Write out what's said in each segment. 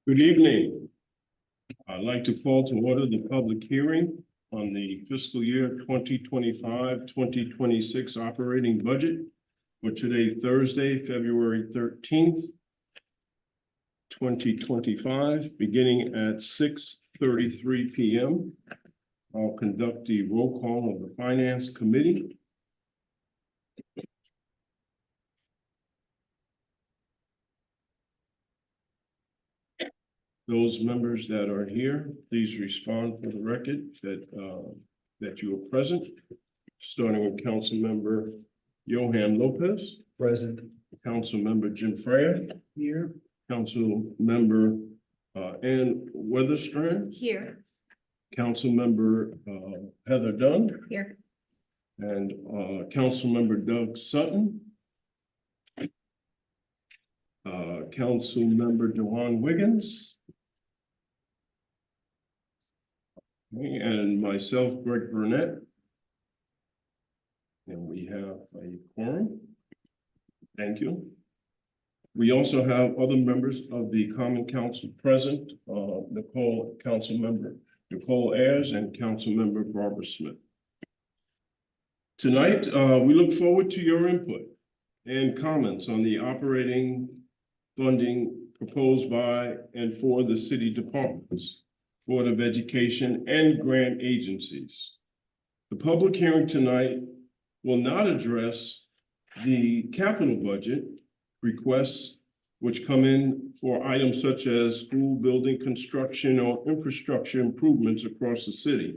Good evening. I'd like to call to order the public hearing on the fiscal year 2025-2026 operating budget for today, Thursday, February 13th, 2025, beginning at 6:33 p.m. I'll conduct the roll call of the Finance Committee. Those members that are here, please respond for the record that you are present, starting with Council Member Johan Lopez. Present. Council Member Jim Freya. Here. Council Member Ann Weatherstrand. Here. Council Member Heather Dunn. Here. And Council Member Doug Sutton. Council Member Dewan Wiggins. And myself, Greg Burnett. And we have a quorum. Thank you. We also have other members of the Common Council present, Council Member Nicole Ayers and Council Member Barbara Smith. Tonight, we look forward to your input and comments on the operating funding proposed by and for the city departments, Board of Education, and grant agencies. The public hearing tonight will not address the capital budget requests which come in for items such as school building construction or infrastructure improvements across the city.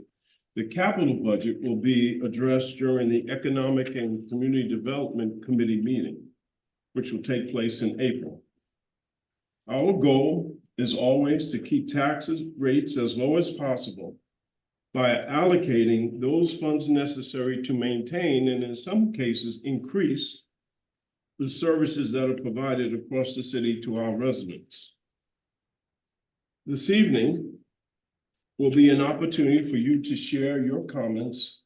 The capital budget will be addressed during the Economic and Community Development Committee meeting, which will take place in April. Our goal is always to keep taxes rates as low as possible by allocating those funds necessary to maintain and in some cases increase the services that are provided across the city to our residents. This evening will be an opportunity for you to share your comments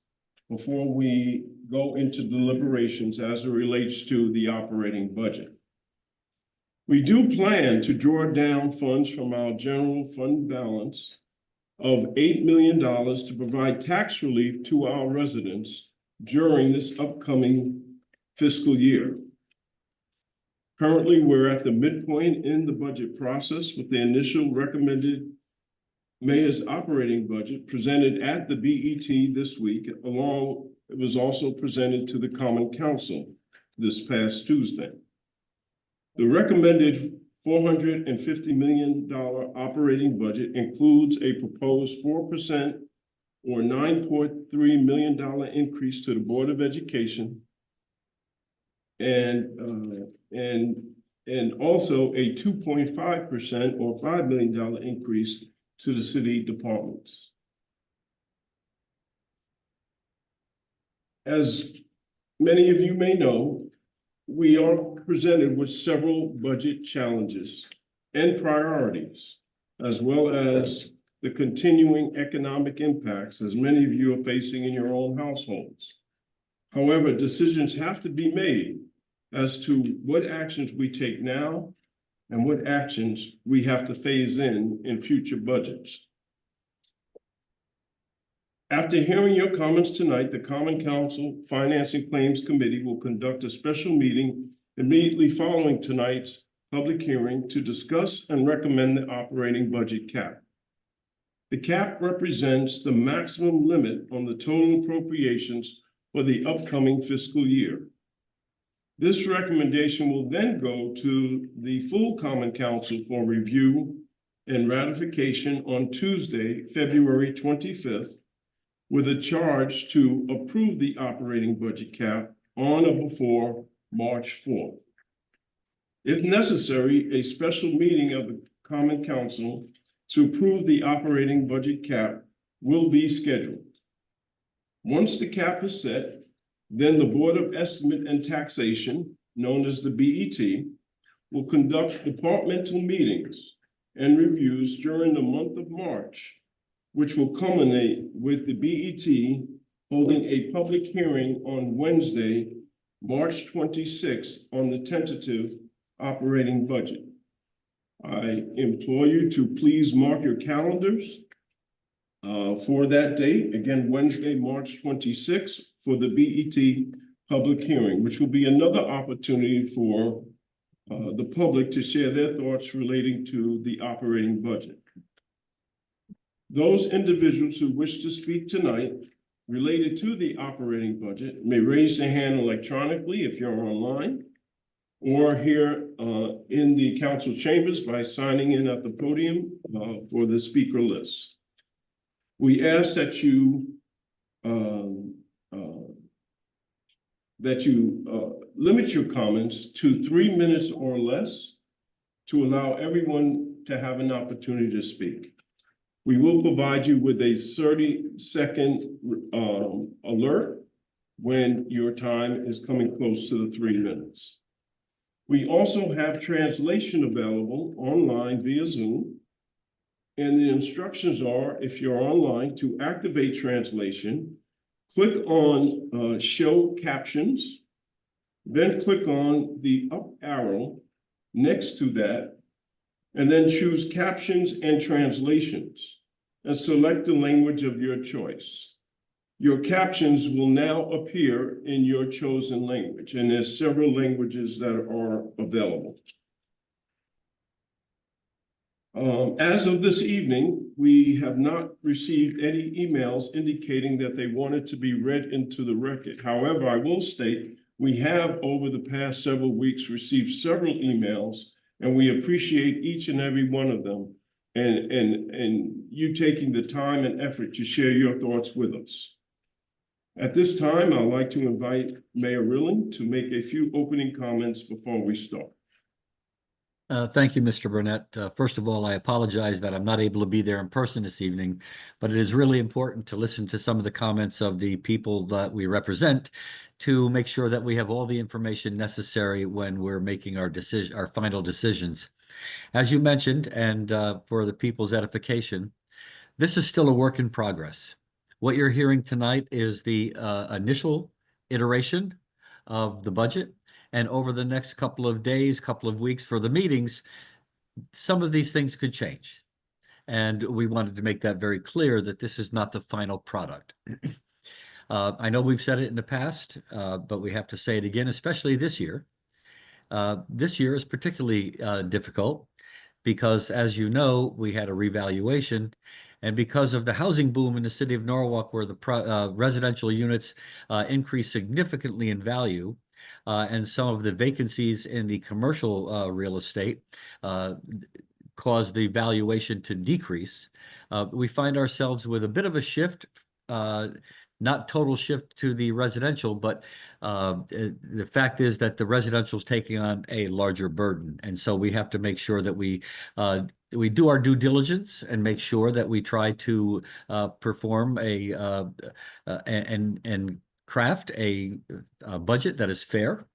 before we go into deliberations as it relates to the operating budget. We do plan to draw down funds from our general fund balance of $8 million to provide tax relief to our residents during this upcoming fiscal year. Currently, we're at the midpoint in the budget process with the initial recommended mayor's operating budget presented at the BET this week. It was also presented to the Common Council this past Tuesday. The recommended $450 million operating budget includes a proposed 4% or $9.3 million increase to the Board of Education and also a 2.5% or $5 million increase to the city departments. As many of you may know, we are presented with several budget challenges and priorities, as well as the continuing economic impacts as many of you are facing in your own households. However, decisions have to be made as to what actions we take now and what actions we have to phase in future budgets. After hearing your comments tonight, the Common Council Finance and Claims Committee will conduct a special meeting immediately following tonight's public hearing to discuss and recommend the operating budget cap. The cap represents the maximum limit on the total appropriations for the upcoming fiscal year. This recommendation will then go to the full Common Council for review and ratification on Tuesday, February 25th, with a charge to approve the operating budget cap on or before March 4th. If necessary, a special meeting of the Common Council to approve the operating budget cap will be scheduled. Once the cap is set, then the Board of Estimate and Taxation, known as the BET, will conduct departmental meetings and reviews during the month of March, which will culminate with the BET holding a public hearing on Wednesday, March 26th on the tentative operating budget. I implore you to please mark your calendars for that date, again, Wednesday, March 26th, for the BET public hearing, which will be another opportunity for the public to share their thoughts relating to the operating budget. Those individuals who wish to speak tonight related to the operating budget may raise their hand electronically if you're online, or here in the council chambers by signing in at the podium for the speaker list. We ask that you limit your comments to 3 minutes or less to allow everyone to have an opportunity to speak. We will provide you with a 30-second alert when your time is coming close to the 3 minutes. We also have translation available online via Zoom. And the instructions are, if you're online, to activate translation, click on show captions, then click on the up arrow next to that, and then choose captions and translations, and select the language of your choice. Your captions will now appear in your chosen language, and there's several languages that are available. As of this evening, we have not received any emails indicating that they wanted to be read into the record. However, I will state we have over the past several weeks received several emails, and we appreciate each and every one of them, and you taking the time and effort to share your thoughts with us. At this time, I'd like to invite Mayor Rilling to make a few opening comments before we start. Thank you, Mr. Burnett. First of all, I apologize that I'm not able to be there in person this evening, but it is really important to listen to some of the comments of the people that we represent to make sure that we have all the information necessary when we're making our final decisions. As you mentioned, and for the people's edification, this is still a work in progress. What you're hearing tonight is the initial iteration of the budget. And over the next couple of days, couple of weeks for the meetings, some of these things could change. And we wanted to make that very clear that this is not the final product. I know we've said it in the past, but we have to say it again, especially this year. This year is particularly difficult because, as you know, we had a revaluation. And because of the housing boom in the city of Norwalk, where the residential units increased significantly in value, and some of the vacancies in the commercial real estate caused the valuation to decrease. We find ourselves with a bit of a shift, not total shift to the residential, but the fact is that the residential is taking on a larger burden. And so we have to make sure that we do our due diligence and make sure that we try to perform and craft a budget that is fair,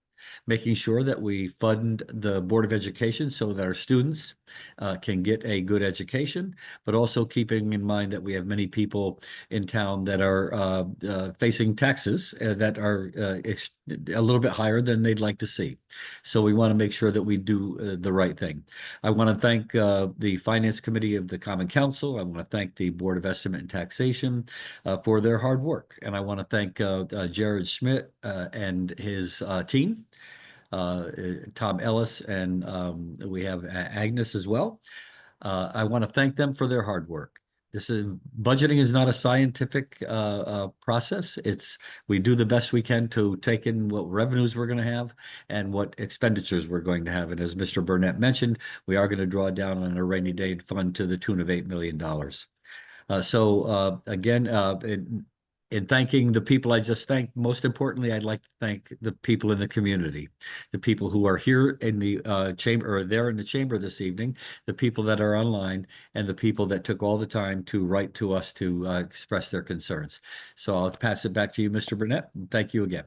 making sure that we fund the Board of Education so that our students can get a good education, but also keeping in mind that we have many people in town that are facing taxes that are a little bit higher than they'd like to see. So we want to make sure that we do the right thing. I want to thank the Finance Committee of the Common Council. I want to thank the Board of Estimate and Taxation for their hard work. And I want to thank Jared Schmidt and his team. Tom Ellis, and we have Agnes as well. I want to thank them for their hard work. Budgeting is not a scientific process. We do the best we can to take in what revenues we're going to have and what expenditures we're going to have. And as Mr. Burnett mentioned, we are going to draw down on a rainy day fund to the tune of $8 million. Again, in thanking the people I just thanked, most importantly, I'd like to thank the people in the community, the people who are here in the chamber, or there in the chamber this evening, the people that are online, and the people that took all the time to write to us to express their concerns. So I'll pass it back to you, Mr. Burnett, and thank you again.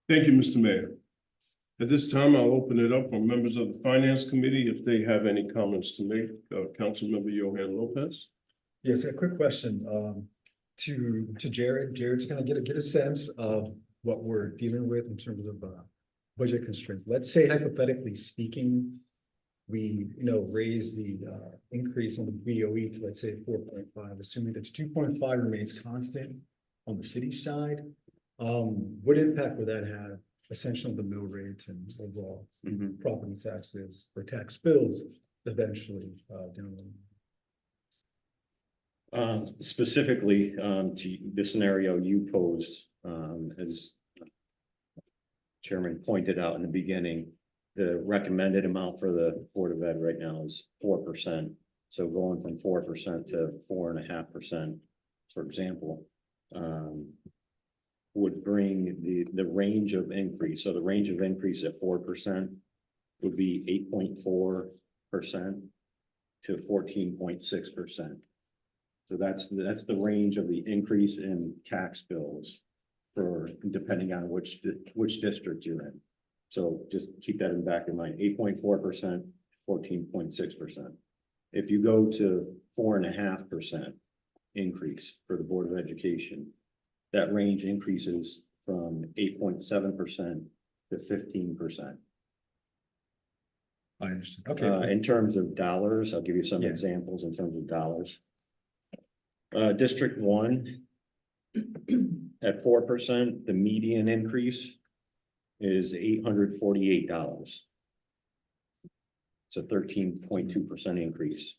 Thank you, Mr. Mayor. At this time, I'll open it up for members of the Finance Committee if they have any comments to make. Councilmember Johan Lopez. Yes, a quick question. To Jared. Jared's gonna get a sense of what we're dealing with in terms of budget constraints. Let's say, hypothetically speaking, we, raise the, increase on the BOE to, let's say, 4.5, assuming that 2.5 remains constant on the city side, what impact would that have essentially on the mill rate and overall property taxes or tax bills eventually, down the line? Specifically, to the scenario you posed, as Chairman pointed out in the beginning, the recommended amount for the Board of Ed right now is 4%. So going from 4% to 4.5%, for example, would bring the range of increase. So the range of increase at 4% would be 8.4% to 14.6%. So that's the range of the increase in tax bills for depending on which district you're in. So just keep that in the back of your mind, 8.4%, 14.6%. If you go to 4.5% increase for the Board of Education, that range increases from 8.7% to 15%. I understand. Okay. In terms of dollars, I'll give you some Yeah. examples in terms of dollars. District 1 at 4%, the median increase is $848. It's a 13.2% increase.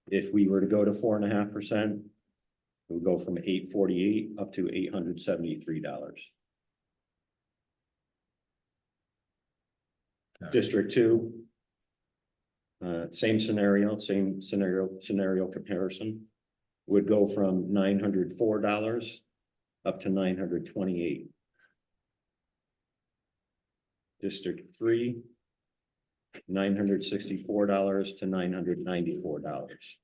If we were to go to 4.5%, it would go from $848 up to $873. District 2, same scenario comparison, would go from $904 up to $928. District 3, $964 to $994.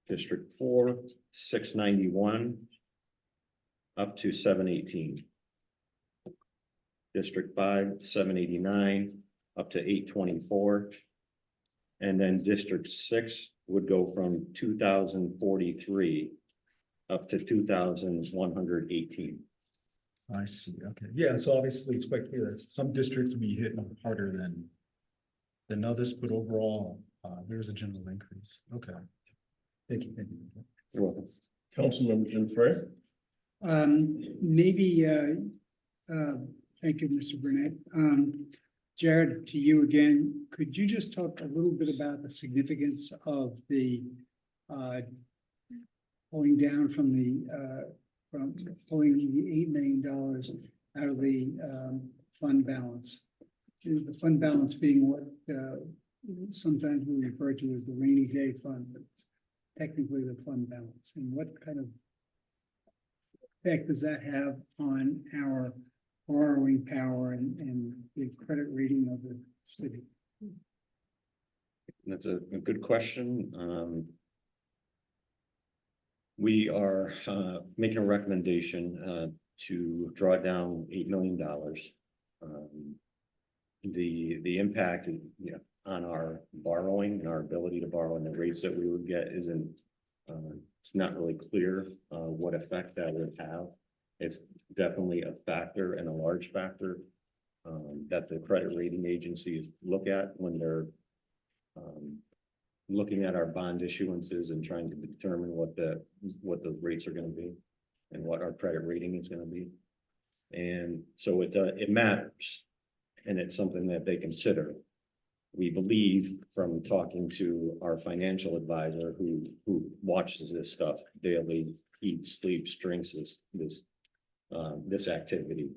District 4, $691 up to $718. District 5, $789 up to $824. And then District 6 would go from $2,043 up to $2,118. I see. Okay. Yeah. So obviously it's quite clear that some districts will be hit harder than others, but overall, there's a general increase. Okay. Thank you. You're welcome. Councilmember Jim Frey. Thank you, Mr. Burnett. Jared, to you again, could you just talk a little bit about the significance of the pulling down from pulling the $8 million out of the fund balance? The fund balance being what sometimes we refer to as the rainy day fund, but it's technically the fund balance. And what kind of effect does that have on our borrowing power and the credit rating of the city? That's a good question. We are making a recommendation to draw down $8 million. The impact, on our borrowing and our ability to borrow and the rates that we would get isn't. It's not really clear what effect that would have. It's definitely a factor and a large factor that the credit rating agencies look at when they're looking at our bond issuances and trying to determine what the rates are going to be and what our credit rating is going to be. And so it matters, and it's something that they consider. We believe from talking to our financial advisor who watches this stuff daily, eats, sleeps, drinks this activity,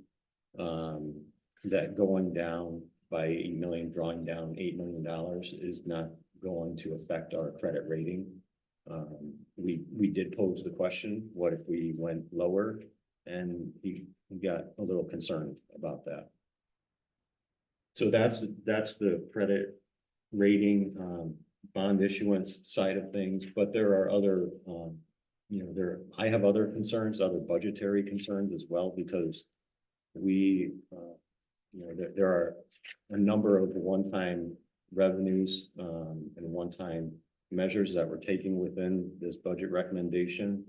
that going down by 8 million, drawing down $8 million is not going to affect our credit rating. We did pose the question, what if we went lower? And he got a little concerned about that. So that's the credit rating, bond issuance side of things, but there are other, I have other concerns, other budgetary concerns as well, because there are a number of one-time revenues and one-time measures that we're taking within this budget recommendation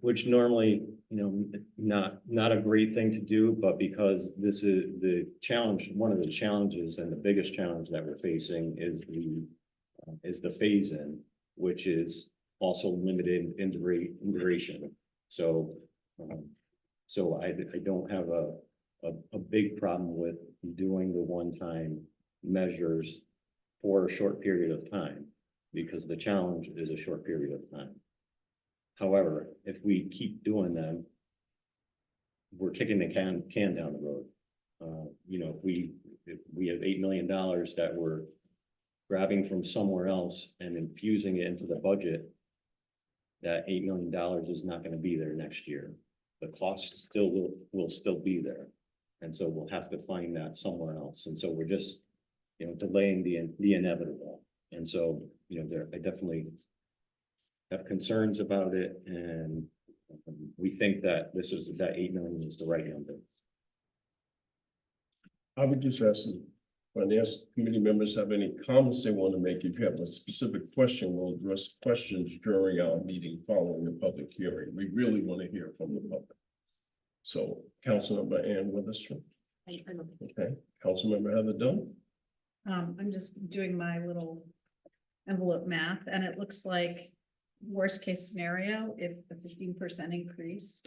which normally, not a great thing to do, but because this is the challenge, one of the challenges and the biggest challenge that we're facing is the phase in, which is also limited in duration. So, I don't have a big problem with doing the one-time measures for a short period of time, because the challenge is a short period of time. However, if we keep doing them, we're kicking the can down the road. If we have $8 million that we're grabbing from somewhere else and infusing it into the budget, that $8 million is not going to be there next year. The cost still will still be there. And so we'll have to find that somewhere else. And so we're just, delaying the inevitable. And so, I definitely have concerns about it, and we think that that 8 million is the right number. I would just ask the finance committee members have any comments they want to make. If you have a specific question, we'll address questions during our meeting following the public hearing. We really want to hear from the public. So, Councilmember Ann Witherspoon. Okay, Councilmember Heather Dunn. I'm just doing my little envelope math, and it looks like worst case scenario, if the 15% increase.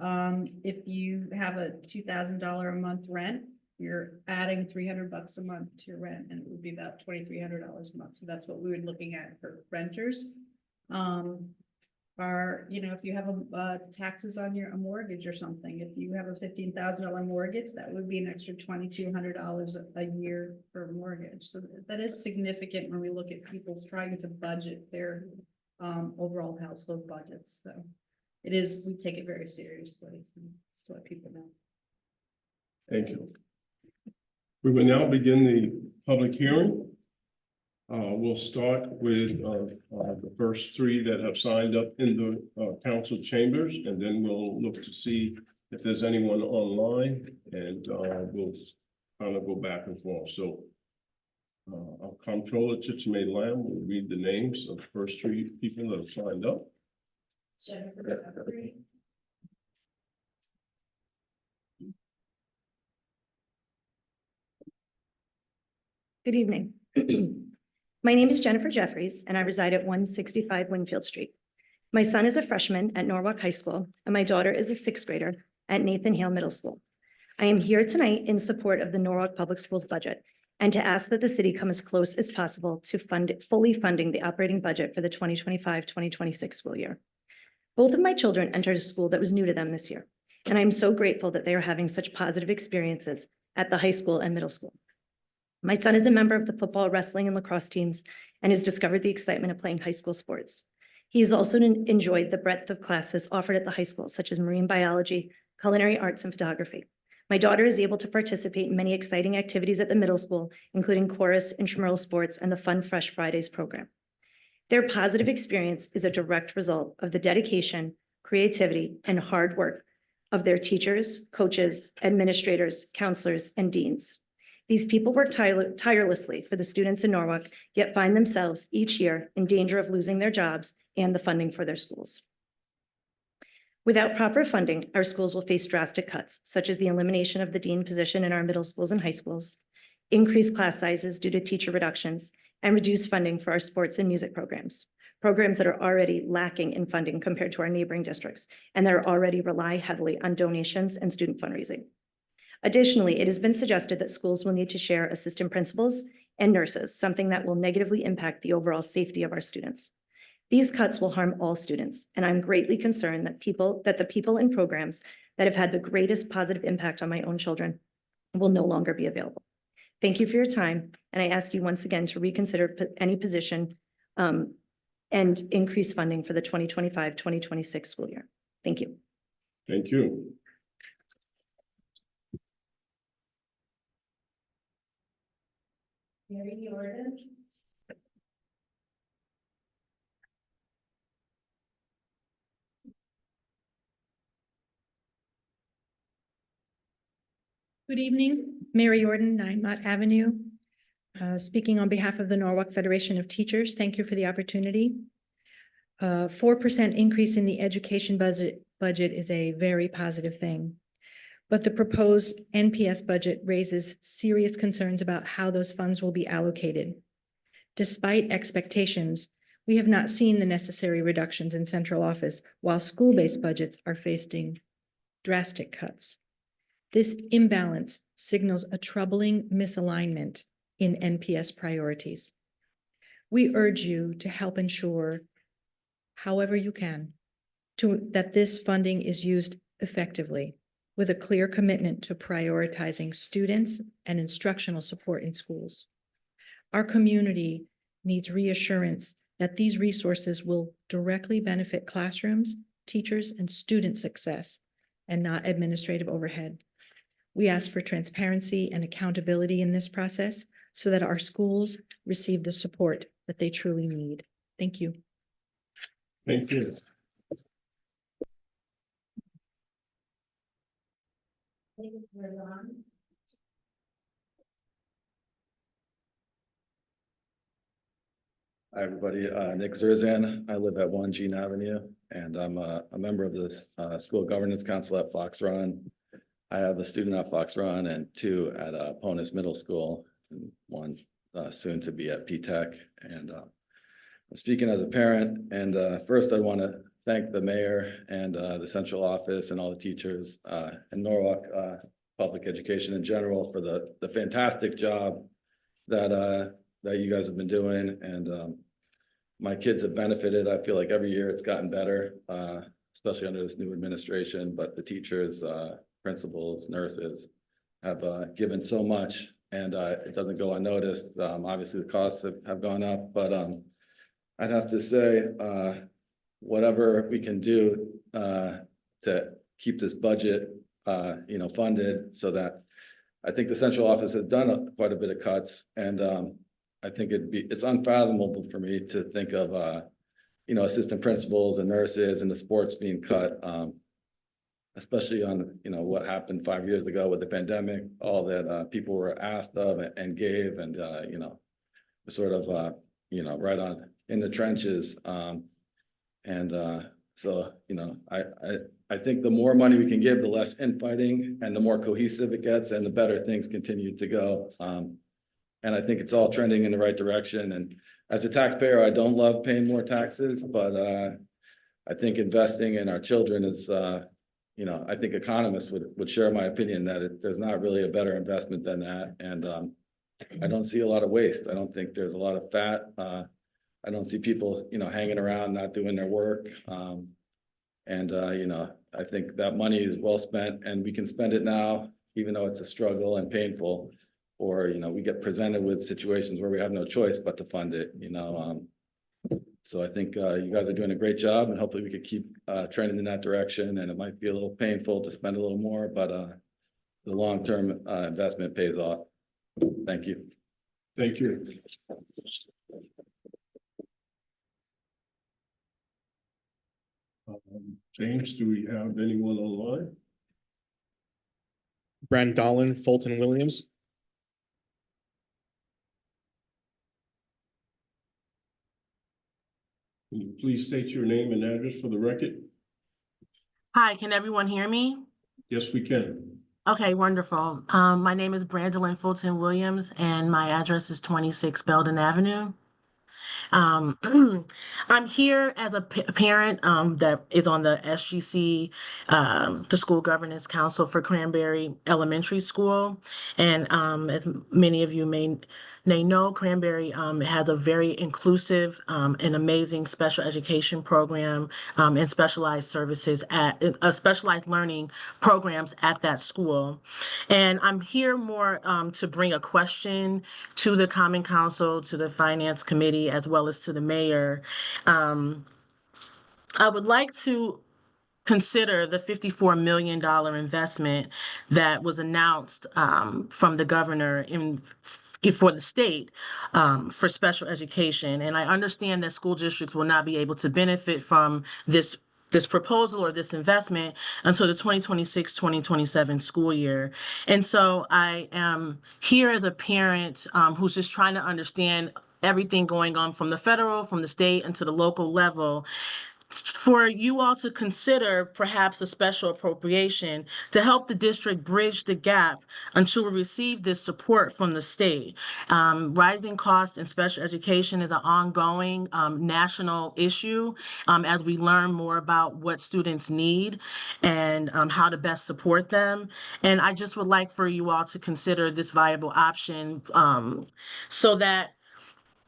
If you have a $2,000 a month rent, you're adding $300 a month to your rent, and it would be about $2,300 a month. So that's what we were looking at for renters. If you have taxes on a mortgage or something, if you have a $15,000 mortgage, that would be an extra $2,200 a year per mortgage. So that is significant when we look at people's trying to budget their overall household budgets. So we take it very seriously. So just to let people know. Thank you. We will now begin the public hearing. We'll start with the first three that have signed up in the council chambers, and then we'll look to see if there's anyone online, and we'll kind of go back and forth. So our comptroller, Chichime Lamb, will read the names of the first three people that have signed up. Good evening. My name is Jennifer Jeffries, and I reside at 165 Winfield Street. My son is a freshman at Norwalk High School, and my daughter is a sixth grader at Nathan Hale Middle School. I am here tonight in support of the Norwalk Public Schools budget and to ask that the city come as close as possible to fully funding the operating budget for the 2025-2026 school year. Both of my children entered a school that was new to them this year, and I'm so grateful that they are having such positive experiences at the high school and middle school. My son is a member of the football, wrestling, and lacrosse teams and has discovered the excitement of playing high school sports. He has also enjoyed the breadth of classes offered at the high school, such as marine biology, culinary arts, and photography. My daughter is able to participate in many exciting activities at the middle school, including chorus, intramural sports, and the Fun Fresh Fridays program. Their positive experience is a direct result of the dedication, creativity, and hard work of their teachers, coaches, administrators, counselors, and deans. These people work tirelessly for the students in Norwalk, yet find themselves each year in danger of losing their jobs and the funding for their schools. Without proper funding, our schools will face drastic cuts, such as the elimination of the dean position in our middle schools and high schools, increased class sizes due to teacher reductions, and reduced funding for our sports and music programs that are already lacking in funding compared to our neighboring districts, and that already rely heavily on donations and student fundraising. Additionally, it has been suggested that schools will need to share assistant principals and nurses, something that will negatively impact the overall safety of our students. These cuts will harm all students, and I'm greatly concerned that the people in programs that have had the greatest positive impact on my own children will no longer be available. Thank you for your time, and I ask you once again to reconsider any position and increase funding for the 2025-2026 school year. Thank you. Thank you. Mary Jordan. Good evening, Mary Jordan, 9 Mott Avenue. Speaking on behalf of the Norwalk Federation of Teachers, thank you for the opportunity. A 4% increase in the education budget is a very positive thing. But the proposed NPS budget raises serious concerns about how those funds will be allocated. Despite expectations, we have not seen the necessary reductions in central office, while school-based budgets are facing drastic cuts. This imbalance signals a troubling misalignment in NPS priorities. We urge you to help ensure, however you can, that this funding is used effectively with a clear commitment to prioritizing students and instructional support in schools. Our community needs reassurance that these resources will directly benefit classrooms, teachers, and student success, and not administrative overhead. We ask for transparency and accountability in this process so that our schools receive the support that they truly need. Thank you. Thank you. Hi, everybody. Nick Zerzan. I live at 1 Jean Avenue, and I'm a member of the School Governance Council at Fox Run. I have a student at Fox Run and 2 at Ponus Middle School, and 1 soon to be at P-Tech. And I'm speaking as a parent, and first I want to thank the mayor and the central office and all the teachers and Norwalk Public Education in general for the fantastic job that you guys have been doing, and my kids have benefited. I feel like every year it's gotten better, especially under this new administration, but the teachers, principals, nurses have given so much, and it doesn't go unnoticed. Obviously the costs have gone up, but I'd have to say whatever we can do to keep this budget funded, so that I think the central office has done quite a bit of cuts, and I think it's unfathomable for me to think of assistant principals and nurses and the sports being cut, especially on what happened 5 years ago with the pandemic, all that people were asked of and gave, and sort of right on in the trenches, so I think the more money we can give, the less infighting and the more cohesive it gets, and the better things continue to go. And I think it's all trending in the right direction. And as a taxpayer, I don't love paying more taxes, but I think investing in our children is, I think economists would share my opinion that there's not really a better investment than that. And I don't see a lot of waste. I don't think there's a lot of fat. I don't see people, hanging around, not doing their work. I think that money is well spent, and we can spend it now, even though it's a struggle and painful, or, we get presented with situations where we have no choice but to fund it, So I think you guys are doing a great job, and hopefully we could keep trending in that direction. And it might be a little painful to spend a little more, but the long-term investment pays off. Thank you. Thank you. James, do we have anyone online? Brent Dolan, Fulton Williams. Can you please state your name and address for the record? Hi, can everyone hear me? Yes, we can. Okay, wonderful. My name is Brandolyn Fulton Williams, and my address is 26 Belden Avenue. I'm here as a parent that is on the SGC, the School Governance Council for Cranberry Elementary School. And as many of you may know, Cranberry has a very inclusive and amazing special education program and specialized services specialized learning programs at that school. And I'm here more to bring a question to the Common Council, to the Finance Committee, as well as to the mayor. I would like to consider the $54 million investment that was announced from the governor for the state for special education. And I understand that school districts will not be able to benefit from this proposal or this investment until the 2026-2027 school year. And so I am here as a parent who's just trying to understand everything going on from the federal, from the state, and to the local level, for you all to consider perhaps a special appropriation to help the district bridge the gap until we receive this support from the state. Rising costs in special education is an ongoing national issue as we learn more about what students need and how to best support them. And I just would like for you all to consider this viable option so that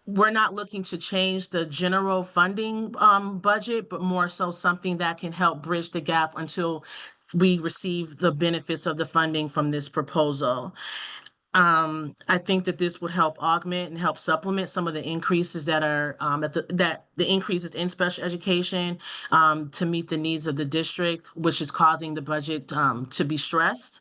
we're not looking to change the general funding budget, but more so something that can help bridge the gap until we receive the benefits of the funding from this proposal. I think that this would help augment and help supplement some of the increases that are that the increases in special education to meet the needs of the district, which is causing the budget to be stressed.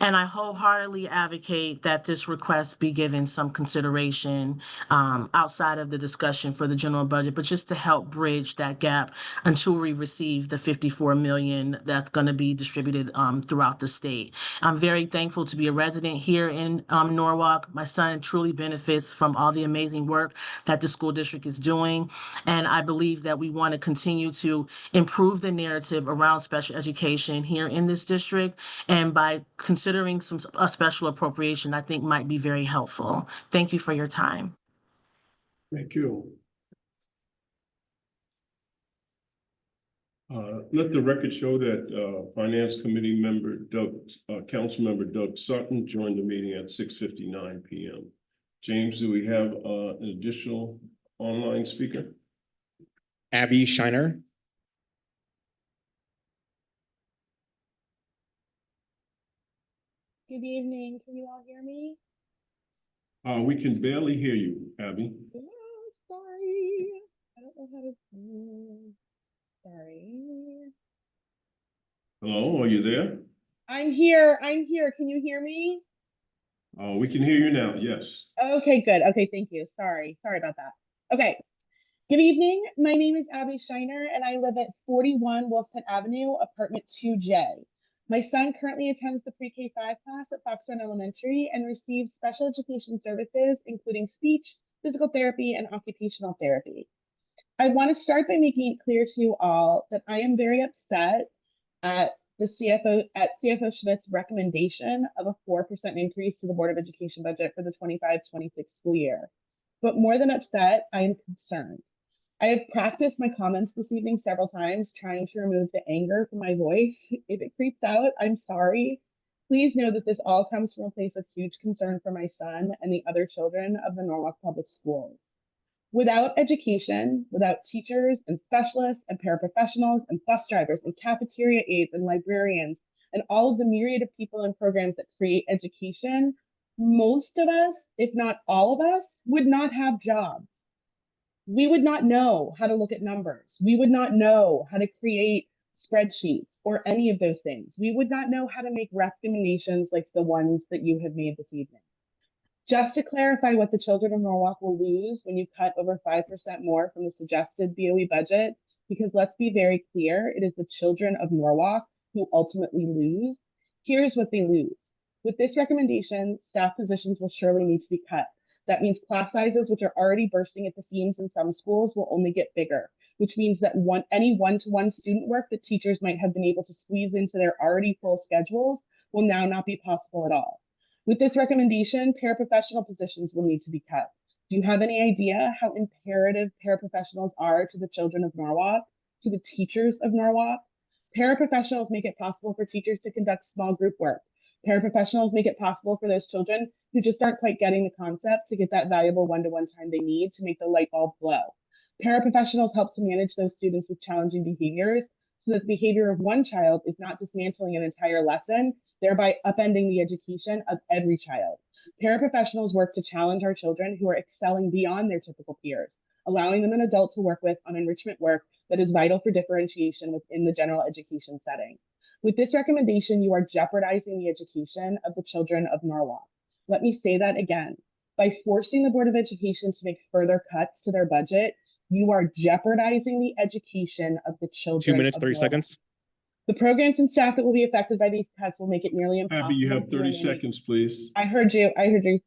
And I wholeheartedly advocate that this request be given some consideration outside of the discussion for the general budget, but just to help bridge that gap until we receive the 54 million that's going to be distributed throughout the state. I'm very thankful to be a resident here in Norwalk. My son truly benefits from all the amazing work that the school district is doing. And I believe that we want to continue to improve the narrative around special education here in this district. And by considering a special appropriation, I think might be very helpful. Thank you for your time. Thank you. Let the record show that Finance Committee member Councilmember Doug Sutton joined the meeting at 6:59 p.m. James, do we have an additional online speaker? Abby Shiner. Good evening. Can you all hear me? We can barely hear you, Abby. Oh, sorry. I don't know how to. Sorry. Hello, are you there? I'm here. I'm here. Can you hear me? We can hear you now, yes. Okay, good. Okay, thank you. Sorry about that. Okay. Good evening. My name is Abby Shiner, and I live at 41 Wolfcut Avenue, apartment 2J. My son currently attends the pre-K 5 class at Fox Run Elementary and receives special education services, including speech, physical therapy, and occupational therapy. I want to start by making it clear to you all that I am very upset at CFO Schmidt's recommendation of a 4% increase to the Board of Education budget for the 25-26 school year. But more than upset, I am concerned. I have practiced my comments this evening several times, trying to remove the anger from my voice. If it creeps out, I'm sorry. Please know that this all comes from a place of huge concern for my son and the other children of the Norwalk Public Schools. Without education, without teachers and specialists and paraprofessionals and bus drivers and cafeteria aides and librarians and all of the myriad of people and programs that create education, most of us, if not all of us, would not have jobs. We would not know how to look at numbers. We would not know how to create spreadsheets or any of those things. We would not know how to make recommendations like the ones that you have made this evening. Just to clarify what the children of Norwalk will lose when you cut over 5% more from the suggested BOE budget, because let's be very clear, it is the children of Norwalk who ultimately lose. Here's what they lose. With this recommendation, staff positions will surely need to be cut. That means class sizes, which are already bursting at the seams in some schools, will only get bigger, which means that any one-to-one student work that teachers might have been able to squeeze into their already full schedules will now not be possible at all. With this recommendation, paraprofessional positions will need to be cut. Do you have any idea how imperative paraprofessionals are to the children of Norwalk, to the teachers of Norwalk? Paraprofessionals make it possible for teachers to conduct small group work. Paraprofessionals make it possible for those children who just aren't quite getting the concept to get that valuable one-to-one time they need to make the light bulb glow. Paraprofessionals help to manage those students with challenging behaviors so that the behavior of one child is not dismantling an entire lesson, thereby upending the education of every child. Paraprofessionals work to challenge our children who are excelling beyond their typical peers, allowing them an adult to work with on enrichment work that is vital for differentiation within the general education setting. With this recommendation, you are jeopardizing the education of the children of Norwalk. Let me say that again. By forcing the Board of Education to make further cuts to their budget, you are jeopardizing the education of the children. 2 minutes, 30 Norwalk. seconds. The programs and staff that will be affected by these cuts will make it nearly impossible. Abby, you have 30 seconds, please. I heard you.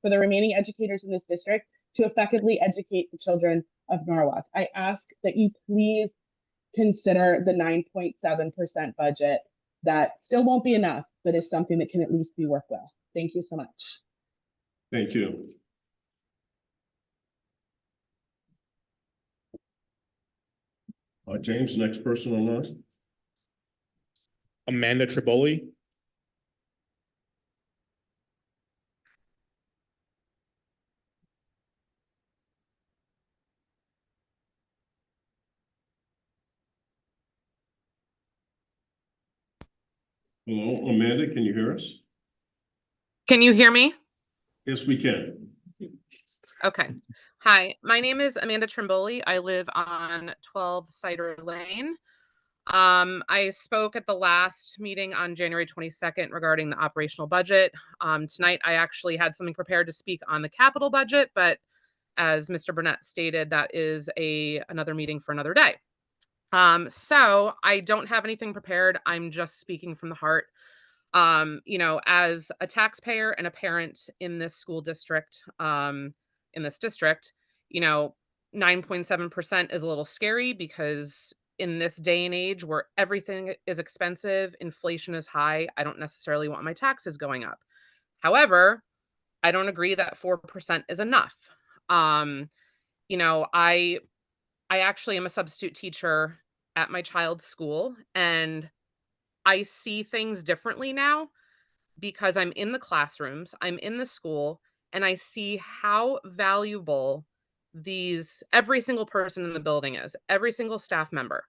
For the remaining educators in this district to effectively educate the children of Norwalk. I ask that you please consider the 9.7% budget. That still won't be enough, but is something that can at least be worked with. Thank you so much. Thank you. James, next person online. Amanda Triboli. Hello, Amanda, can you hear us? Can you hear me? Yes, we can. Okay. Hi, my name is Amanda Trimboli. I live on 12 Cider Lane. I spoke at the last meeting on January 22nd regarding the operational budget. Tonight, I actually had something prepared to speak on the capital budget, but as Mr. Burnett stated, that is another meeting for another day. So I don't have anything prepared. I'm just speaking from the heart. As a taxpayer and a parent in this school district, in this district, 9.7% is a little scary because in this day and age where everything is expensive, inflation is high, I don't necessarily want my taxes going up. However, I don't agree that 4% is enough. I actually am a substitute teacher at my child's school, and I see things differently now because I'm in the classrooms, I'm in the school, and I see how valuable every single person in the building is, every single staff member.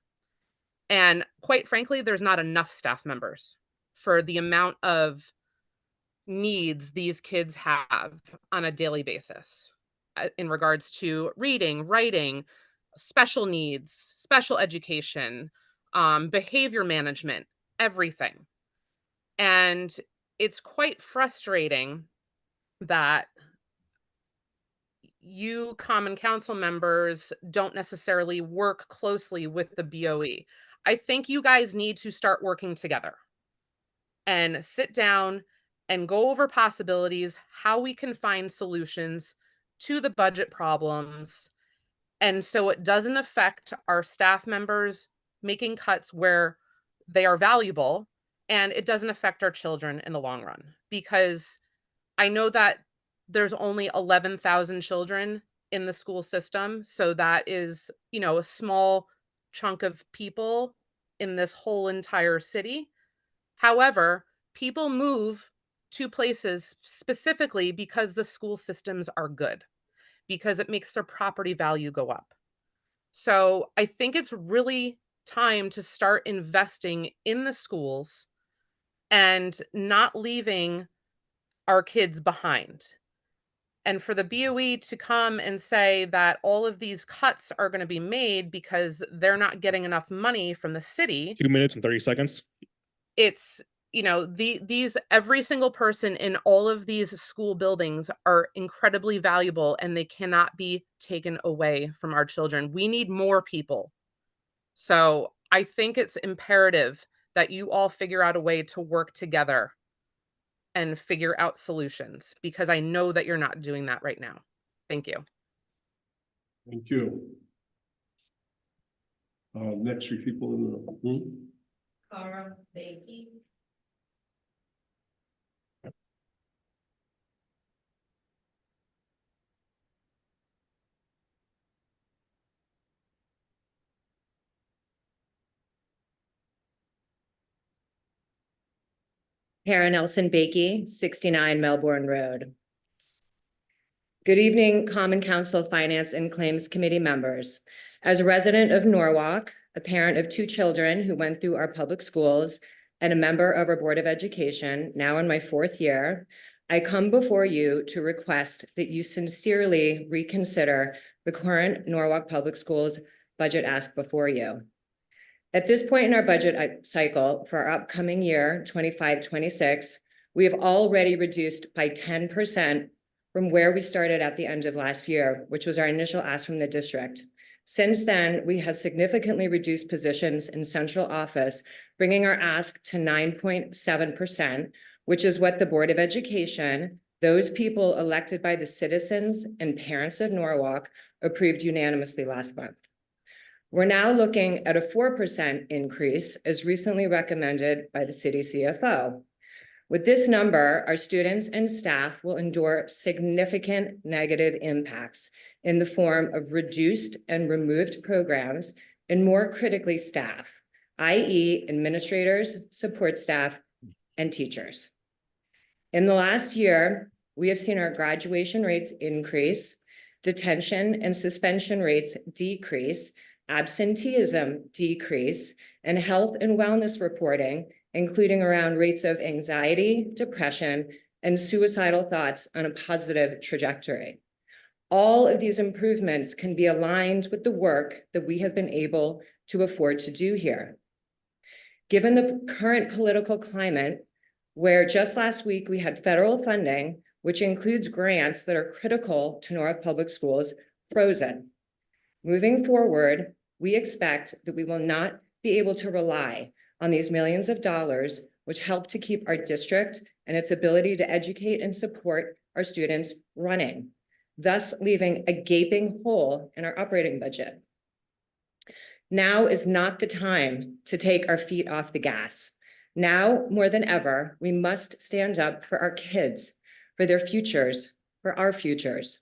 And quite frankly, there's not enough staff members for the amount of needs these kids have on a daily basis in regards to reading, writing, special needs, special education, behavior management, everything. And it's quite frustrating that you Common Council members don't necessarily work closely with the BOE. I think you guys need to start working together and sit down and go over possibilities, how we can find solutions to the budget problems. And so it doesn't affect our staff members making cuts where they are valuable, and it doesn't affect our children in the long run. Because I know that there's only 11,000 children in the school system. So that is, a small chunk of people in this whole entire city. However, people move to places specifically because the school systems are good, because it makes their property value go up. So I think it's really time to start investing in the schools and not leaving our kids behind. And for the BOE to come and say that all of these cuts are going to be made because they're not getting enough money from the city. 2 minutes and 30 seconds. It's, these every single person in all of these school buildings are incredibly valuable, and they cannot be taken away from our children. We need more people. So I think it's imperative that you all figure out a way to work together and figure out solutions, because I know that you're not doing that right now. Thank you. Thank you. Next three people in the room. Cara Bakey. Karen Nelson Bakey, 69 Melbourne Road. Good evening, Common Council Finance and Claims Committee members. As a resident of Norwalk, a parent of 2 children who went through our public schools, and a member of our Board of Education, now in my 4th year, I come before you to request that you sincerely reconsider the current Norwalk Public Schools budget ask before you. At this point in our budget cycle for our upcoming year, 25-26, we have already reduced by 10% from where we started at the end of last year, which was our initial ask from the district. Since then, we have significantly reduced positions in central office, bringing our ask to 9.7%, which is what the Board of Education Those people elected by the citizens and parents of Norwalk approved unanimously last month. We're now looking at a 4% increase as recently recommended by the city CFO. With this number, our students and staff will endure significant negative impacts in the form of reduced and removed programs and, more critically, staff, i.e. administrators, support staff, and teachers. In the last year, we have seen our graduation rates increase, detention and suspension rates decrease, absenteeism decrease, and health and wellness reporting, including around rates of anxiety, depression, and suicidal thoughts, on a positive trajectory. All of these improvements can be aligned with the work that we have been able to afford to do here. Given the current political climate, where just last week we had federal funding, which includes grants that are critical to Norwalk Public Schools, frozen. Moving forward, we expect that we will not be able to rely on these millions of dollars, which help to keep our district and its ability to educate and support our students running, thus leaving a gaping hole in our operating budget. Now is not the time to take our feet off the gas. Now, more than ever, we must stand up for our kids, for their futures, for our futures.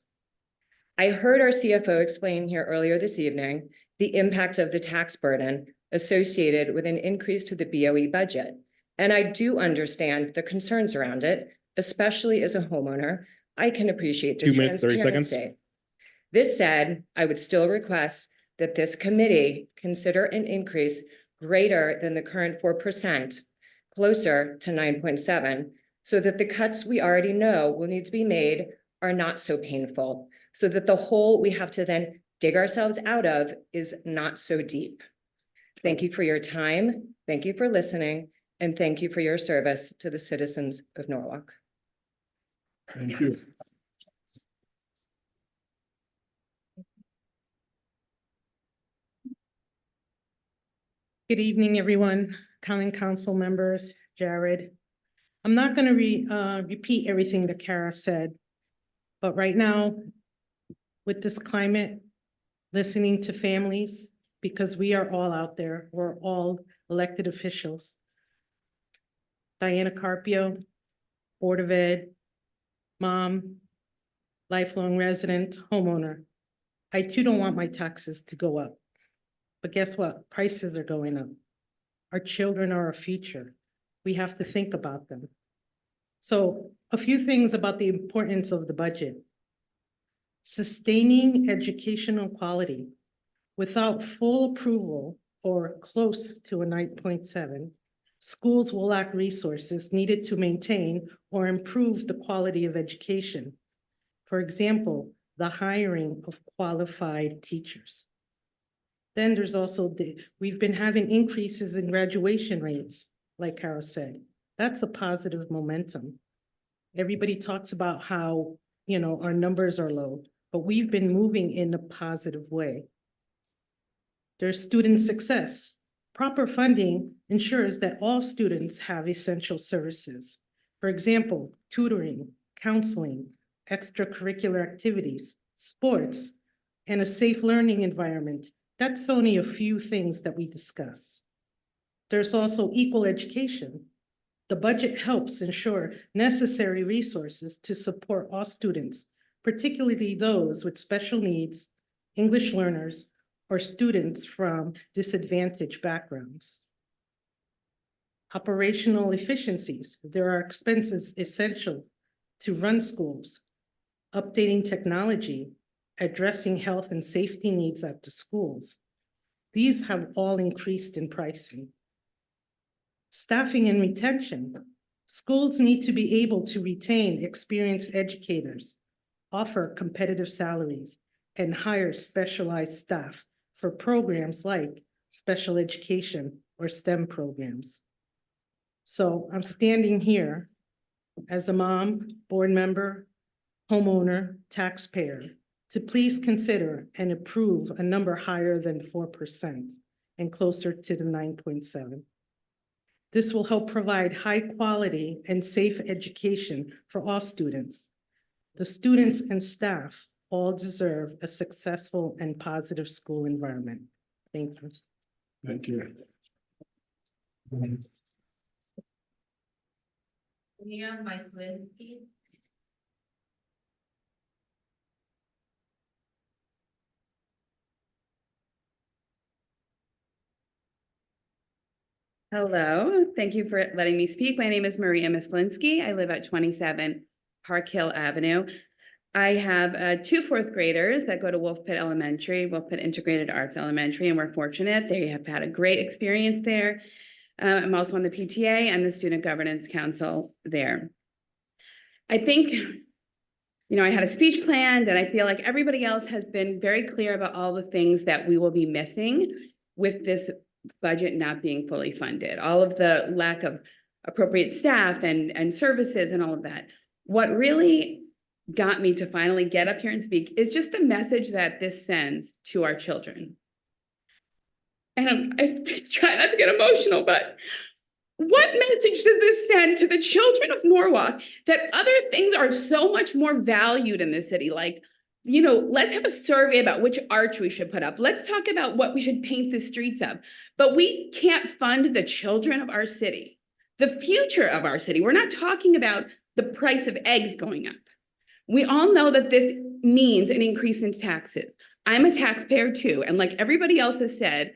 I heard our CFO explain here earlier this evening the impact of the tax burden associated with an increase to the BOE budget. And I do understand the concerns around it, especially as a homeowner. I can appreciate the 2 minutes, 30 seconds. transparency. This said, I would still request that this committee consider an increase greater than the current 4%, closer to 9.7, so that the cuts we already know will need to be made are not so painful, so that the hole we have to then dig ourselves out of is not so deep. Thank you for your time. Thank you for listening. And thank you for your service to the citizens of Norwalk. Thank you. Good evening, everyone, common council members, Jared. I'm not going to repeat everything that Kara said, but right now, with this climate, listening to families, because we are all out there, we're all elected officials. Diana Carpio, Board of Ed, mom, lifelong resident, homeowner. I too don't want my taxes to go up. But guess what? Prices are going up. Our children are our future. We have to think about them. So a few things about the importance of the budget. Sustaining educational quality. Without full approval or close to a 9.7, schools will lack resources needed to maintain or improve the quality of education. For example, the hiring of qualified teachers. Then there's also we've been having increases in graduation rates, like Carol said. That's a positive momentum. Everybody talks about how, our numbers are low, but we've been moving in a positive way. There's student success. Proper funding ensures that all students have essential services. For example, tutoring, counseling, extracurricular activities, sports, and a safe learning environment. That's only a few things that we discuss. There's also equal education. The budget helps ensure necessary resources to support all students, particularly those with special needs, English learners, or students from disadvantaged backgrounds. Operational efficiencies. There are expenses essential to run schools, updating technology, addressing health and safety needs at the schools. These have all increased in pricing. Staffing and retention. Schools need to be able to retain experienced educators, offer competitive salaries, and hire specialized staff for programs like special education or STEM programs. So I'm standing here as a mom, board member, homeowner, taxpayer, to please consider and approve a number higher than 4% and closer to the 9.7. This will help provide high quality and safe education for all students. The students and staff all deserve a successful and positive school environment. Thank you. Thank you. Hello, thank you for letting me speak. My name is Maria Mislinski. I live at 27 Park Hill Avenue. I have two fourth graders that go to Wolf Pit Elementary, Wolf Pit Integrated Arts Elementary, and we're fortunate. They have had a great experience there. I'm also on the PTA and the Student Governance Council there. I think, I had a speech planned, and I feel like everybody else has been very clear about all the things that we will be missing with this budget not being fully funded, all of the lack of appropriate staff and services and all of that. What really got me to finally get up here and speak is just the message that this sends to our children. And I try not to get emotional, but what message does this send to the children of Norwalk that other things are so much more valued in this city? Like, let's have a survey about which arch we should put up. Let's talk about what we should paint the streets of. But we can't fund the children of our city, the future of our city. We're not talking about the price of eggs going up. We all know that this means an increase in taxes. I'm a taxpayer too. And like everybody else has said,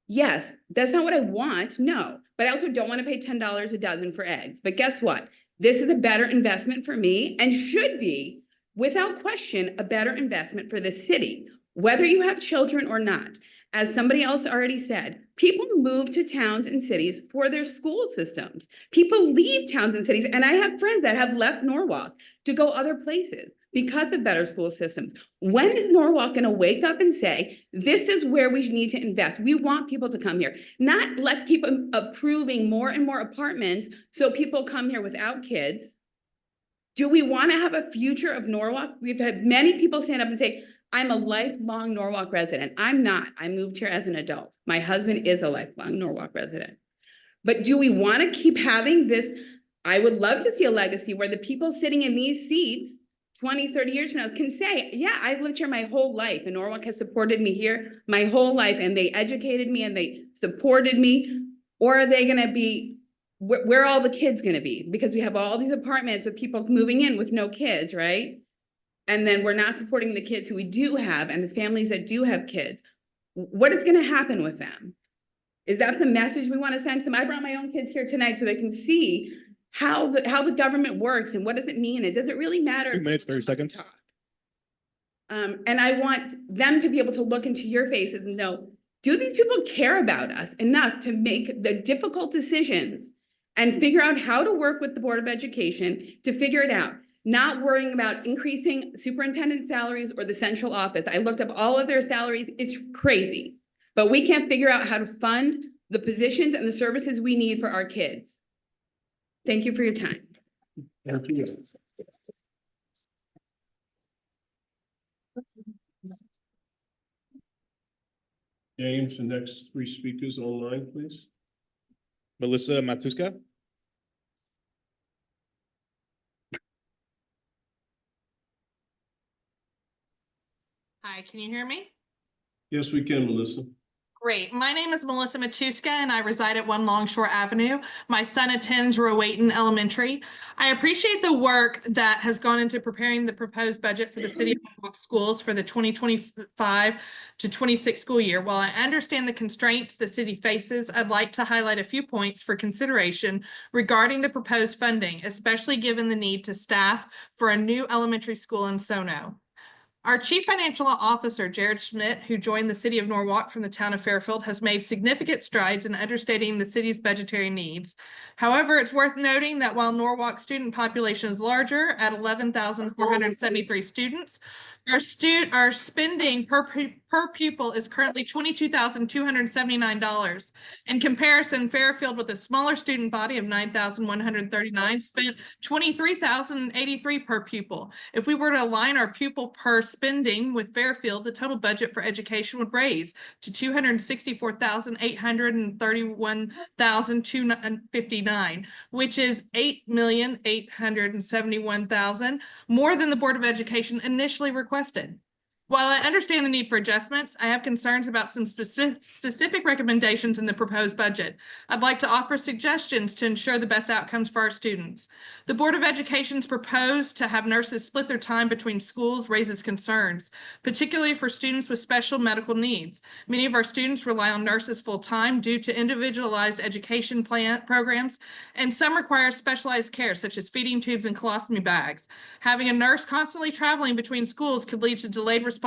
yes, that's not what I want. No, but I also don't want to pay $10 a dozen for eggs. But guess what? This is a better investment for me and should be, without question, a better investment for the city, whether you have children or not. As somebody else already said, people move to towns and cities for their school systems. People leave towns and cities, and I have friends that have left Norwalk to go other places because of better school systems. When is Norwalk going to wake up and say, this is where we need to invest? We want people to come here, not let's keep approving more and more apartments so people come here without kids. Do we want to have a future of Norwalk? We've had many people stand up and say, I'm a lifelong Norwalk resident. I'm not. I moved here as an adult. My husband is a lifelong Norwalk resident. But do we want to keep having this? I would love to see a legacy where the people sitting in these seats 20, 30 years from now can say, yeah, I've lived here my whole life and Norwalk has supported me here my whole life and they educated me and they supported me. Or are they going to be, where are all the kids going to be? Because we have all these apartments with people moving in with no kids, right? And then we're not supporting the kids who we do have and the families that do have kids. What is going to happen with them? Is that the message we want to send to them? I brought my own kids here tonight so they can see how the government works and what does it mean? And does it really matter? 2 minutes, 30 seconds. And I want them to be able to look into your faces and know, do these people care about us enough to make the difficult decisions and figure out how to work with the Board of Education to figure it out? Not worrying about increasing superintendent salaries or the central office. I looked up all of their salaries. It's crazy. But we can't figure out how to fund the positions and the services we need for our kids. Thank you for your time. Thank you. James, the next three speakers online, please. Melissa Matuska. Hi, can you hear me? Yes, we can, Melissa. Great. My name is Melissa Matuska and I reside at 1 Longshore Avenue. My son attends Rowayton Elementary. I appreciate the work that has gone into preparing the proposed budget for the City of Norwalk schools for the 2025 to 26 school year. While I understand the constraints the city faces, I'd like to highlight a few points for consideration regarding the proposed funding, especially given the need to staff for a new elementary school in Sono. Our Chief Financial Officer, Jared Schmidt, who joined the City of Norwalk from the town of Fairfield, has made significant strides in understating the city's budgetary needs. However, it's worth noting that while Norwalk's student population is larger at 11,473 students, Our spending per pupil is currently $22,279. In comparison, Fairfield, with a smaller student body of 9,139, spent $23,083 per pupil. If we were to align our pupil per spending with Fairfield, the total budget for education would raise to $264,831,259, which is $8,871,000 more than the Board of Education initially requested. While I understand the need for adjustments, I have concerns about some specific recommendations in the proposed budget. I'd like to offer suggestions to ensure the best outcomes for our students. The Board of Education's proposed to have nurses split their time between schools raises concerns, particularly for students with special medical needs. Many of our students rely on nurses full-time due to individualized education programs, and some require specialized care, such as feeding tubes and colostomy bags. Having a nurse constantly traveling between schools could lead to delayed responses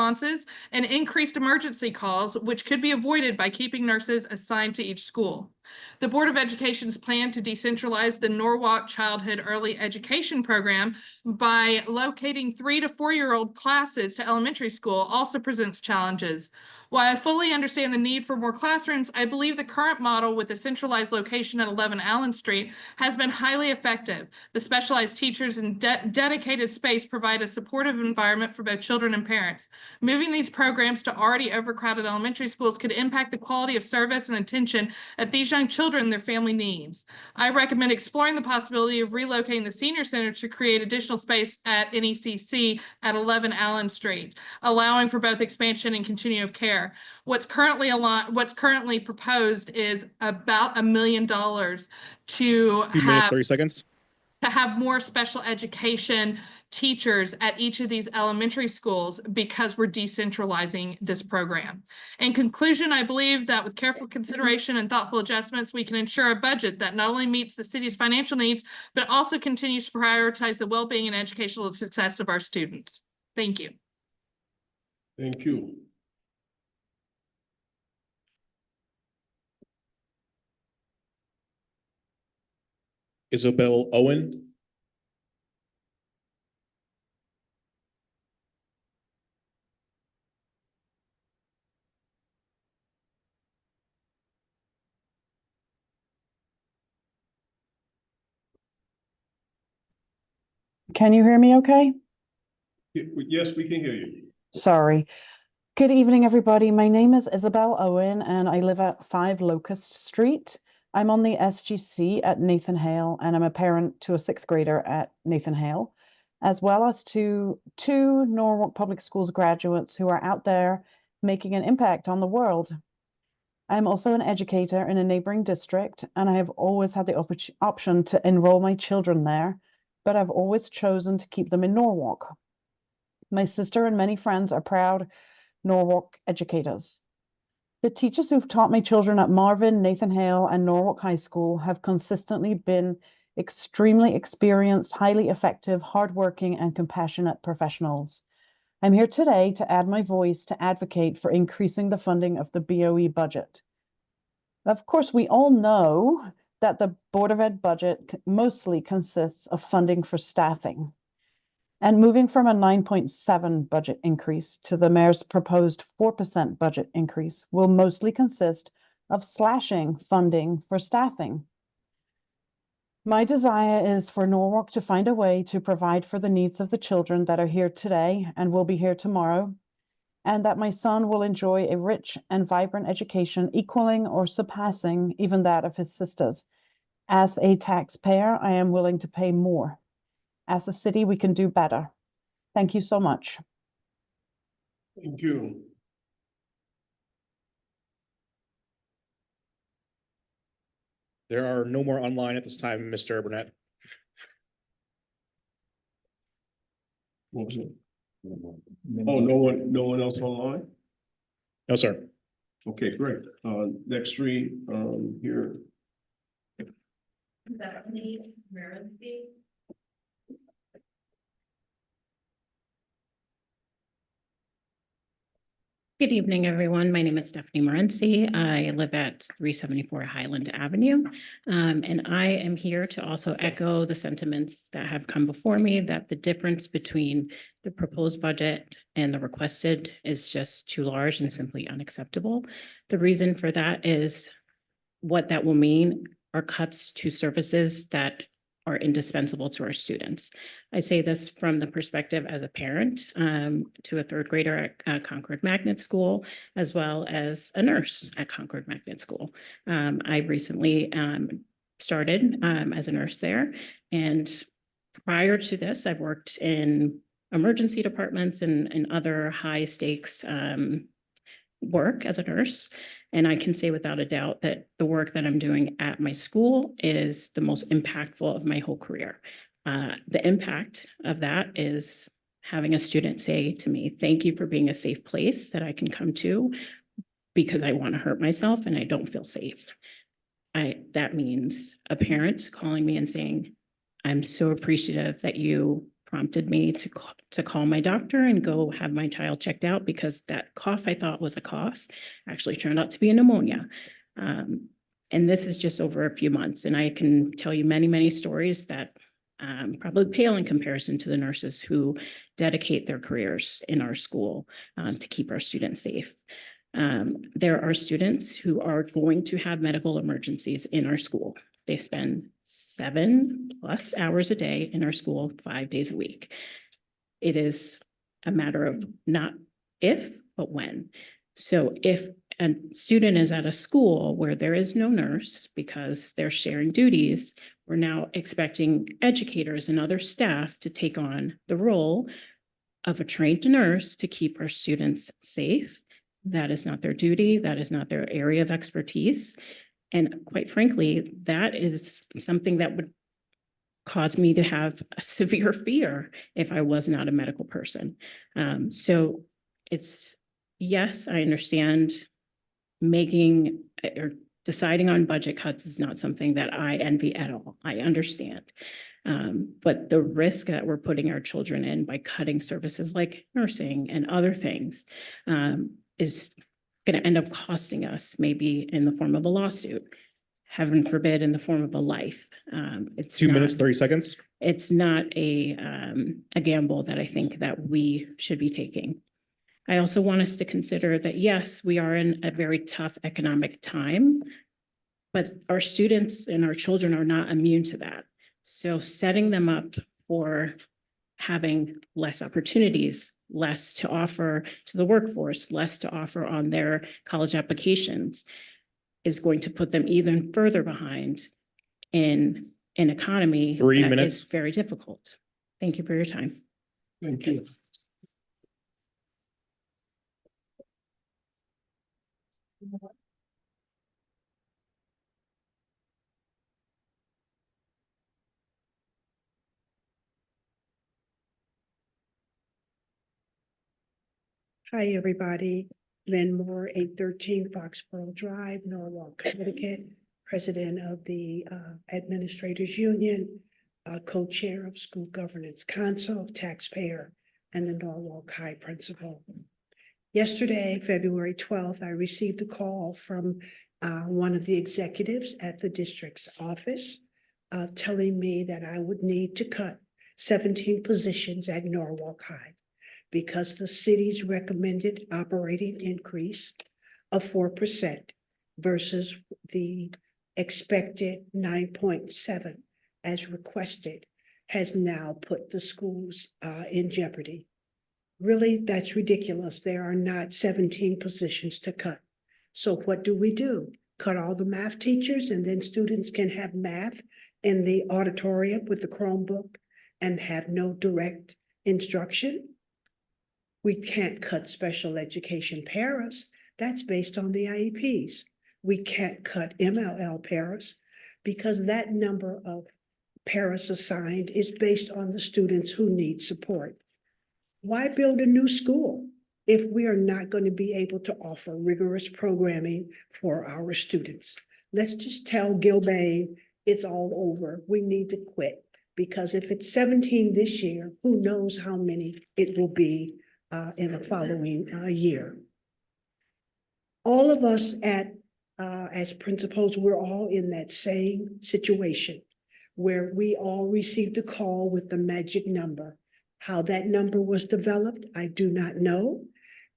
and increased emergency calls, which could be avoided by keeping nurses assigned to each school. The Board of Education's plan to decentralize the Norwalk Childhood Early Education Program by locating 3 to 4-year-old classes to elementary school also presents challenges. While I fully understand the need for more classrooms, I believe the current model with a centralized location at 11 Allen Street has been highly effective. The specialized teachers and dedicated space provide a supportive environment for both children and parents. Moving these programs to already overcrowded elementary schools could impact the quality of service and attention that these young children and their family needs. I recommend exploring the possibility of relocating the senior center to create additional space at NECC at 11 Allen Street, allowing for both expansion and continuum of care. What's currently proposed is about $1 million to 2 minutes, 30 seconds. to have more special education teachers at each of these elementary schools because we're decentralizing this program. In conclusion, I believe that with careful consideration and thoughtful adjustments, we can ensure a budget that not only meets the city's financial needs, but also continues to prioritize the well-being and educational success of our students. Thank you. Thank you. Isabel Owen. Can you hear me okay? Yes, we can hear you. Sorry. Good evening, everybody. My name is Isabel Owen, and I live at 5 Locust Street. I'm on the SGC at Nathan Hale, and I'm a parent to a 6th grader at Nathan Hale, as well as to 2 Norwalk Public Schools graduates who are out there making an impact on the world. I'm also an educator in a neighboring district, and I have always had the option to enroll my children there, but I've always chosen to keep them in Norwalk. My sister and many friends are proud Norwalk educators. The teachers who've taught my children at Marvin, Nathan Hale, and Norwalk High School have consistently been extremely experienced, highly effective, hardworking, and compassionate professionals. I'm here today to add my voice to advocate for increasing the funding of the BOE budget. Of course, we all know that the Board of Ed budget mostly consists of funding for staffing. And moving from a 9.7 budget increase to the mayor's proposed 4% budget increase will mostly consist of slashing funding for staffing. My desire is for Norwalk to find a way to provide for the needs of the children that are here today and will be here tomorrow, and that my son will enjoy a rich and vibrant education equaling or surpassing even that of his sisters. As a taxpayer, I am willing to pay more. As a city, we can do better. Thank you so much. Thank you. There are no more online at this time, Mr. Burnett. What was it? Oh, no one else online? No, sir. Okay, great. Next 3 here. Good evening, everyone. My name is Stephanie Morency. I live at 374 Highland Avenue. And I am here to also echo the sentiments that have come before me, that the difference between the proposed budget and the requested is just too large and simply unacceptable. The reason for that is what that will mean are cuts to services that are indispensable to our students. I say this from the perspective as a parent to a third grader at Concord Magnet School, as well as a nurse at Concord Magnet School. I recently started as a nurse there, and prior to this, I've worked in emergency departments and other high stakes work as a nurse. And I can say without a doubt that the work that I'm doing at my school is the most impactful of my whole career. The impact of that is having a student say to me, "Thank you for being a safe place that I can come to because I want to hurt myself and I don't feel safe." That means a parent calling me and saying, "I'm so appreciative that you prompted me to call my doctor and go have my child checked out because that cough I thought was a cough actually turned out to be a pneumonia." And this is just over a few months. And I can tell you many, many stories that probably pale in comparison to the nurses who dedicate their careers in our school to keep our students safe. There are students who are going to have medical emergencies in our school. They spend 7+ hours a day in our school, 5 days a week. It is a matter of not if, but when. So if a student is at a school where there is no nurse because they're sharing duties, we're now expecting educators and other staff to take on the role of a trained nurse to keep our students safe. That is not their duty. That is not their area of expertise. And quite frankly, that is something that would cause me to have a severe fear if I was not a medical person. So it's, yes, I understand making or deciding on budget cuts is not something that I envy at all. I understand. But the risk that we're putting our children in by cutting services like nursing and other things is going to end up costing us, maybe in the form of a lawsuit, heaven forbid, in the form of a life. It's 2 not- minutes, 30 seconds. It's not a gamble that I think that we should be taking. I also want us to consider that, yes, we are in a very tough economic time, but our students and our children are not immune to that. So setting them up for having less opportunities, less to offer to the workforce, less to offer on their college applications is going to put them even further behind in an economy 3 that minutes. is very difficult. Thank you for your time. Thank you. Hi, everybody. Lynn Moore, 813 Foxborough Drive, Norwalk, Connecticut, president of the Administrators Union, co-chair of School Governance Council, taxpayer, and the Norwalk High principal. Yesterday, February 12th, I received a call from one of the executives at the district's office telling me that I would need to cut 17 positions at Norwalk High, because the city's recommended operating increase of 4% versus the expected 9.7 as requested has now put the schools in jeopardy. Really, that's ridiculous. There are not 17 positions to cut. So what do? Cut all the math teachers and then students can have math in the auditorium with the Chromebook and have no direct instruction? We can't cut special education paras. That's based on the IEPs. We can't cut MLL paras because that number of paras assigned is based on the students who need support. Why build a new school if we are not going to be able to offer rigorous programming for our students? Let's just tell Gilbane it's all over. We need to quit, because if it's 17 this year, who knows how many it will be in the following year. all of us as principals, we're all in that same situation where we all received a call with the magic number. How that number was developed, I do not know.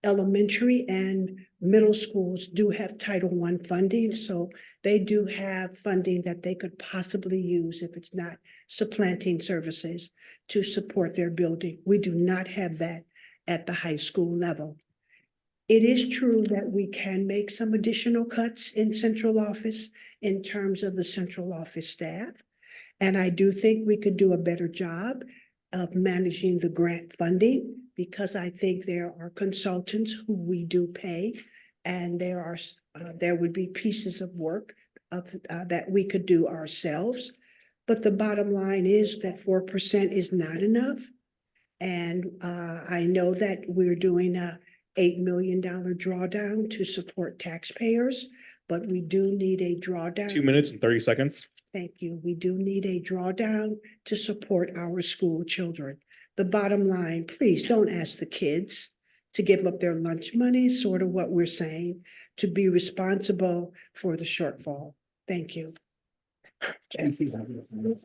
Elementary and middle schools do have Title I funding, so they do have funding that they could possibly use if it's not supplanting services to support their building. We do not have that at the high school level. It is true that we can make some additional cuts in central office in terms of the central office staff. And I do think we could do a better job of managing the grant funding, because I think there are consultants who we do pay, and there would be pieces of work that we could do ourselves. But the bottom line is that 4% is not enough. And I know that we're doing a $8 million drawdown to support taxpayers, but we do need a drawdown. 2 minutes and 30 seconds. Thank you. We do need a drawdown to support our school children. The bottom line, please don't ask the kids to give up their lunch money, sort of what we're saying, to be responsible for the shortfall. Thank you. Thank you.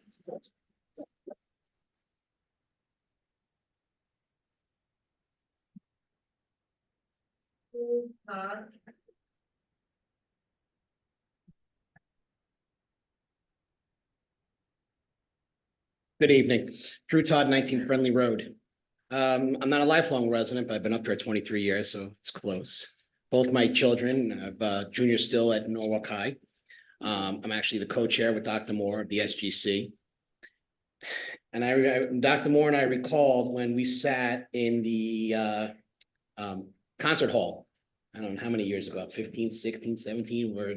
Good evening. Drew Todd, 19 Friendly Road. I'm not a lifelong resident, but I've been up here 23 years, so it's close. Both my children have junior still at Norwalk High. I'm actually the co-chair with Dr. Moore of the SGC. And Dr. Moore and I recalled when we sat in the concert hall, I don't know how many years ago, 15, 16, 17, where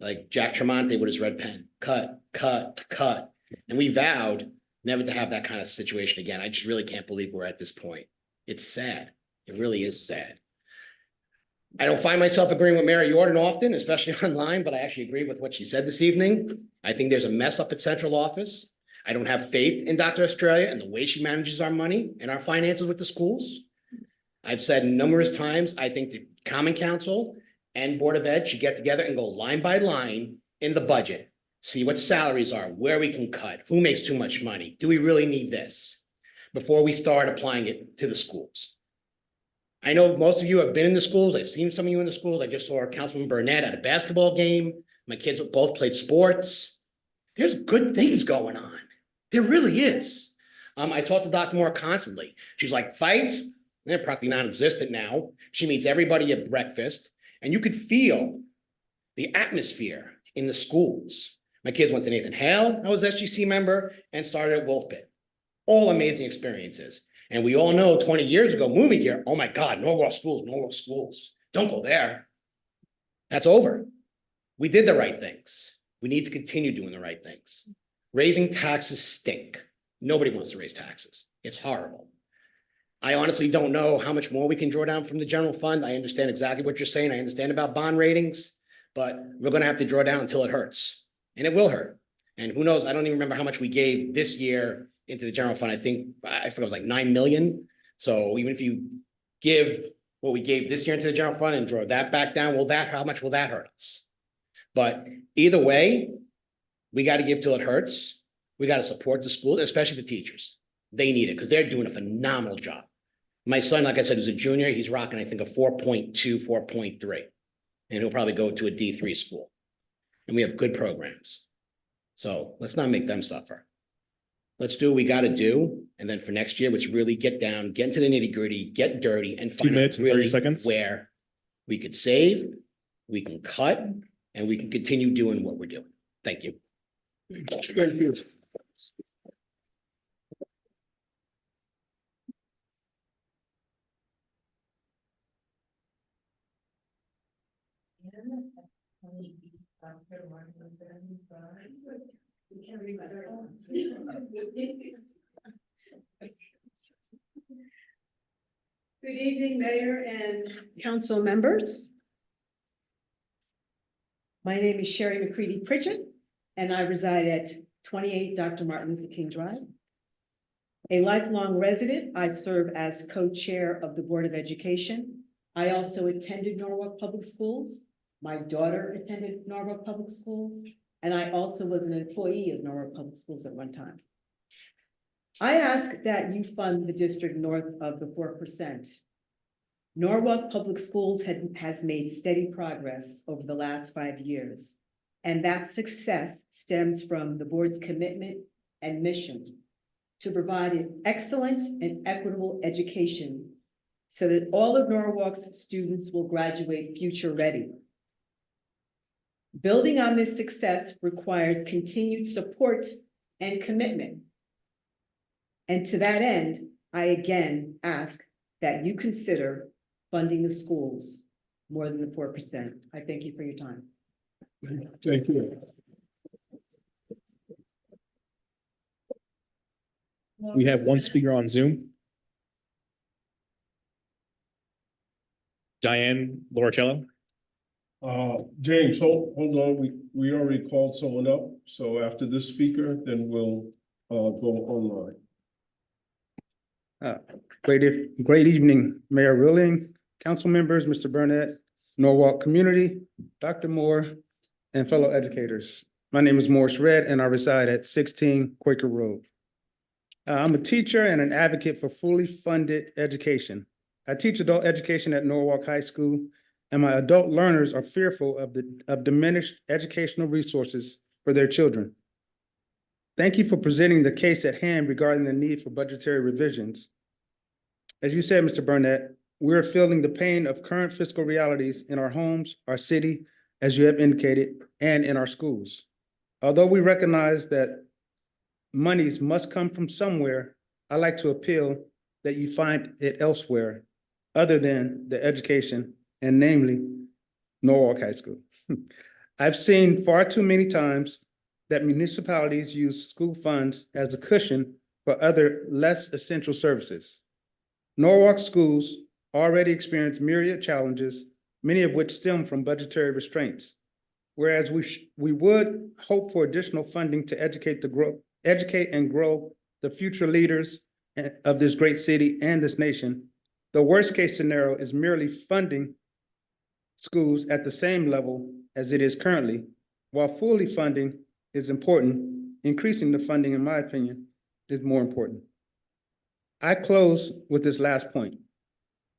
like Jack Tremonti with his red pen, cut, cut, cut. And we vowed never to have that kind of situation again. I just really can't believe we're at this point. It's sad. It really is sad. I don't find myself agreeing with Mary Jordan often, especially online, but I actually agree with what she said this evening. I think there's a mess up at central office. I don't have faith in Dr. Estrella and the way she manages our money and our finances with the schools. I've said numerous times, I think the Common Council and Board of Ed should get together and go line by line in the budget. See what salaries are, where we can cut, who makes too much money. Do we really need this? Before we start applying it to the schools. I know most of you have been in the schools. I've seen some of you in the schools. I just saw Councilman Burnett at a basketball game. My kids both played sports. There's good things going on. There really is. I talk to Dr. Moore constantly. She's like, fights, they're practically non-existent now. She meets everybody at breakfast, and you could feel the atmosphere in the schools. My kids went to Nathan Hale, I was SGC member, and started at Wolf Pit. All amazing experiences. And we all know 20 years ago, moving here, oh my God, Norwalk schools. Don't go there. That's over. We did the right things. We need to continue doing the right things. Raising taxes stink. Nobody wants to raise taxes. It's horrible. I honestly don't know how much more we can draw down from the general fund. I understand exactly what you're saying. I understand about bond ratings, but we're going to have to draw down until it hurts. And it will hurt. And who knows, I don't even remember how much we gave this year into the general fund. I forgot it was like 9 million. So even if you give what we gave this year into the general fund and draw that back down, how much will that hurt us? But either way, we got to give till it hurts. We got to support the schools, especially the teachers. They need it because they're doing a phenomenal job. My son, like I said, who's a junior, he's rocking, I think, a 4.2, 4.3. And he'll probably go to a D3 school. And we have good programs. So let's not make them suffer. Let's do what we got to do. And then for next year, let's really get down, get into the nitty gritty, get dirty, and 2 minutes and 30 seconds. Where we could save, we can cut, and we can continue doing what we're doing. Thank you. Thank you. Good evening, Mayor and council members. My name is Sherry McCready Pritchett, and I reside at 28 Dr. Martin Luther King Drive. A lifelong resident, I serve as co-chair of the Board of Education I also attended Norwalk Public Schools. My daughter attended Norwalk Public Schools, and I also was an employee of Norwalk Public Schools at one time. I ask that you fund the district north of the 4%. Norwalk Public Schools has made steady progress over the last 5 years, and that success stems from the board's commitment and mission to provide an excellent and equitable education so that all of Norwalk's students will graduate future ready. Building on this success requires continued support and commitment. And to that end, I again ask that you consider funding the schools more than the 4%. I thank you for your time. Thank you. We have one speaker on Zoom. Diane Lorichello. James, hold on. We already called someone up. So after this speaker, then we'll go online. Great evening, Mayor Williams, council members, Mr. Burnett, Norwalk community, Dr. Moore, and fellow educators. My name is Morris Red, and I reside at 16 Quaker Road. I'm a teacher and an advocate for fully funded education. I teach adult education at Norwalk High School, and my adult learners are fearful of diminished educational resources for their children. Thank you for presenting the case at hand regarding the need for budgetary revisions. As you said, Mr. Burnett, we're feeling the pain of current fiscal realities in our homes, our city, as you have indicated, and in our schools. Although we recognize that monies must come from somewhere, I like to appeal that you find it elsewhere other than the education, and namely Norwalk High School. I've seen far too many times that municipalities use school funds as a cushion for other less essential services. Norwalk schools already experience myriad challenges, many of which stem from budgetary restraints. Whereas we would hope for additional funding to educate and grow the future leaders of this great city and this nation, the worst case scenario is merely funding schools at the same level as it is currently. While fully funding is important, increasing the funding, in my opinion, is more important. I close with this last point.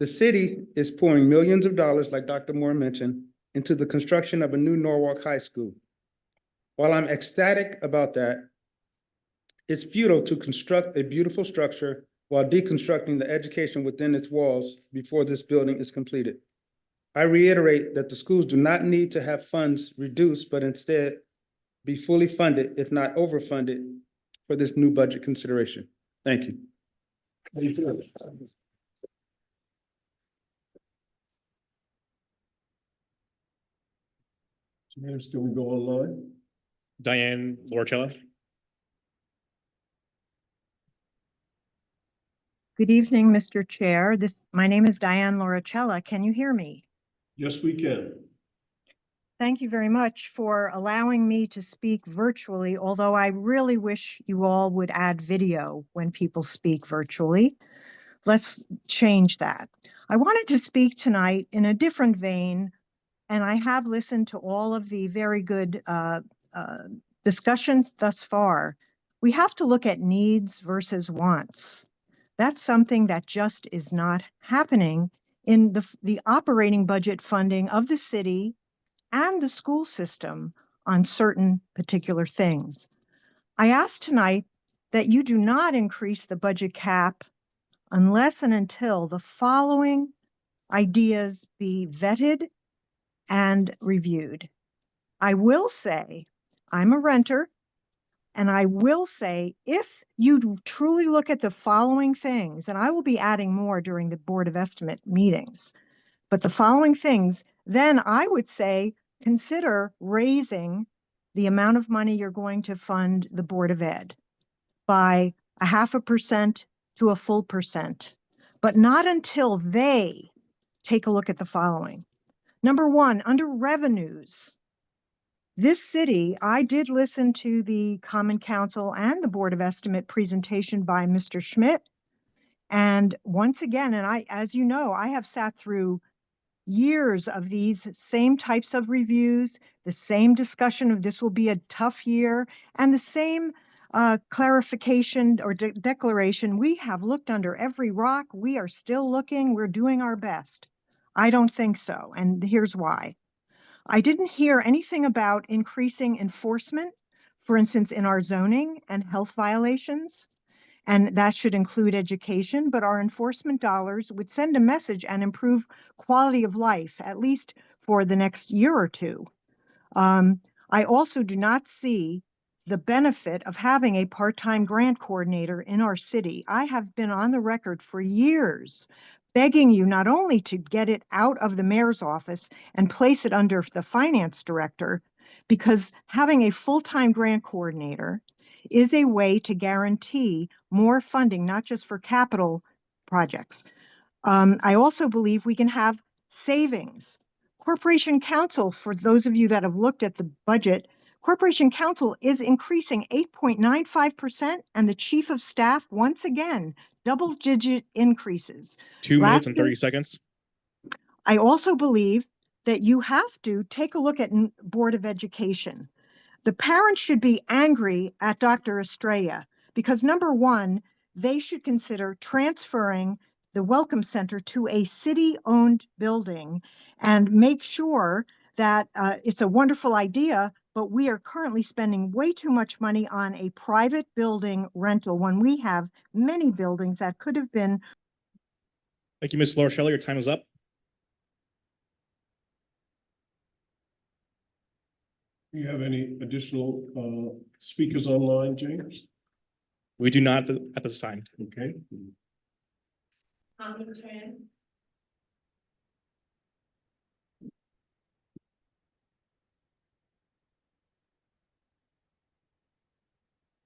The city is pouring millions of dollars, like Dr. Moore mentioned, into the construction of a new Norwalk High School. While I'm ecstatic about that, it's futile to construct a beautiful structure while deconstructing the education within its walls before this building is completed. I reiterate that the schools do not need to have funds reduced, but instead be fully funded, if not overfunded, for this new budget consideration. Thank you. Thank you. James, can we go online? Diane Lorichello. Good evening, Mr. Chair. My name is Diane Loricella. Can you hear me? Yes, we can. Thank you very much for allowing me to speak virtually, although I really wish you all would add video when people speak virtually. Let's change that. I wanted to speak tonight in a different vein, and I have listened to all of the very good discussions thus far. We have to look at needs versus wants. That's something that just is not happening in the operating budget funding of the city and the school system on certain particular things. I ask tonight that you do not increase the budget cap unless and until the following ideas be vetted and reviewed. I will say, I'm a renter, and I will say, if you truly look at the following things, and I will be adding more during the Board of Estimate meetings, but the following things, then I would say, consider raising the amount of money you're going to fund the Board of Ed by 0.5% to a full percent, but not until they take a look at the following. Number one, under revenues, this city, I did listen to the Common Council and the Board of Estimate presentation by Mr. Schmidt. And once again, and as you know, I have sat through years of these same types of reviews, the same discussion of this will be a tough year, and the same clarification or declaration, we have looked under every rock, we are still looking, we're doing our best. I don't think so, and here's why. I didn't hear anything about increasing enforcement, for instance, in our zoning and health violations, and that should include education, but our enforcement dollars would send a message and improve quality of life, at least for the next year or two. I also do not see the benefit of having a part-time grant coordinator in our city. I have been on the record for years begging you not only to get it out of the mayor's office and place it under the finance director, because having a full-time grant coordinator is a way to guarantee more funding, not just for capital projects. I also believe we can have savings. Corporation Counsel, for those of you that have looked at the budget, Corporation Counsel is increasing 8.95%, and the Chief of Staff, once again, double-digit increases. 2 minutes and Last year- 30 seconds. I also believe that you have to take a look at Board of Education. The parents should be angry at Dr. Estrella because, number one, they should consider transferring the Welcome Center to a city-owned building and make sure that it's a wonderful idea, but we are currently spending way too much money on a private building rental when we have many buildings that could have been. Thank you, Ms. Laura Shelley. Your time is up. Do you have any additional speakers online, James? We do not at this time. Okay.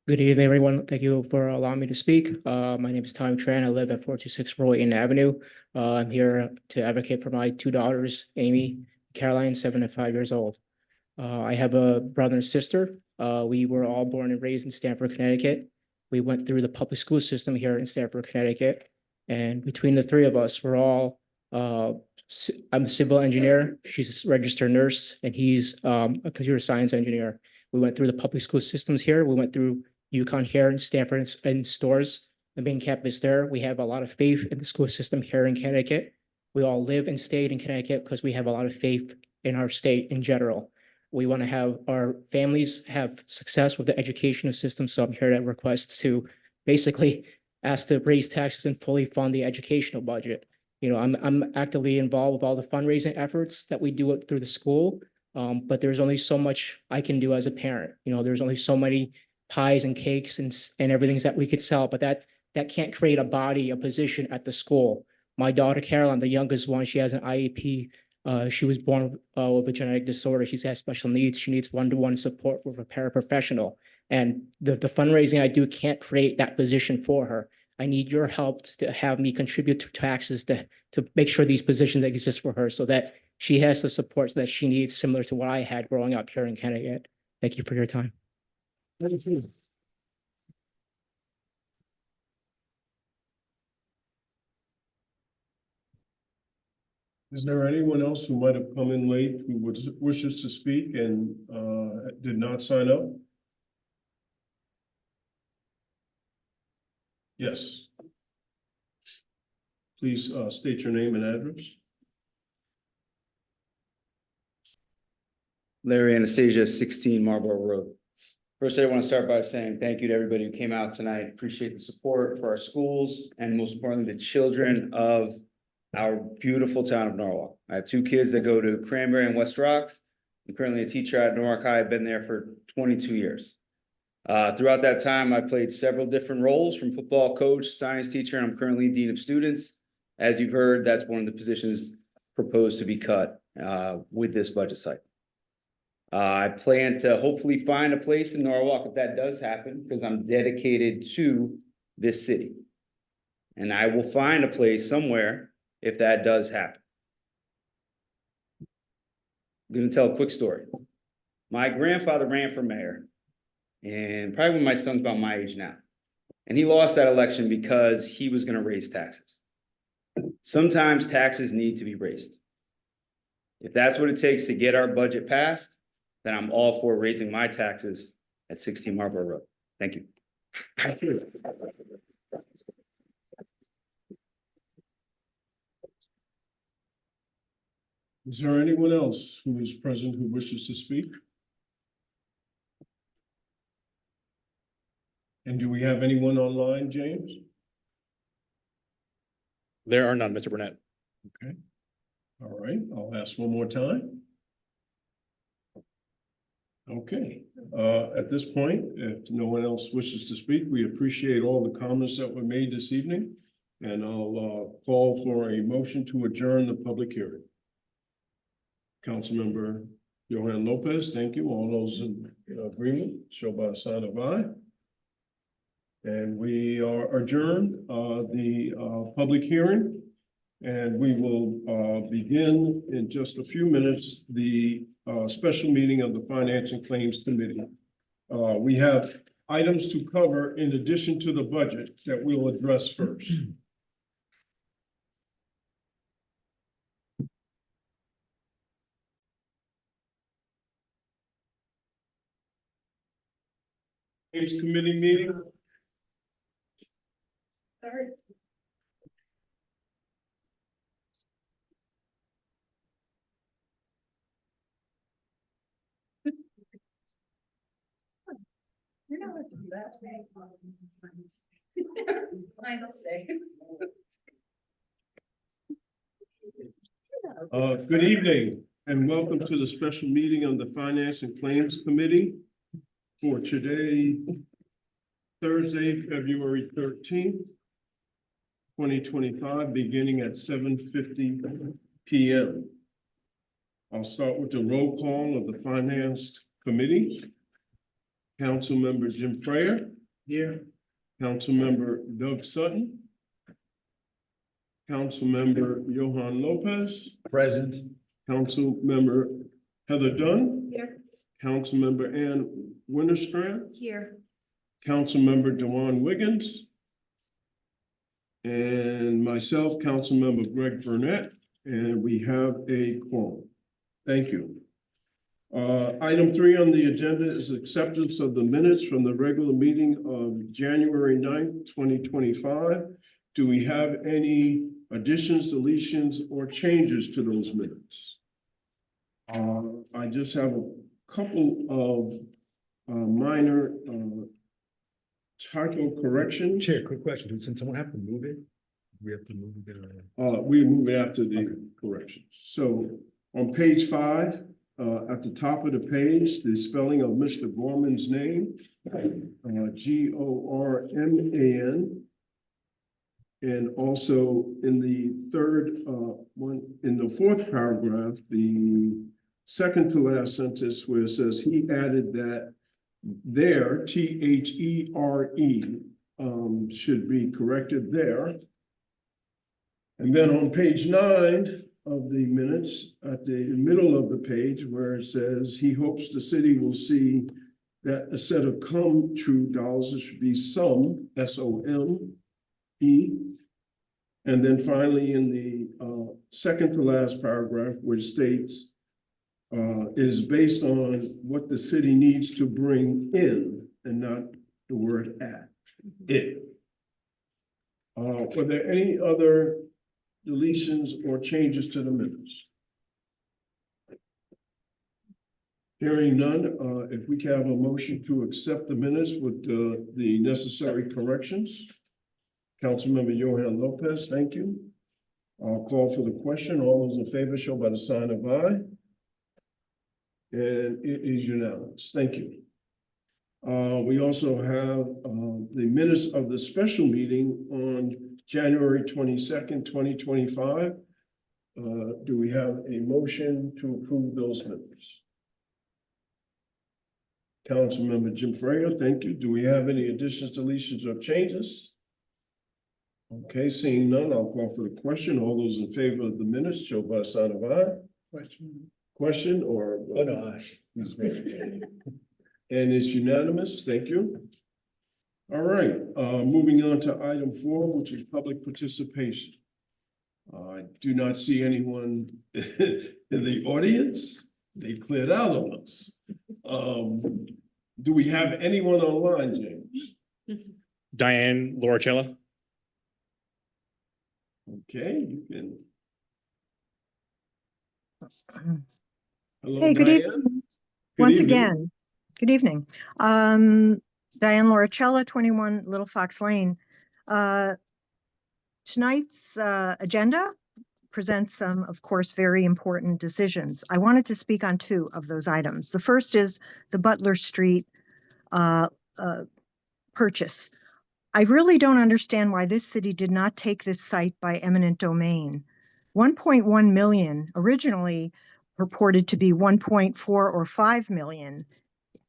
Good evening, everyone. Thank you for allowing me to speak. My name is Tommy Tran. I live at 426 Roy Inn Avenue. I'm here to advocate for my two daughters, Amy, Caroline, 7 and 5 years old. I have a brother and sister. We were all born and raised in Stamford, Connecticut. We went through the public school system here in Stamford, Connecticut. And between the three of us, we're all, I'm a civil engineer, she's a registered nurse, and he's a computer science engineer. We went through the public school systems here. We went through UConn here in Stamford and Stores, the main campus there. We have a lot of faith in the school system here in Connecticut. We all live and stayed in Connecticut because we have a lot of faith in our state in general. We want to have our families have success with the educational system. So I'm here to request to basically ask to raise taxes and fully fund the educational budget. You know, I'm actively involved with all the fundraising efforts that we do it through the school. But there's only so much I can do as a parent. You know, there's only so many pies and cakes and everything that we could sell, but that can't create a position at the school. My daughter, Caroline, the youngest one, she has an IEP. She was born with a genetic disorder. She has special needs. She needs one-to-one support with a paraprofessional. And the fundraising I do can't create that position for her. I need your help to have me contribute to taxes to make sure these positions exist for her so that she has the support that she needs, similar to what I had growing up here in Connecticut. Thank you for your time. Thank you. Is there anyone else who might have come in late who wishes to speak and did not sign up? Yes. Please state your name and address. Larry Anastasia, 16 Marlborough Road. First, I want to start by saying thank you to everybody who came out tonight. Appreciate the support for our schools and most importantly, the children of our beautiful town of Norwalk. I have two kids that go to Cranberry and West Rocks. I'm currently a teacher at Norwalk High. I've been there for 22 years. Throughout that time, I played several different roles, from football coach, science teacher, and I'm currently dean of students. As you've heard, that's one of the positions proposed to be cut with this budget cycle. I plan to hopefully find a place in Norwalk if that does happen, because I'm dedicated to this city. And I will find a place somewhere if that does happen. I'm going to tell a quick story. My grandfather ran for mayor, and probably when my son's about my age now. And he lost that election because he was going to raise taxes. Sometimes taxes need to be raised. If that's what it takes to get our budget passed, then I'm all for raising my taxes at 16 Marlborough Road. Thank you. Thank you. Is there anyone else who is present who wishes to speak? And do we have anyone online, James? There are none, Mr. Burnett. Okay. All right, I'll ask one more time. Okay, at this point, if no one else wishes to speak, we appreciate all the comments that were made this evening. And I'll call for a motion to adjourn the public hearing. Councilmember Johan Lopez, thank you. All those in agreement, show by a sign of aye. And we are adjourned the public hearing. And we will begin in just a few minutes, the special meeting of the Finance and Claims Committee. We have items to cover in addition to the budget that we'll address first. Claims Committee meeting. Sorry. You're not allowed to do that. I know, stay. Good evening and welcome to the special meeting of the Finance and Claims Committee for today, Thursday, February 13th, 2025, beginning at 7:50 p.m. I'll start with the roll call of the Finance Committee. Councilmember Jim Freya. Here. Councilmember Doug Sutton. Councilmember Johan Lopez. Present. Councilmember Heather Dunn. Here. Councilmember Ann Winterstrand. Here. Councilmember Dewan Wiggins. And myself, Councilmember Greg Burnett, and we have a quorum. Thank you. Item 3 on the agenda is acceptance of the minutes from the regular meeting of January 9th, 2025. Do we have any additions, deletions, or changes to those minutes? I just have a couple of minor typo corrections. Chair, quick question. Did someone have to move it? We have to move it. We move after the corrections. So on page 5, at the top of the page, the spelling of Mr. Gorman's name, Gorman. And also in the third one, in the fourth paragraph, the second to last sentence where it says he added that there, THERE, should be corrected there. And then on page 9 of the minutes, at the middle of the page where it says he hopes the city will see that a set of come true dollars should be some, SOME. And then finally in the second to last paragraph, which states is based on what the city needs to bring in and not the word at it. Were there any other deletions or changes to the minutes? Hearing none, if we can have a motion to accept the minutes with the necessary corrections. Councilmember Johan Lopez, thank you. I'll call for the question. All those in favor show by the sign of aye. And it is unanimous. Thank you. We also have the minutes of the special meeting on January 22nd, 2025. Do we have a motion to approve those minutes? Councilmember Jim Freya, thank you. Do we have any additions, deletions, or changes? Okay, seeing none, I'll call for the question. All those in favor of the minutes show by a sign of aye. Question or? Oh, no, aye. And it's unanimous. Thank you. All right, moving on to item 4, which is public participation. I do not see anyone in the audience. They cleared out on us. Do we have anyone online, James? Diane Loracella. Okay, you can. Hello, Hey, good Diane. evening. Good Once evening. again, good evening. Diane Loracella, 21 Little Fox Lane. Tonight's agenda presents some, of course, very important decisions. I wanted to speak on two of those items. The first is the Butler Street purchase. I really don't understand why this city did not take this site by eminent domain. 1.1 million, originally purported to be 1.4 or 5 million,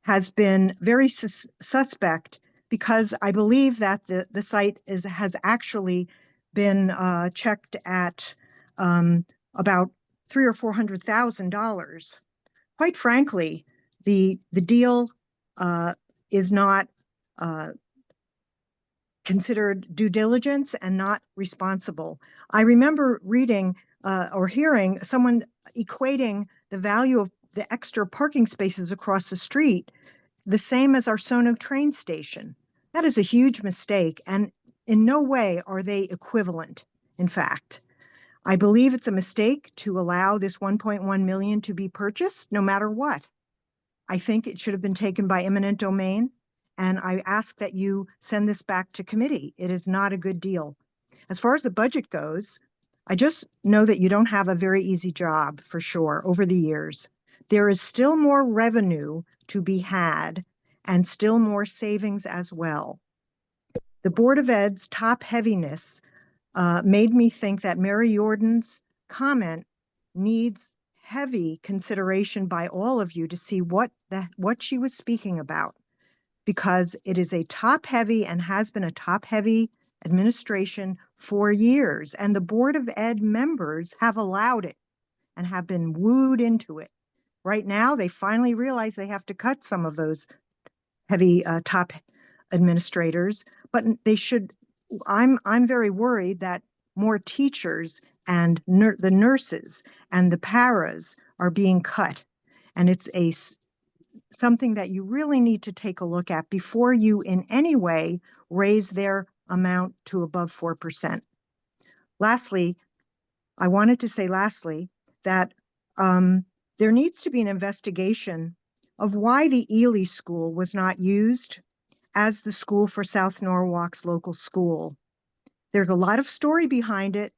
has been very suspect because I believe that the site has actually been checked at about $300,000 or $400,000. Quite frankly, the deal is not considered due diligence and not responsible. I remember reading or hearing someone equating the value of the extra parking spaces across the street the same as our Sono train station. That is a huge mistake, and in no way are they equivalent, in fact. I believe it's a mistake to allow this 1.1 million to be purchased no matter what. I think it should have been taken by eminent domain, and I ask that you send this back to committee. It is not a good deal. As far as the budget goes, I just know that you don't have a very easy job for sure over the years. There is still more revenue to be had and still more savings as well. The Board of Ed's top heaviness made me think that Mary Jordan's comment needs heavy consideration by all of you to see what she was speaking about, because it is a top heavy and has been a top heavy administration for years, and the Board of Ed members have allowed it and have been wooed into it. Right now, they finally realize they have to cut some of those heavy top administrators, but they should. I'm very worried that more teachers and the nurses and the paras are being cut, and it's something that you really need to take a look at before you in any way raise their amount to above 4%. Lastly, I wanted to say that there needs to be an investigation of why the Ely School was not used as the school for South Norwalk's local school. There's a lot of story behind it,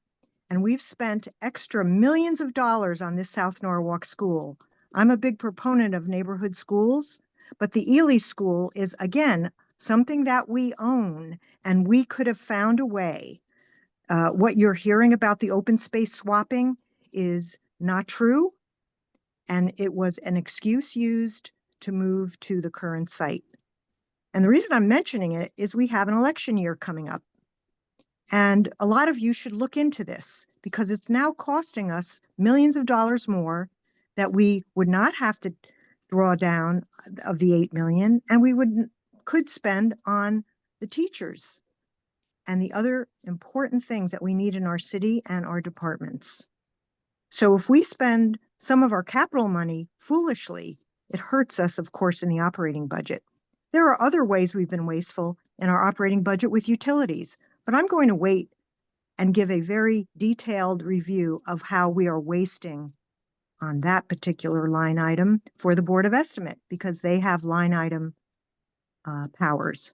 and we've spent extra millions of dollars on this South Norwalk school. I'm a big proponent of neighborhood schools, but the Ely School is, again, something that we own, and we could have found a way. What you're hearing about the open space swapping is not true, and it was an excuse used to move to the current site. And the reason I'm mentioning it is we have an election year coming up. And a lot of you should look into this because it's now costing us millions of dollars more that we would not have to draw down of the 8 million, and we could spend on the teachers and the other important things that we need in our city and our departments. So if we spend some of our capital money foolishly, it hurts us, of course, in the operating budget. There are other ways we've been wasteful in our operating budget with utilities, but I'm going to wait and give a very detailed review of how we are wasting on that particular line item for the Board of Estimate, because they have line item powers.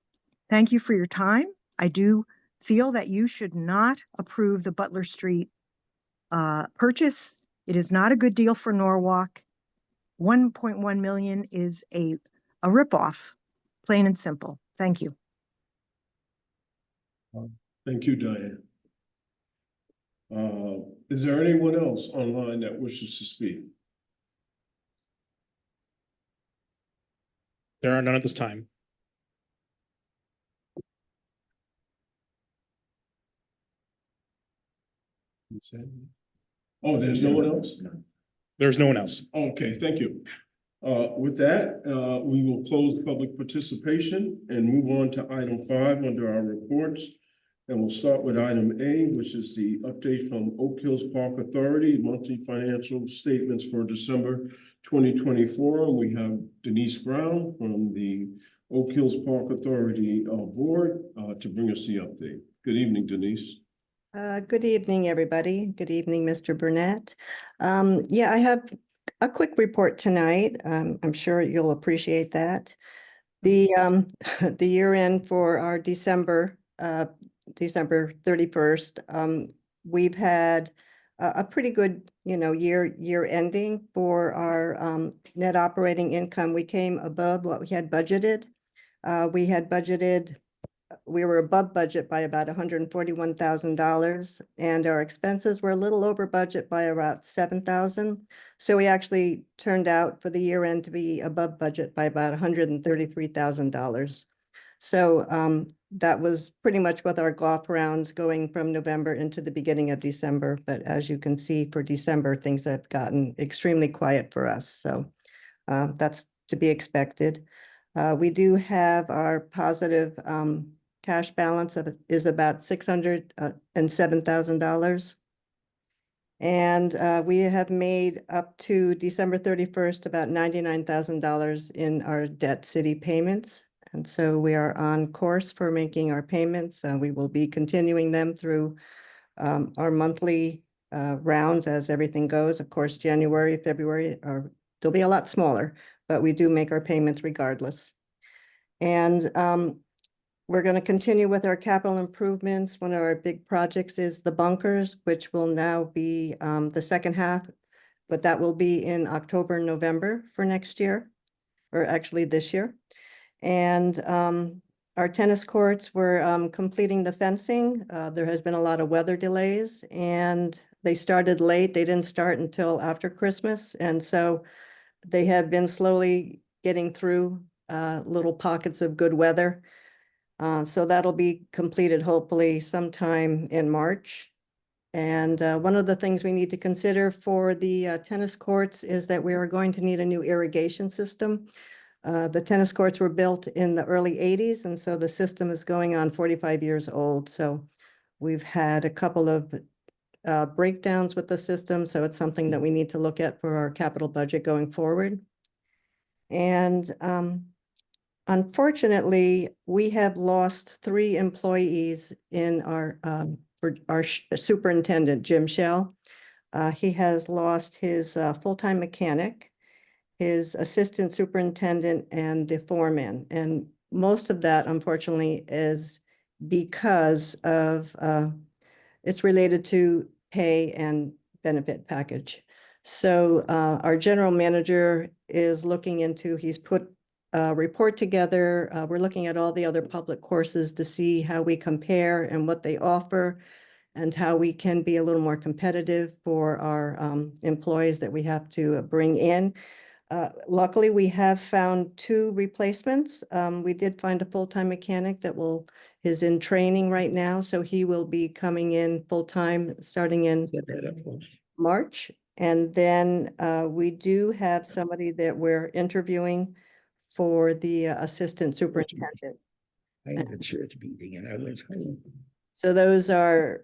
Thank you for your time. I do feel that you should not approve the Butler Street purchase. It is not a good deal for Norwalk. 1.1 million is a ripoff, plain and simple. Thank you. Thank you, Diane. Is there anyone else online that wishes to speak? There are none at this time. Oh, there's no one else? There's no one else. Okay, thank you. With that, we will close public participation and move on to item 5 under our reports. And we'll start with item A, which is the update from Oak Hills Park Authority, monthly financial statements for December 2024. And we have Denise Brown from the Oak Hills Park Authority Board to bring us the update. Good evening, Denise. Good evening, everybody. Good evening, Mr. Burnett. Yeah, I have a quick report tonight. I'm sure you'll appreciate that. The the year end for our December 31st, we've had a pretty good, year ending for our net operating income. We came above what we had budgeted. We were above budget by about $141,000, and our expenses were a little over budget by about $7,000. So we actually turned out for the year end to be above budget by about $133,000. So that was pretty much with our golf rounds going from November into the beginning of December. But as you can see, for December, things have gotten extremely quiet for us. So that's to be expected. We do have our positive cash balance is about $607,000. And we have made up to December 31st about $99,000 in our debt city payments. And so we are on course for making our payments. We will be continuing them through our monthly rounds as everything goes. Of course, January, February, they'll be a lot smaller, but we do make our payments regardless. And we're going to continue with our capital improvements. One of our big projects is the bunkers, which will now be the second half, but that will be in October, November for next year, or actually this year. And our tennis courts, we're completing the fencing. There has been a lot of weather delays, and they started late. They didn't start until after Christmas. And so they have been slowly getting through little pockets of good weather. So that'll be completed hopefully sometime in March. And one of the things we need to consider for the tennis courts is that we are going to need a new irrigation system. The tennis courts were built in the early 80s, and so the system is going on 45 years old. So we've had a couple of breakdowns with the system, so it's something that we need to look at for our capital budget going forward. And unfortunately, we have lost 3 employees in our superintendent, Jim Shell. He has lost his full-time mechanic, his assistant superintendent, and the foreman. And most of that, unfortunately, is because of, it's related to pay and benefit package. So our general manager is looking into, he's put a report together. We're looking at all the other public courses to see how we compare and what they offer and how we can be a little more competitive for our employees that we have to bring in. Luckily, we have found 2 replacements. We did find a full-time mechanic that is in training right now. So he will be coming in full-time starting in March. And then we do have somebody that we're interviewing for the assistant superintendent. I had a church meeting and I went home. So those are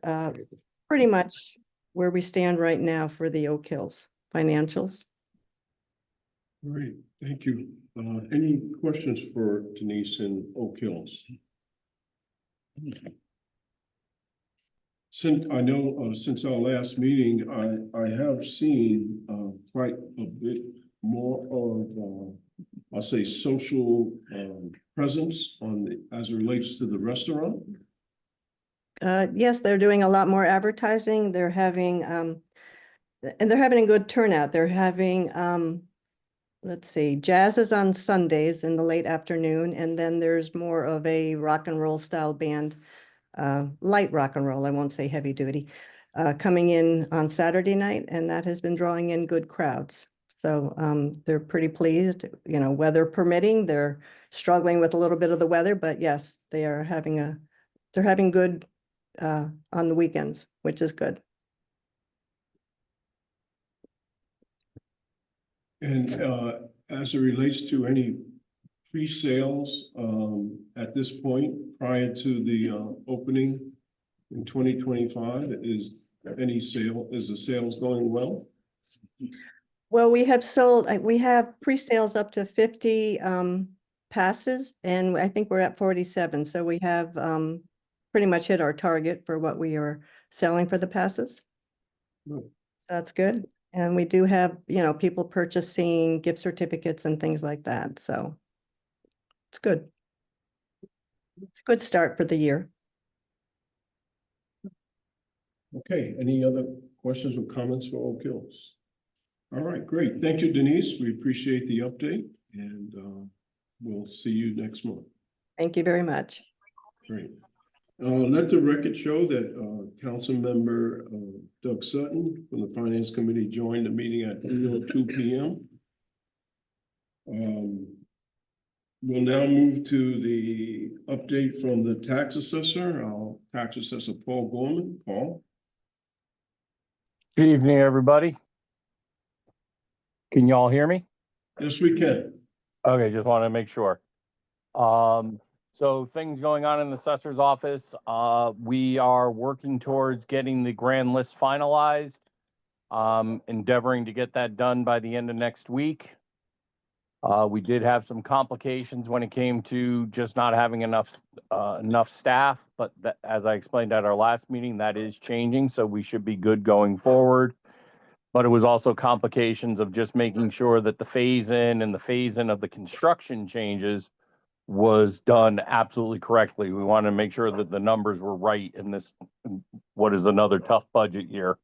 pretty much where we stand right now for the Oak Hills financials. Great, thank you. Any questions for Denise in Oak Hills? Since I know, since our last meeting, I have seen quite a bit more of, I'll say, social presence as it relates to the restaurant. Yes, they're doing a lot more advertising. They're having, and they're having a good turnout. They're having, let's see, jazz is on Sundays in the late afternoon, and then there's more of a rock and roll style band, light rock and roll, I won't say heavy duty, coming in on Saturday night, and that has been drawing in good crowds. So they're pretty pleased, weather permitting. They're struggling with a little bit of the weather, but yes, they're having good on the weekends, which is good. And as it relates to any pre-sales at this point prior to the opening in 2025? Is the sales going well? Well, we have sold, we have pre-sales up to 50 passes, and I think we're at 47. So we have pretty much hit our target for what we are selling for the passes. Good. That's good. And we do have, people purchasing gift certificates and things like that. So it's good. It's a good start for the year. Okay, any other questions or comments for Oak Hills? All right, great. Thank you, Denise. We appreciate the update, and we'll see you next month. Thank you very much. Great. Let the record show that Councilmember Doug Sutton from the Finance Committee joined the meeting at 2 p.m. We'll now move to the update from the tax assessor, our tax assessor, Paul Gorman. Paul? Good evening, everybody. Can you all hear me? Yes, we can. Okay, just want to make sure. So things going on in the assessor's office. We are working towards getting the grand list finalized. Endeavoring to get that done by the end of next week. We did have some complications when it came to just not having enough staff, but that, as I explained at our last meeting, that is changing, so we should be good going forward. But it was also complications of just making sure that the phase in and the phase in of the construction changes was done absolutely correctly. We wanted to make sure that the numbers were right in this, what is another tough budget year.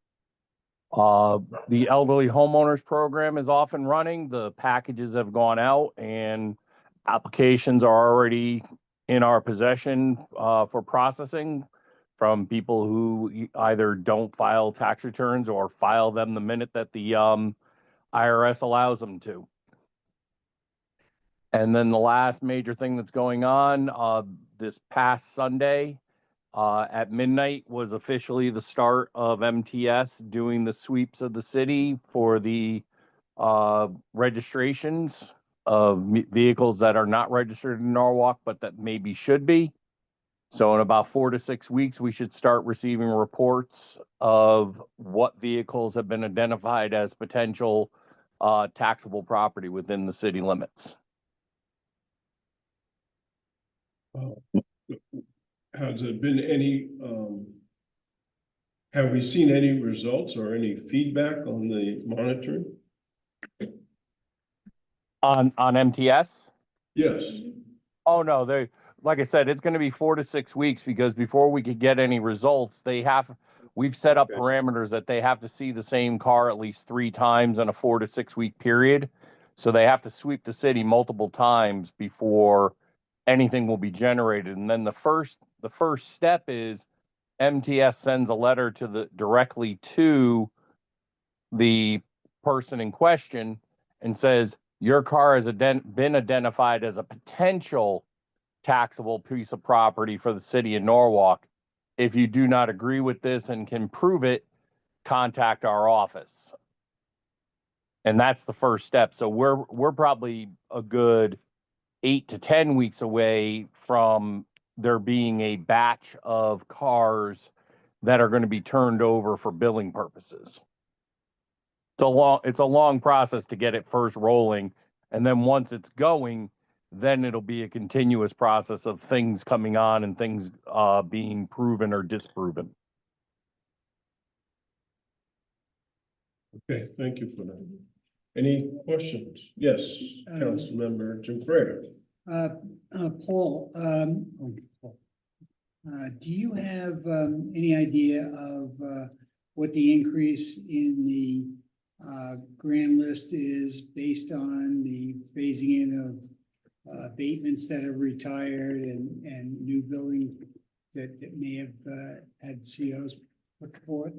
The elderly homeowners program is off and running. The packages have gone out and applications are already in our possession for processing from people who either don't file tax returns or file them the minute that the IRS allows them to. And then the last major thing that's going on this past Sunday at midnight was officially the start of MTS doing the sweeps of the city for the registrations of vehicles that are not registered in Norwalk, but that maybe should be. So in about 4 to 6 weeks, we should start receiving reports of what vehicles have been identified as potential taxable property within the city limits. Has there been any, have we seen any results or any feedback on the monitoring? On MTS? Yes. Oh, no, like I said, it's going to be 4 to 6 weeks because before we could get any results, we've set up parameters that they have to see the same car at least 3 times in a 4 to 6 week period. So they have to sweep the city multiple times before anything will be generated. And then the first step is MTS sends a letter directly to the person in question and says, your car has been identified as a potential taxable piece of property for the city of Norwalk. If you do not agree with this and can prove it, contact our office. And that's the first step. So we're probably a good 8 to 10 weeks away from there being a batch of cars that are going to be turned over for billing purposes. It's a long process to get it first rolling. And then once it's going, then it'll be a continuous process of things coming on and things being proven or disproven. Okay, thank you for that. Any questions? Yes, Councilmember Gianfredo. Paul, do you have any idea of what the increase in the grand list is based on the phasing in of abatements that have retired and new buildings that may have had COs put forth?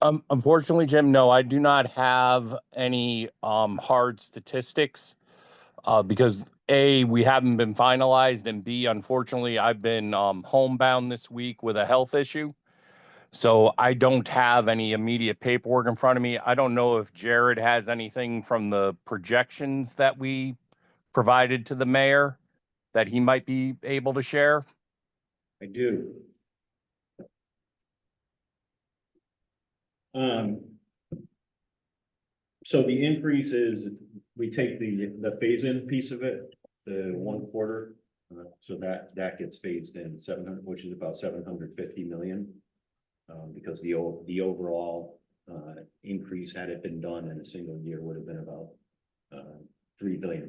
Unfortunately, Jim, no, I do not have any hard statistics because A, we haven't been finalized, and B, unfortunately, I've been homebound this week with a health issue. So I don't have any immediate paperwork in front of me. I don't know if Jared has anything from the projections that we provided to the mayor that he might be able to share. I do. So the increase is, we take the phase-in piece of it, the 1/4. So that gets phased in 700, which is about 750 million. Because the overall increase, had it been done in a single year, would have been about $3 billion.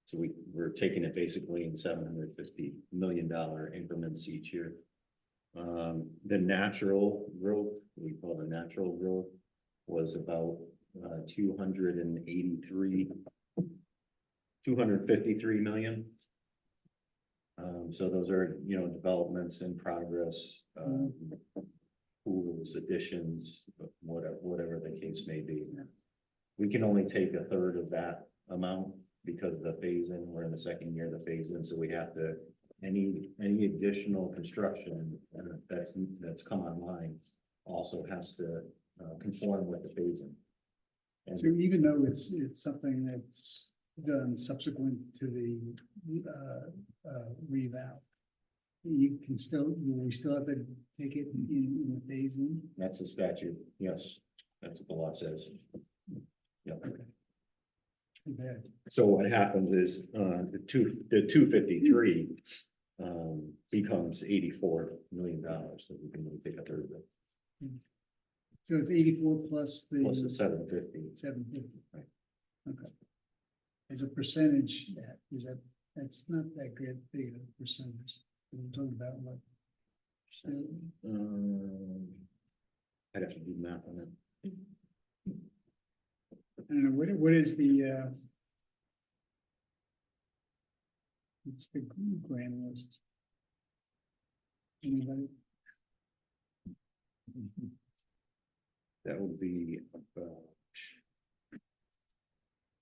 So we're taking it basically in $750 million increments each year. The natural growth, we call the natural growth, was about 253 million. So those are, developments in progress, pools, additions, whatever the case may be. We can only take a third of that amount because of the phase-in. We're in the second year of the phase-in, so we have to, any additional construction that's come online also has to conform with the phase-in. So even though it's something that's done subsequent to the revow, we still have to take it in the phase-in? That's the statute, yes, that's what the law says. Yeah. Okay. Too bad. So what happens is, the 253 becomes $84 million, so we can only take a third of it. So it's 84 plus the. Plus the 750. 750. Right. Okay. As a percentage, that's not that good, big a percentage. We're talking about what? I'd have to do math on it. I don't know, what is the what's the grand list? Anybody? That would be about.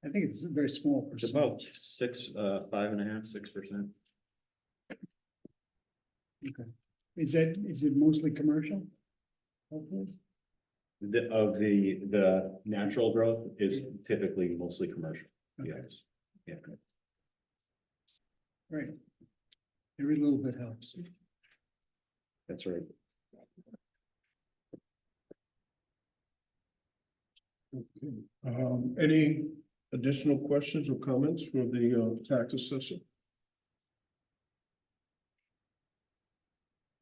I think it's a very small It's percentage. about 5.5%, 6%. Okay. Is it mostly commercial? Hopefully. The natural growth is typically mostly commercial. Okay. Yes. Yeah. Right. Every little bit helps. That's right. Okay. Any additional questions or comments for the tax assessor?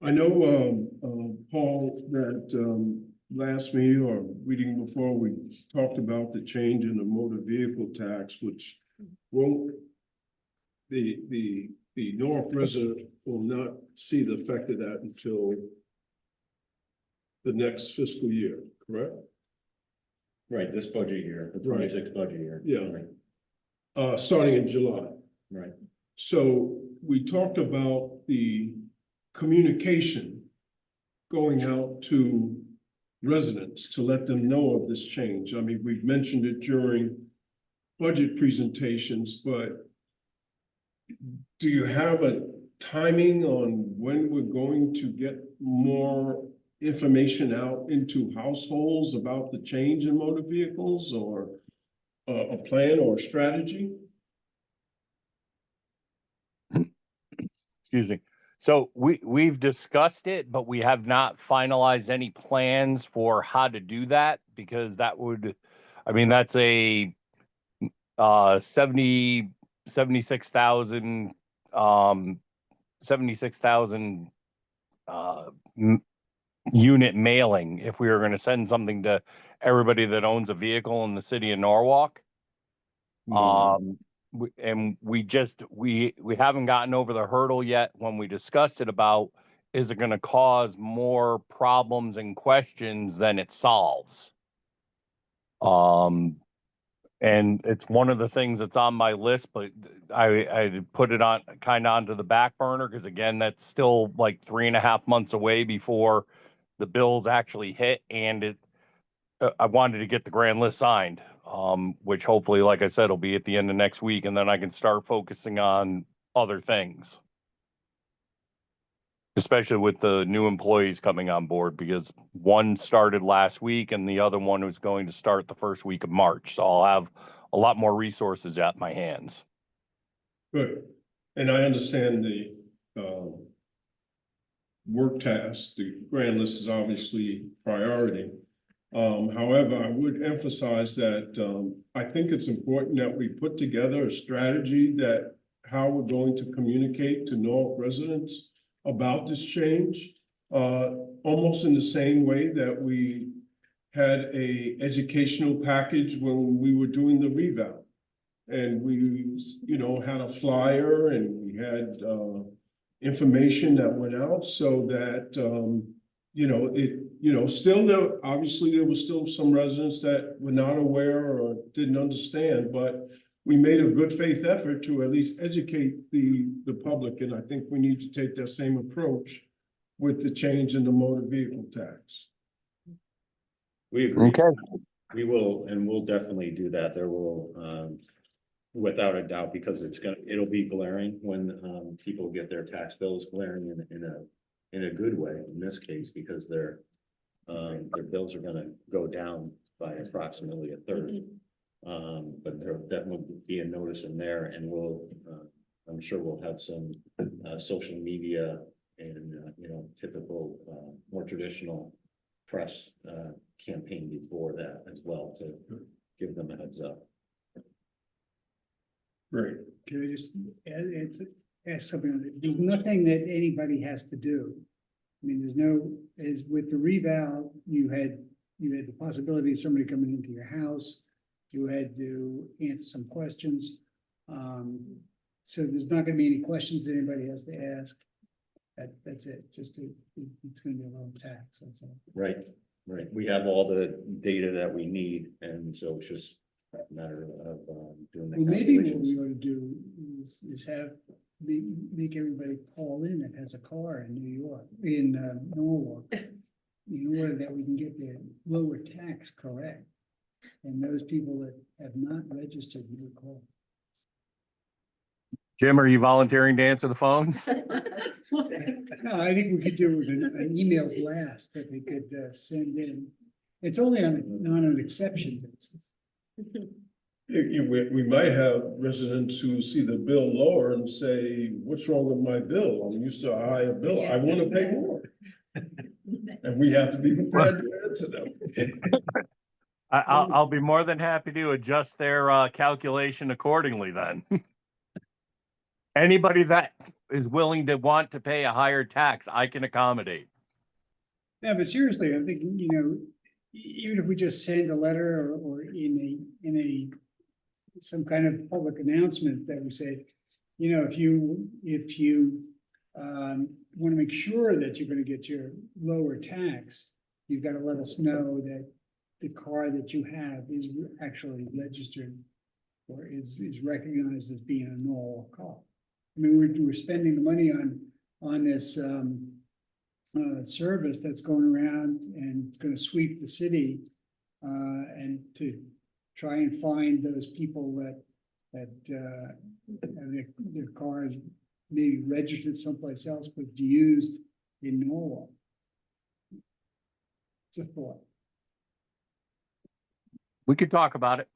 I know, Paul, that last meeting or meeting before, we talked about the change in the motor vehicle tax, which won't, the North resident will not see the effect of that until the next fiscal year, correct? Right, this budget year, the Right. 26 budget year. Yeah. Right. Starting in July. Right. So we talked about the communication going out to residents to let them know of this change. I mean, we've mentioned it during budget presentations, but do you have a timing on when we're going to get more information out into households about the change in motor vehicles, or a plan or strategy? Excuse me. So we've discussed it, but we have not finalized any plans for how to do that, because that would, I mean, that's a 76,000 unit mailing if we were going to send something to everybody that owns a vehicle in the city of Norwalk. We haven't gotten over the hurdle yet when we discussed it about, is it going to cause more problems and questions than it solves? And it's one of the things that's on my list, but I put it on kind of onto the back burner, because again, that's still like 3.5 months away before the bills actually hit, and I wanted to get the grand list signed, which hopefully, like I said, will be at the end of next week, and then I can start focusing on other things. Especially with the new employees coming on board, because one started last week and the other one was going to start the first week of March. So I'll have a lot more resources at my hands. Good. And I understand work task, the grand list is obviously priority. However, I would emphasize that, I think it's important that we put together a strategy that how we're going to communicate to Norwalk residents about this change, almost in the same way that we had a educational package when we were doing the revow. And we, had a flyer and we had, information that went out so that, still there, obviously there was still some residents that were not aware or didn't understand, but we made a good faith effort to at least educate the public. And I think we need to take that same approach with the change in the motor vehicle tax. We agree. Okay. We will, and we'll definitely do that. There will, without a doubt, because it'll be glaring when, people get their tax bills glaring in a good way in this case, because their bills are gonna go down by approximately a third. But that will be a notice in there, and I'm sure we'll have some, social media and, typical, more traditional press, campaign before that as well to give them a heads up. Great. Can I just ask something on it? There's nothing that anybody has to do. I mean, as with the revow, you had the possibility of somebody coming into your house. You had to answer some questions. So there's not gonna be any questions that anybody has to ask. That's it, it's gonna be a low tax, that's all. Right. We have all the data that we need, and so it's just a matter of doing the Well, maybe what calculations. we ought to do is make everybody call in that has a car in New York, in Norwalk, in order that we can get their lower tax correct. And those people that have not registered, we would call. Jim, are you volunteering to answer the phones? No, I think we could do with an email blast that they could send in. It's only on an exception basis. We might have residents who see the bill lower and say, what's wrong with my bill? I'm used to a higher bill. I want to pay more. And we have to be prepared to answer them. I'll be more than happy to adjust their calculation accordingly then. Anybody that is willing to want to pay a higher tax, I can accommodate. No, but seriously, I think, even if we just send a letter or in some kind of public announcement that we say, if you want to make sure that you're going to get your lower tax, you've got to let us know that the car that you have is actually registered or is recognized as being a Norwalk car. I mean, we're spending the money on this service that's going around and it's going to sweep the city and to try and find those people that their cars maybe registered someplace else but used in Norwalk. It's a thought. We could talk about it.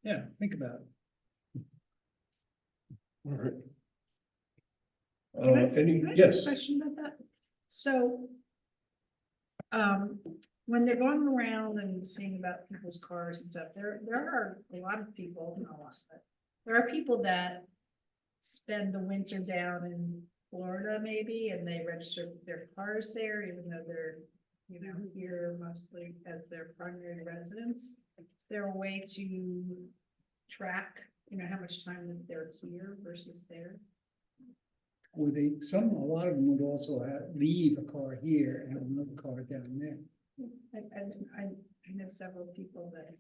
Yeah, think about it. All right. Can I ask Yes. a question about that? So, when they're going around and seeing about people's cars and stuff, there are a lot of people, not a lot, but there are people that spend the winter down in Florida maybe, and they register their cars there, even though they're, here mostly as their primary residence. Is there a way to track, how much time that they're here versus there? Well, a lot of them would also leave a car here and have another car down there. I know several people that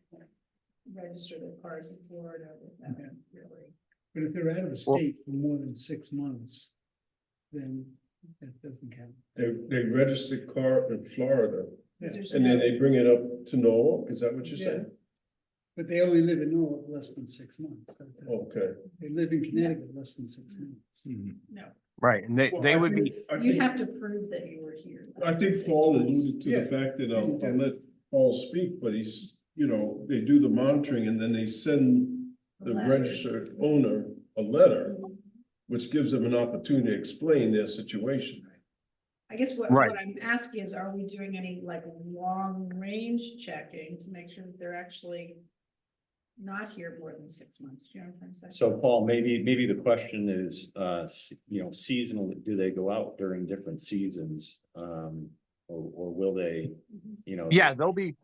register their cars in Florida without really. But if they're out of the state for more than 6 months, then that doesn't count. They registered car in Florida Yeah. and then they bring it up to Norwalk. Is that what you're Yeah. saying? But they only live in Norwalk less than 6 months. Okay. They live in Connecticut less than 6 months. No, Right, and they would be. you have to prove that you were here. I think Paul alluded to the fact that I'll let Paul speak, but he's, they do the monitoring and then they send the registered owner a letter, which gives them an opportunity to explain their situation. I guess Right. what I'm asking is, are we doing any like long range checking to make sure that they're actually not here more than 6 months? Do you know what I'm saying? So Paul, maybe the question is, seasonal, do they go out during different seasons? Or will they, Yeah, they'll be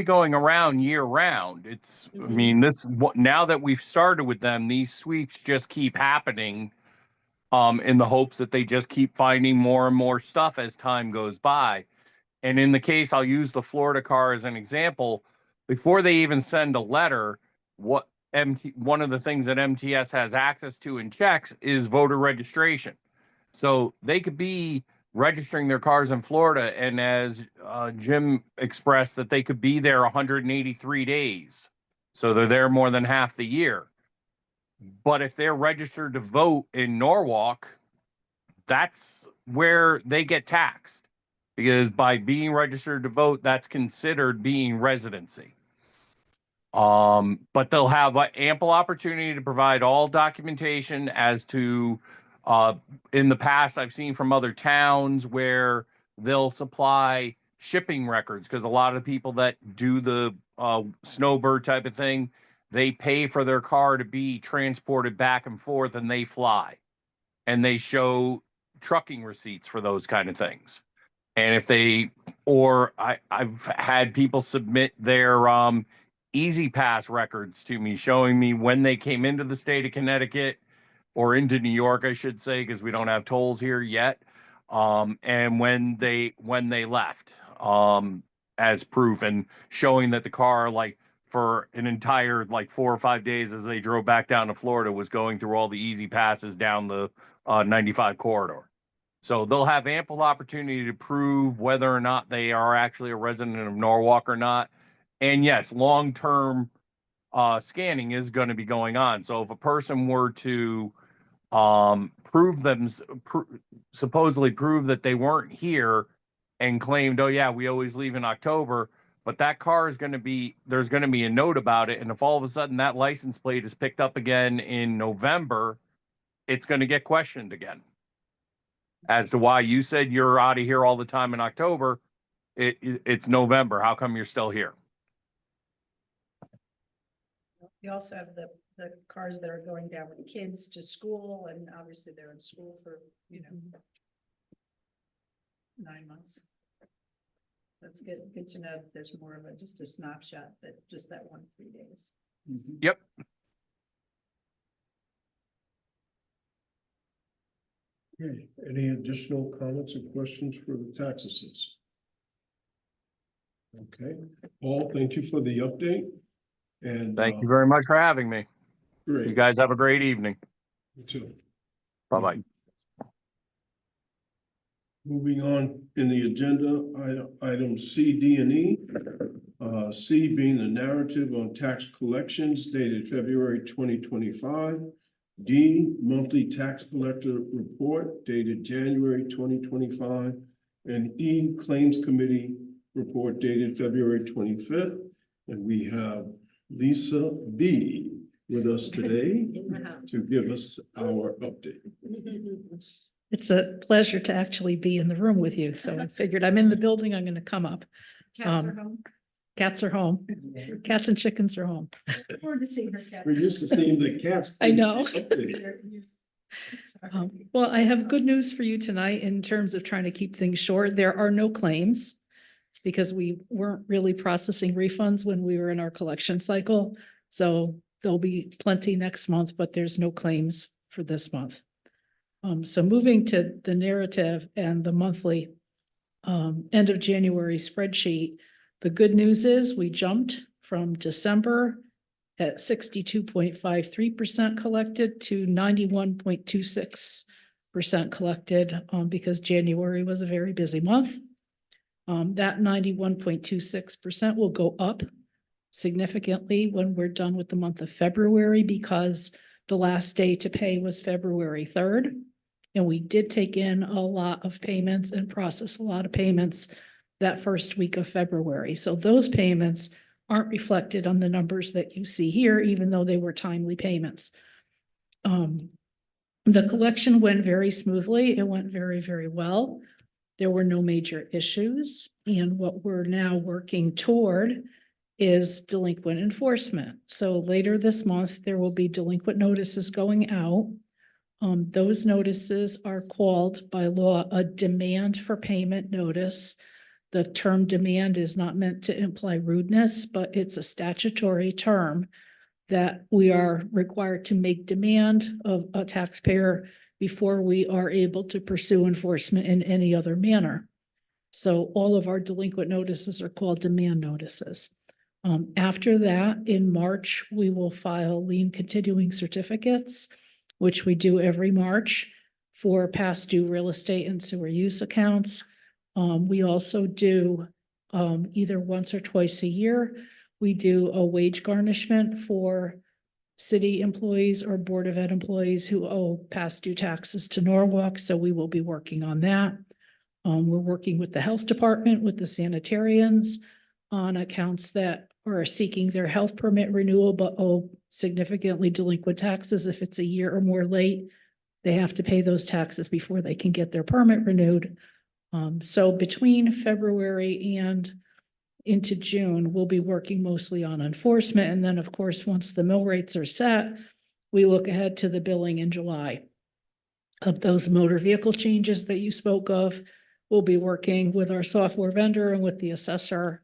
going around year round. It's, I mean, now that we've started with them, these sweeps just keep happening in the hopes that they just keep finding more and more stuff as time goes by. And in the case, I'll use the Florida car as an example. Before they even send a letter, one of the things that MTS has access to and checks is voter registration. So they could be registering their cars in Florida, and as Jim expressed, that they could be there 183 days. So they're there more than half the year. But if they're registered to vote in Norwalk, that's where they get taxed, because by being registered to vote, that's considered being residency. But they'll have ample opportunity to provide all documentation as to, in the past, I've seen from other towns where they'll supply shipping records, because a lot of people that do the snowbird type of thing, they pay for their car to be transported back and forth, and they fly, and they show trucking receipts for those kind of things. And if they, or I've had people submit their Easy Pass records to me, showing me when they came into the state of Connecticut, or into New York, I should say, because we don't have tolls here yet, and when they left, as proof, and showing that the car, like, for an entire, like, 4 or 5 days as they drove back down to Florida, was going through all the Easy Passes down the 95 corridor. So they'll have ample opportunity to prove whether or not they are actually a resident of Norwalk or not. And yes, long-term scanning is going to be going on. So if a person were to supposedly prove that they weren't here and claimed, oh yeah, we always leave in October, but that car is going to be, there's going to be a note about it. And if all of a sudden that license plate is picked up again in November, it's going to get questioned again as to why you said you're out of here all the time in October. It's November. How come you're still here? You also have the cars that are going down with kids to school, and obviously they're in school for, 9 months. That's good to know that there's more of just a snapshot, that just that 1 3 days. Yep. Okay, any additional comments or questions for the tax assessor? Okay, Paul, thank you for the update. And Thank you very much for having me. great. You guys have a great evening. You too. Bye-bye. Moving on in the agenda, item C, D, and E. C being the narrative on tax collections dated February 2025. D, monthly tax collector report dated January 2025. And E, claims committee report dated February 25th. And we have Lisa B with us today to give us our update. It's a pleasure to actually be in the room with you. So I figured I'm in the building, I'm going to come up. Cats are home. Cats are home. Cats and chickens are home. Look forward to seeing her cat. We're used to seeing the cats. I know. Well, I have good news for you tonight in terms of trying to keep things short. There are no claims because we weren't really processing refunds when we were in our collection cycle. So there'll be plenty next month, but there's no claims for this month. So moving to the narrative and the monthly end of January spreadsheet, the good news is we jumped from December at 62.53% collected to 91.26% collected because January was a very busy month. That 91.26% will go up significantly when we're done with the month of February because the last day to pay was February 3rd. And we did take in a lot of payments and process a lot of payments that first week of February. So those payments aren't reflected on the numbers that you see here, even though they were timely payments. The collection went very smoothly. It went very, very well. there were no major issues. And what we're now working toward is delinquent enforcement. So later this month, there will be delinquent notices going out. Those notices are called by law a demand for payment notice. The term demand is not meant to imply rudeness, but it's a statutory term that we are required to make demand of a taxpayer before we are able to pursue enforcement in any other manner. So all of our delinquent notices are called demand notices. After that, in March, we will file lien continuing certificates, which we do every March for past due real estate and sewer use accounts. We also do either once or twice a year, we do a wage garnishment for city employees or Board of Ed employees who owe past due taxes to Norwalk. So we will be working on that. We're working with the health department, with the sanitarians on accounts that are seeking their health permit renewal, but owe significantly delinquent taxes. If it's a year or more late, they have to pay those taxes before they can get their permit renewed. So between February and into June, we'll be working mostly on enforcement. And then, of course, once the mill rates are set, we look ahead to the billing in July. Of those motor vehicle changes that you spoke of, we'll be working with our software vendor and with the assessor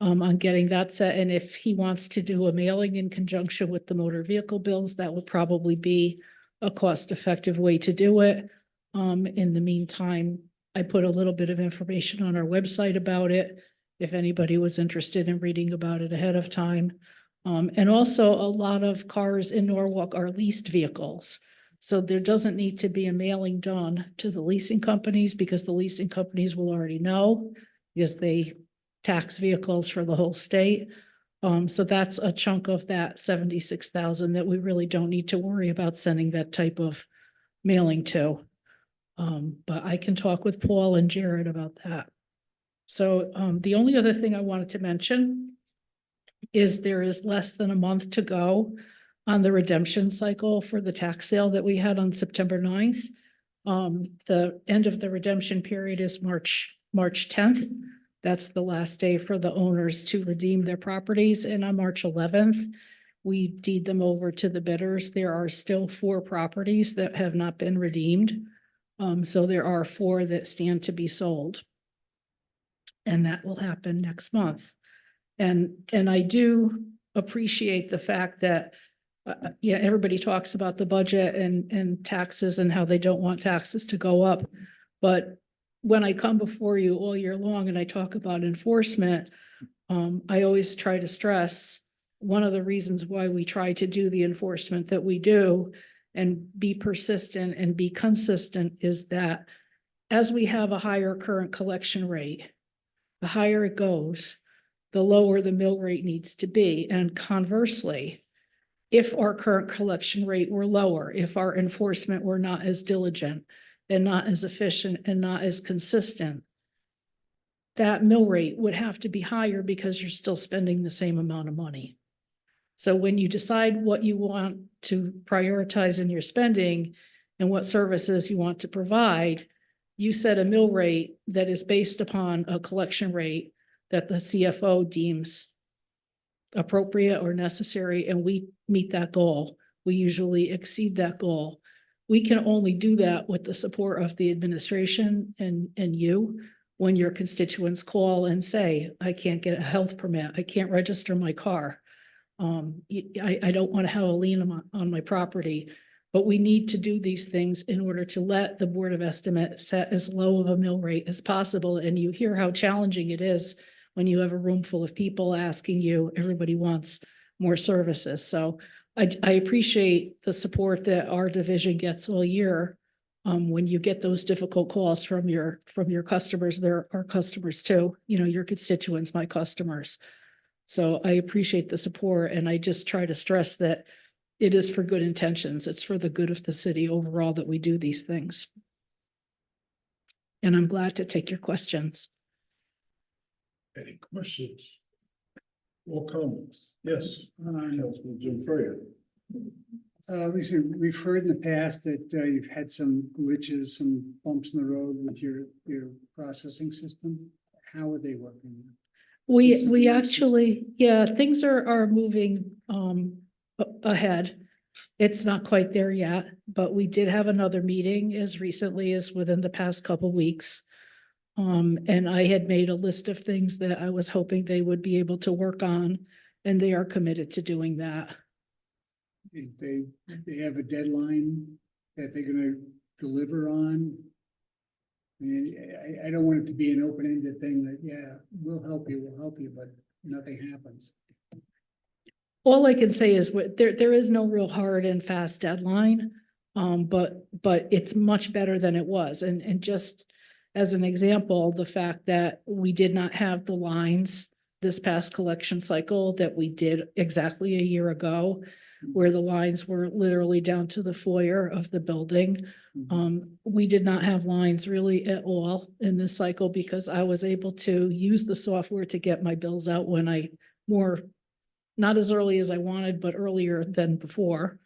on getting that set. And if he wants to do a mailing in conjunction with the motor vehicle bills, that would probably be a cost-effective way to do it. In the meantime, I put a little bit of information on our website about it, if anybody was interested in reading about it ahead of time. And also a lot of cars in Norwalk are leased vehicles. So there doesn't need to be a mailing done to the leasing companies because the leasing companies will already know because they tax vehicles for the whole state. So that's a chunk of that 76,000 that we really don't need to worry about sending that type of mailing to. But I can talk with Paul and Jared about that. So the only other thing I wanted to mention is there is less than a month to go on the redemption cycle for the tax sale that we had on September 9th. The end of the redemption period is March 10th. That's the last day for the owners to redeem their properties. And on March 11th, we deed them over to the bidders. There are still 4 properties that have not been redeemed. So there are 4 that stand to be sold. And that will happen next month. And I do appreciate the fact that yeah, everybody talks about the budget and taxes and how they don't want taxes to go up. But when I come before you all year long and I talk about enforcement, I always try to stress one of the reasons why we try to do the enforcement that we do and be persistent and be consistent is that as we have a higher current collection rate, the higher it goes, the lower the mill rate needs to be. And conversely, if our current collection rate were lower, if our enforcement were not as diligent and not as efficient and not as consistent, that mill rate would have to be higher because you're still spending the same amount of money. So when you decide what you want to prioritize in your spending and what services you want to provide, you set a mill rate that is based upon a collection rate that the CFO deems appropriate or necessary, and we meet that goal. We usually exceed that goal. We can only do that with the support of the administration and you when your constituents call and say, I can't get a health permit, I can't register my car. I don't want to have a lien on my property, but we need to do these things in order to let the Board of Estimate set as low of a mill rate as possible. And you hear how challenging it is when you have a room full of people asking you, everybody wants more services. So I appreciate the support that our division gets all year. When you get those difficult calls from your customers, they're our customers too, you know, your constituents, my customers. So I appreciate the support, and I just try to stress that it is for good intentions. It's for the good of the city overall that we do these things. And I'm glad to take your questions. Any questions? Or comments? Yes, Councilman Jim Freya. Lisa, we've heard in the past that you've had some glitches, some bumps in the road with your processing system. How are they working? This is the We new actually, yeah, things are moving ahead. It's not quite there yet, but we did have another meeting as recently as within the past couple weeks. And I had made a list of things that I was hoping they would be able to work on, and they are committed to doing that. They have a deadline that they're gonna deliver on. I mean, I don't want it to be an open-ended thing that, yeah, we'll help you, but nothing happens. All I can say is there is no real hard and fast deadline. But it's much better than it was. And just as an example, the fact that we did not have the lines this past collection cycle that we did exactly a year ago, where the lines were literally down to the foyer of the building. We did not have lines really at all in this cycle because I was able to use the software to get my bills out when not as early as I wanted, but earlier than before.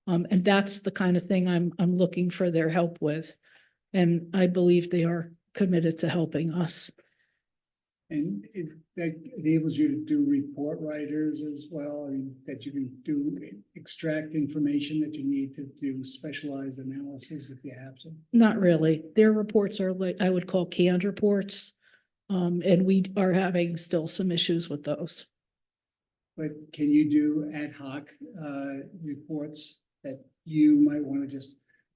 And that's the kind of thing I'm looking for their help with. And I believe they are committed to helping us. And that enables you to do report writers as well, I mean, that you can extract information that you need to do specialized analysis if you have to. Not really. Their reports are like, I would call canned reports. And we are having still some issues with those. But can you do ad hoc reports that you might want to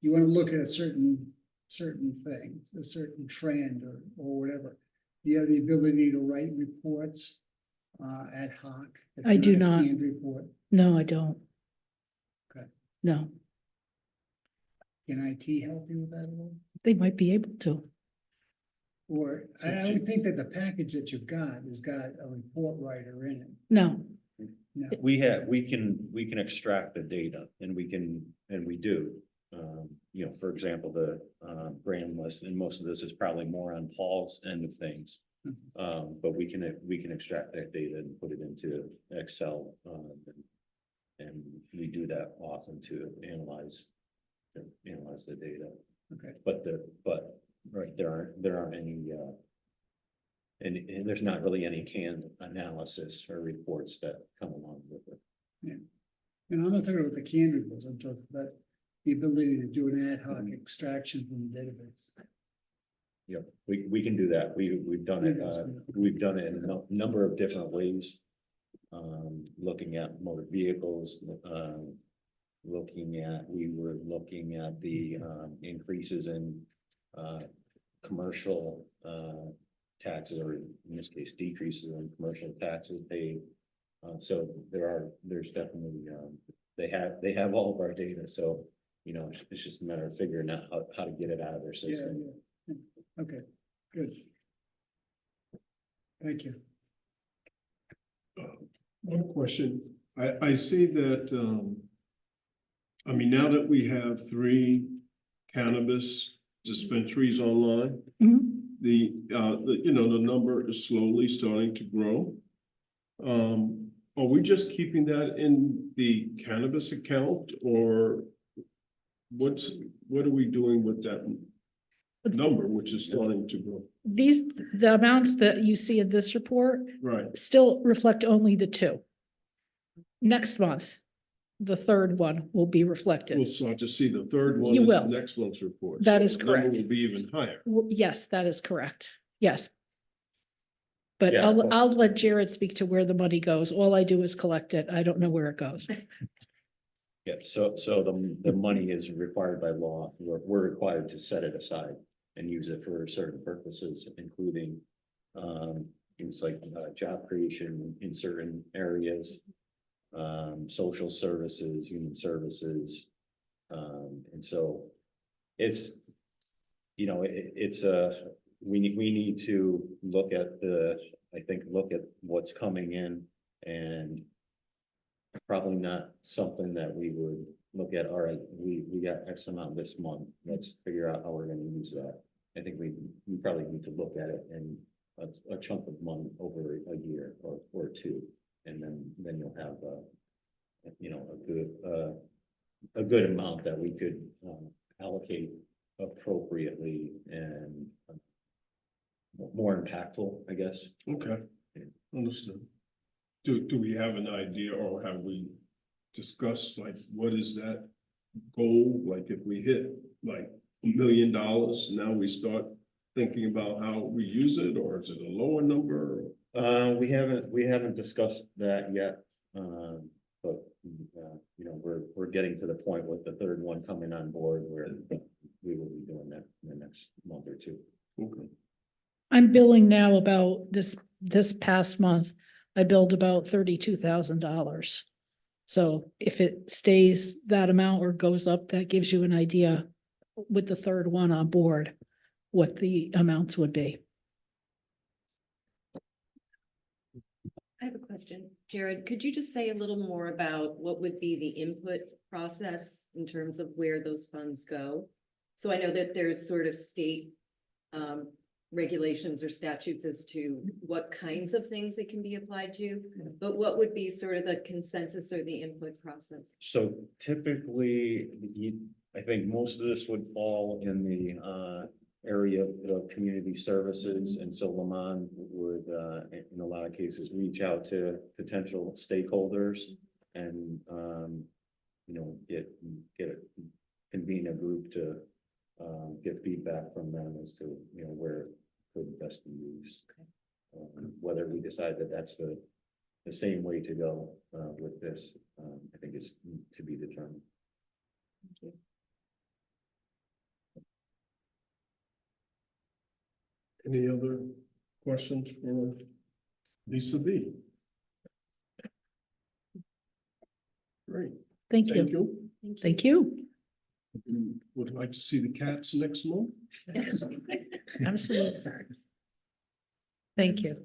you want to look at a certain thing, a certain trend or whatever? Do you have the ability to write reports ad hoc? It's I do a not. canned report. No, I don't. Okay. No, Can IT help you with that at all? they might be able to. Or I would think that the package that you've got has got a report writer in it. No, No. We can extract the data and we do. You know, for example, the brand list, and most of this is probably more on Paul's end of things. But we can extract that data and put it into Excel. And we do that often to analyze the data. Okay. But right, there aren't any and there's not really any canned analysis or reports that come along with it. Yeah. And I'm not talking about the canned reports, I'm talking about the ability to do an ad hoc extraction from the database. Yep, we can do that. We've done it, we've done it in a number of different ways. Looking at motor vehicles, we were looking at the increases in commercial taxes, or in this case, decreases in commercial taxes paid. So there's definitely, they have all of our data, so, you know, it's just a matter of figuring out how to get it out of their system. Yeah. Okay, good. Thank you. One question, I see that, I mean, now that we have 3 cannabis dispensaries online, the number is slowly starting to grow. Are we just keeping that in the cannabis account, or what are we doing with that number, which is starting to grow? the amounts that you see in this report Right. still reflect only the 2. Next month, the 3rd one will be reflected. We'll start to see the 3rd one You in the will. next month's report. That So is the number correct. will be even higher. Yes, that is correct. Yes. But Yeah. I'll let Jared speak to where the money goes. All I do is collect it. I don't know where it goes. Yeah, so the money is required by law. We're required to set it aside and use it for certain purposes, including things like job creation in certain areas, social services, human services. And so it's, you know, we need to look at what's coming in, and probably not something that we would look at, all right, we got X amount this month, let's figure out how we're gonna use that. I think we probably need to look at it in a chunk of money over a year or 2, and then you'll have a good a good amount that we could, allocate appropriately and more impactful, I guess. Okay, understood. Do we have an idea or have we discussed like what is that goal? Like if we hit like $1 million, now we start thinking about how we use it, or is it a lower number? We haven't discussed that yet. But you know, we're getting to the point with the third one coming on board where we will be doing that in the next month or two. Okay. I'm billing now about this past month, I billed about $32,000. So if it stays that amount or goes up, that gives you an idea with the third one on board, what the amounts would be. I have a question. Jared, could you just say a little more about what would be the input process in terms of where those funds go? So I know that there's sort of state regulations or statutes as to what kinds of things it can be applied to, but what would be sort of the consensus or the input process? So typically, I think most of this would fall in the area of community services, and so Lamont would, in a lot of cases, reach out to potential stakeholders and, you know, convene a group to get feedback from them as to, you know, where it could best be used. Whether we decide that that's the same way to go with this, I think is to be determined. Thank you. Any other questions for Lisa B? Great. Thank you. Thank you. Thank you. Would like to see the cats next month? Absolutely. Thank you.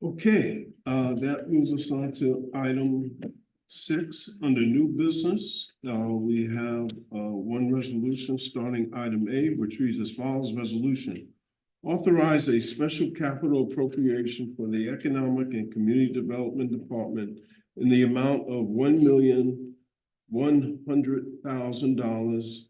Okay, that moves us on to item 6 under new business. We have one resolution starting item A, which reads as follows: resolution. Authorize a special capital appropriation for the Economic and Community Development Department in the amount of $1,100,000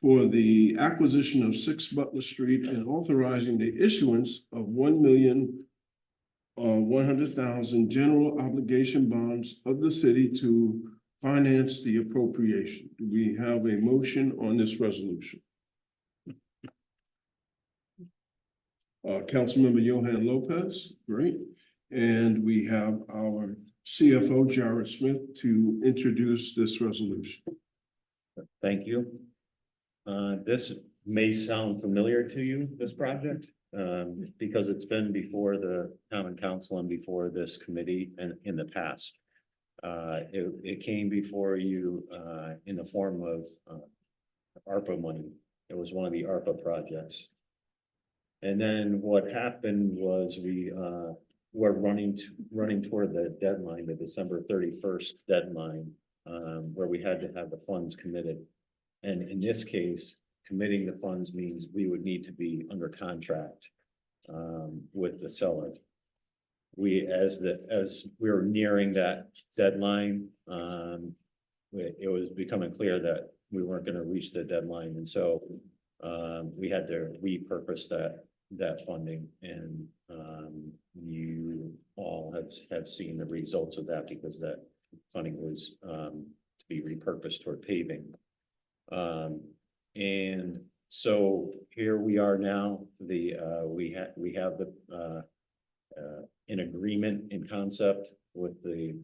for the acquisition of 6 Butler Street and authorizing the issuance of $1,100,000 general obligation bonds of the city to finance the appropriation. Do we have a motion on this resolution? Councilmember Johan Lopez, great. And we have our CFO, Jared Smith, to introduce this resolution. Thank you. This may sound familiar to you, this project, because it's been before the Common Council and before this committee and in the past. It came before you in the form of ARPA money. It was one of the ARPA projects. And then what happened was we were running toward the deadline, the December 31st deadline, where we had to have the funds committed. And in this case, committing the funds means we would need to be under contract with the seller. As we were nearing that deadline, it was becoming clear that we weren't going to reach the deadline, and so we had to repurpose that funding, and you all have seen the results of that, because that funding was to be repurposed toward paving. And so here we are now. We have an agreement in concept with the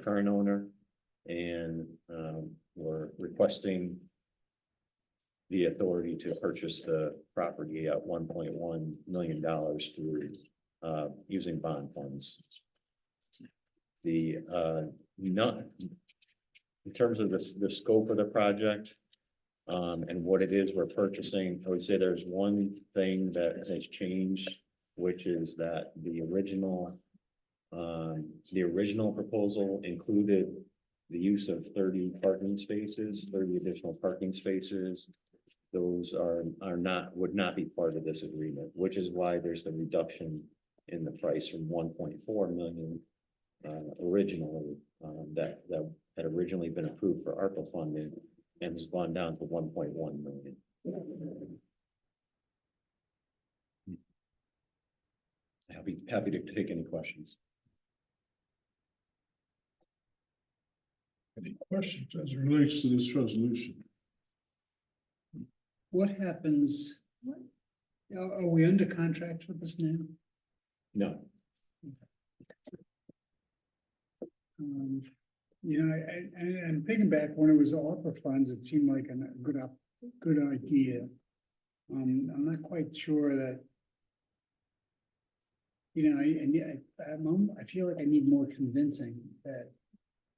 current owner, and we're requesting the authority to purchase the property at $1.1 million through using bond funds. In terms of the scope of the project and what it is we're purchasing, I would say there's one thing that has changed, which is that the original proposal included the use of 30 additional parking spaces. Those would not be part of this agreement, which is why there's the reduction in the price from 1.4 million originally, that had originally been approved for ARPA funding and has gone down to 1.1 million. Happy to take any questions. Any questions as it relates to this resolution? What happens? Are we under contract with this now? No, You know, I'm thinking back when it was ARPA funds, it seemed like a good idea. I'm not quite sure that. You know, I feel like I need more convincing that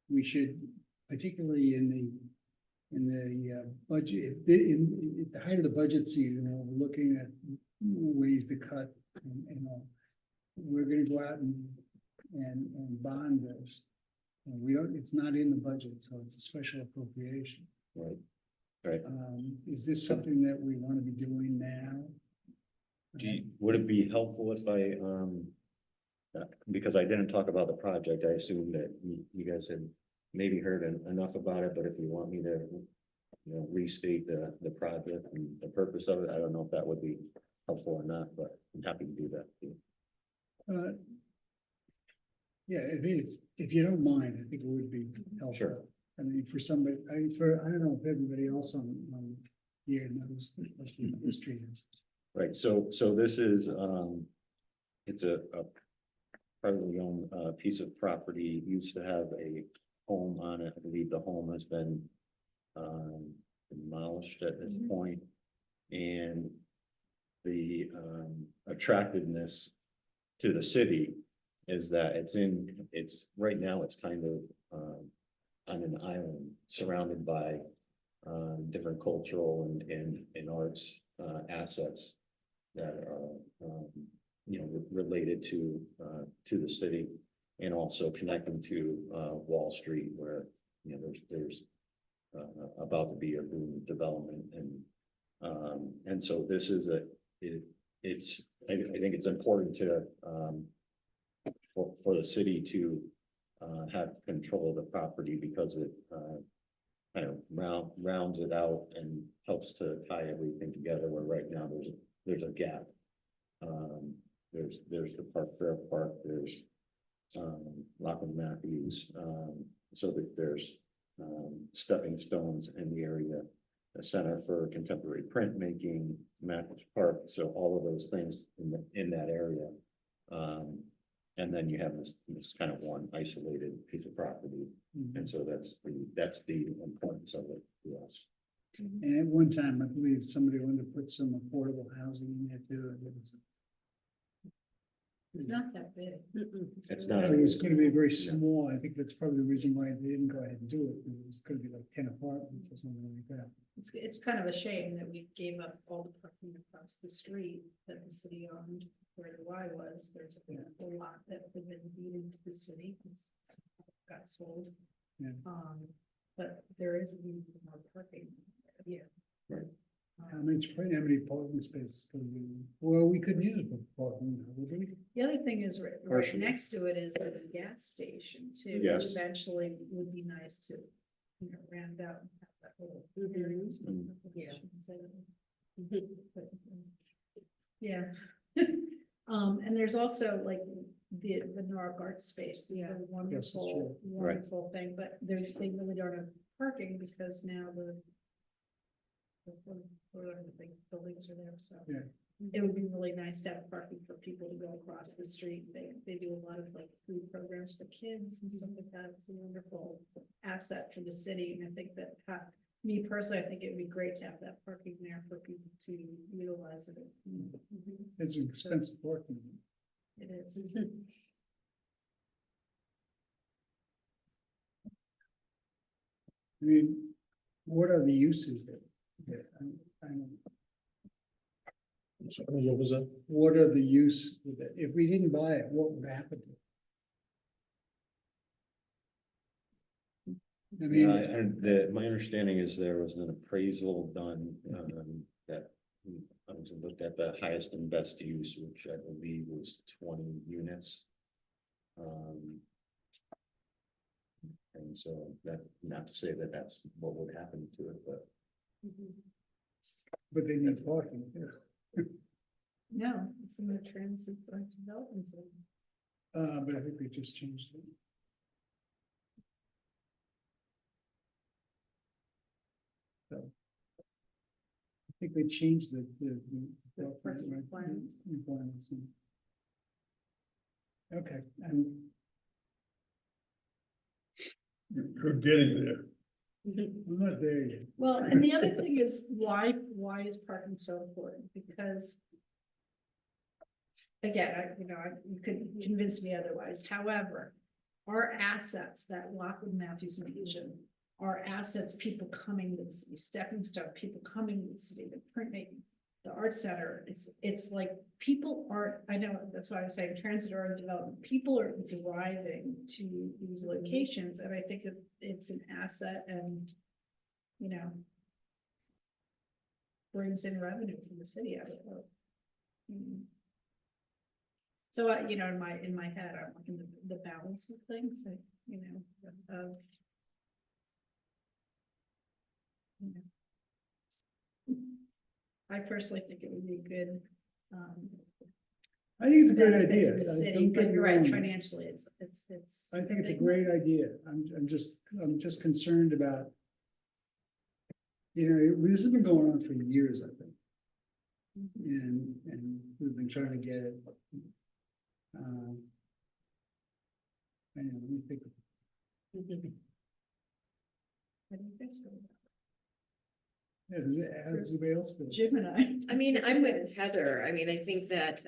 we should, particularly in the budget, at the height of the budget season, when we're looking at ways to cut, and we're gonna go out and bond this. And we don't, it's not in the budget, so it's a special appropriation. right, right. Is this something that we want to be doing now? Would it be helpful if I, because I didn't talk about the project, I assume that you guys had maybe heard enough about it, but if you want me to, restate the project and the purpose of it, I don't know if that would be helpful or not, but I'm happy to do that. Yeah, if you don't mind, I think it would be helpful. Sure. I mean, for somebody, I don't know if everybody else on here knows what the history is. Right, so this is, it's a privately owned, piece of property, used to have a home on it. I believe the home has been, demolished at this point. And the, attractiveness to the city is that it's right now, it's kind of, on an island surrounded by, different cultural and arts, assets that are, related to the city, and also connecting to Wall Street, where there's about to be a boom development, and so this is it's I think it's important to for the city to have control of the property, because it kind of rounds it out and helps to tie everything together, where right now there's a gap. There's the Fair Park, there's Lockwood Matthews, so that there's stepping stones in the area, a Center for Contemporary Printmaking, Matthews Park, so all of those things in that area. And then you have this kind of one isolated piece of property, and so that's the importance of it to us. And at one time, I believe somebody wanted to put some affordable housing in there too. It's not that big. It's not. It was gonna be very small. I think that's probably the reason why they didn't go ahead and do it. It was gonna be like 10 apartments or something like that. It's kind of a shame that we gave up all the parking across the street that the city owned where the Y was. There's a lot that had been deeded to the city. Got sold. Yeah. But there is a need for more parking. Yeah. Right. How many parking spaces could we, well, we couldn't use it for parking, would we? The other thing is right Partially. next to it is the gas station too. Yes. Which eventually would be nice to, round out and have that little. Yeah. Yeah. And there's also like the Norwalk Arts Space is a wonderful, Right. wonderful thing, but they really don't have parking because now the big buildings are there, so. Yeah. It would be really nice to have parking for people to go across the street. They do a lot of like food programs for kids and stuff like that. It's a wonderful asset for the city. And I think that, me personally, I think it would be great to have that parking there for people to utilize it. It's an expensive parking. It is. I mean, what are the uses that, I don't. What was that? What are the use of it? If we didn't buy it, what would happen to it? I mean, And my understanding is there was an appraisal done, that I was looked at the highest and best use, which I believe was 20 units. And so that, not to say that that's what would happen to it, but But they need parking, yeah. No, it's in the transit development zone. But I think we just changed it. So. I think they changed the. parking requirements. Requirements. Okay, and You're getting there. I'm not there yet. Well, and the other thing is, why is parking so important? Because again, you could convince me otherwise. However, our assets that Lockwood Matthews mentioned are assets, people coming to the city, stepping stone, people coming to the city, the printmaking, the art center. It's like people aren't, I know that's why I was saying transit or development, people are driving to these locations, and I think that it's an asset and, brings in revenue from the city, I would hope. So, in my head, I'm looking at the balance of things, of I personally think it would be good. I think it's a great benefit to idea. the city, Don't get but me you're right, wrong. financially, it's. I think it's a great idea. I'm just concerned about. This has been going on for years, I think. And we've been trying to get it. Let me think. What do you guys feel? Yeah, does it, how does anybody else feel? Jim and I. I mean, I'm with Heather. I mean, I think that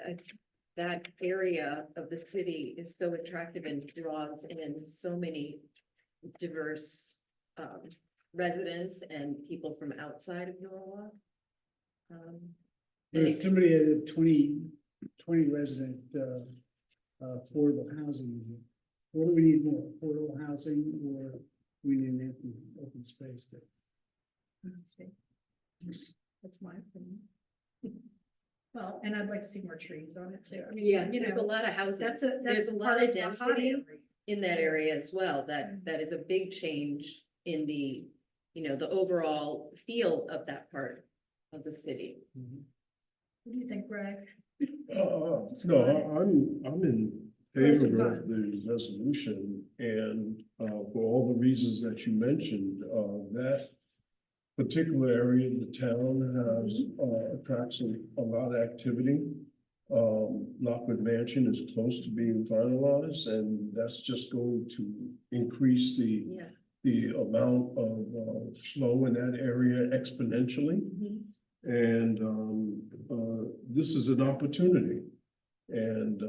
that area of the city is so attractive and draws in so many diverse residents and people from outside of Norwalk. But if somebody had a 20 resident affordable housing, what do we need more? Affordable housing, or we need an open space there? That's my opinion. Well, and I'd like to see more trees on it too. I mean, Yeah, there's a lot of housing. There's a lot of density in that area as well. That is a big change in the, the overall feel of that part of the city. What do you think, Greg? No, I'm in Pros and favor of cons. the resolution, and for all the reasons that you mentioned, that particular area of the town has attracts a lot of activity. Lockwood Mansion is close to being finalized, and that's just going to increase the amount of flow in that area exponentially. And this is an opportunity. And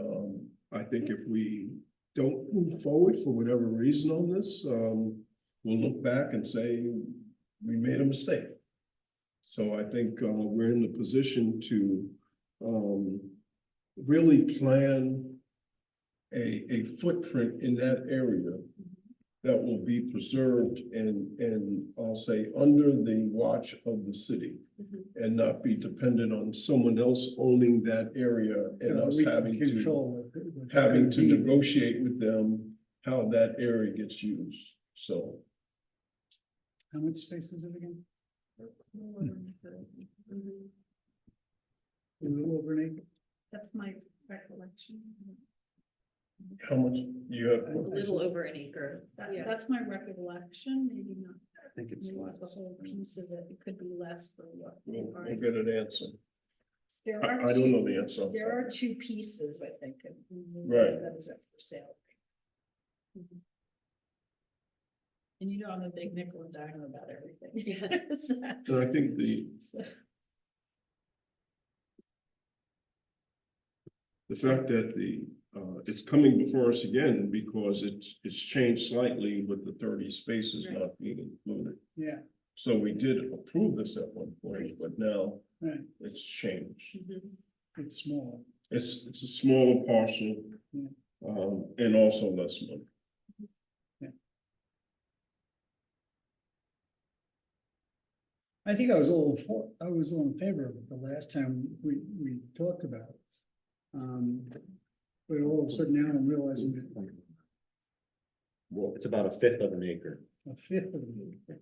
I think if we don't move forward for whatever reason on this, we'll look back and say, we made a mistake. So I think we're in the position to really plan a footprint in that area that will be preserved and I'll say under the watch of the city, and not be dependent on someone else owning that area and So us we can having control to what's having to gonna be. negotiate with them how that area gets used. So How much space is it again? A little over an acre. That's my recollection. how much you have? A little over an acre. Yeah. That's my recollection, maybe not. I think it's Maybe it's the less. whole piece of it. It could be less for what. they We'll are. get an answer. There I are don't two- know the answer. There are two pieces, I think. Right. That is up for sale. And I'm a big nickel and dime about everything. So- And I think so- the fact that it's coming before us again because it's changed slightly with the 30 spaces Right. not being included. Yeah, So we did approve this at one point, but now right. it's changed. It's small. It's a smaller parcel, Yeah. and also less money. I think I was a little in favor of it the last time we talked about it. But all of a sudden now I'm realizing that Well, It's about a fifth of an acre. A fifth of an acre.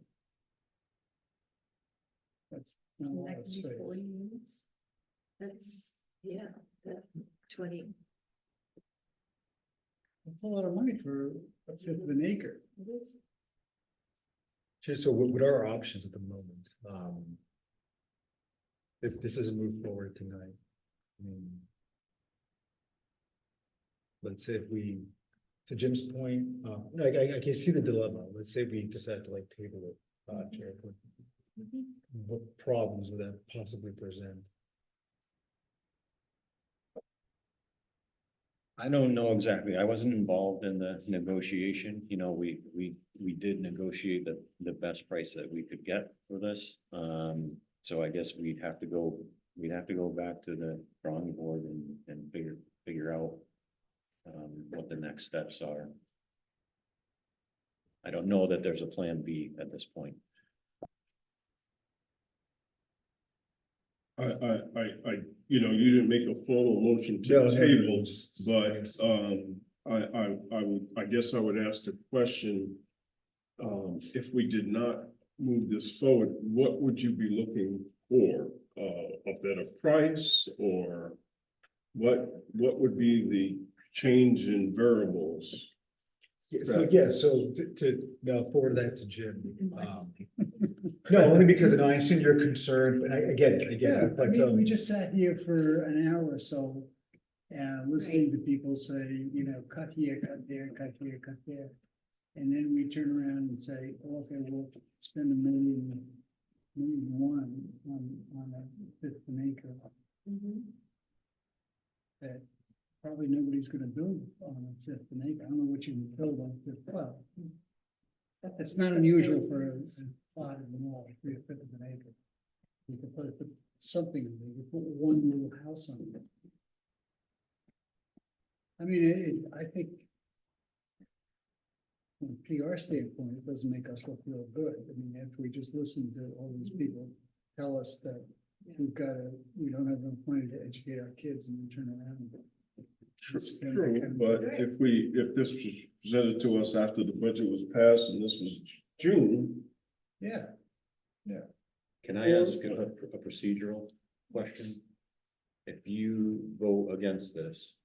That's not a lot That of could be space. 40 units. That's, yeah, that 20. That's a lot of money for a fifth of an acre. It is. Sure, so what are our options at the moment? If this isn't moved forward tonight, I mean. Let's say if we, to Jim's point, I can see the dilemma. Let's say we decide to like table it, Jared, what problems would that possibly present? I don't know exactly. I wasn't involved in the negotiation. You know, we did negotiate the best price that we could get for this. So I guess we'd have to go back to the drawing board and figure out what the next steps are. I don't know that there's a plan B at this point. you know, you didn't make a formal motion No, to no, no, table, just- I guess I would ask the question. If we did not move this forward, what would you be looking for? A better price, or what would be the change in variables? So now forward that to Jim. No, only because I understand your concern, but I get it, Yeah, I but, mean, we just sat here for an hour or so, listening to people say, you know, cut here, cut there, cut here, cut there. And then we turn around and say, okay, we'll spend $1.1 million on a fifth of an acre. That probably nobody's gonna build on a fifth of an acre. I don't know what you can build on a fifth, well. It's not unusual for a plot in the mall, to be a fifth of an acre. You could put something, you could put one little house on it. I mean, I think from a PR standpoint, it doesn't make us look real good. I mean, after we just listened to all these people tell us that we don't have enough money to educate our kids and then turn around. True, but if this was presented to us after the budget was passed and this was June. Yeah. Can I ask a procedural question? If you go against this,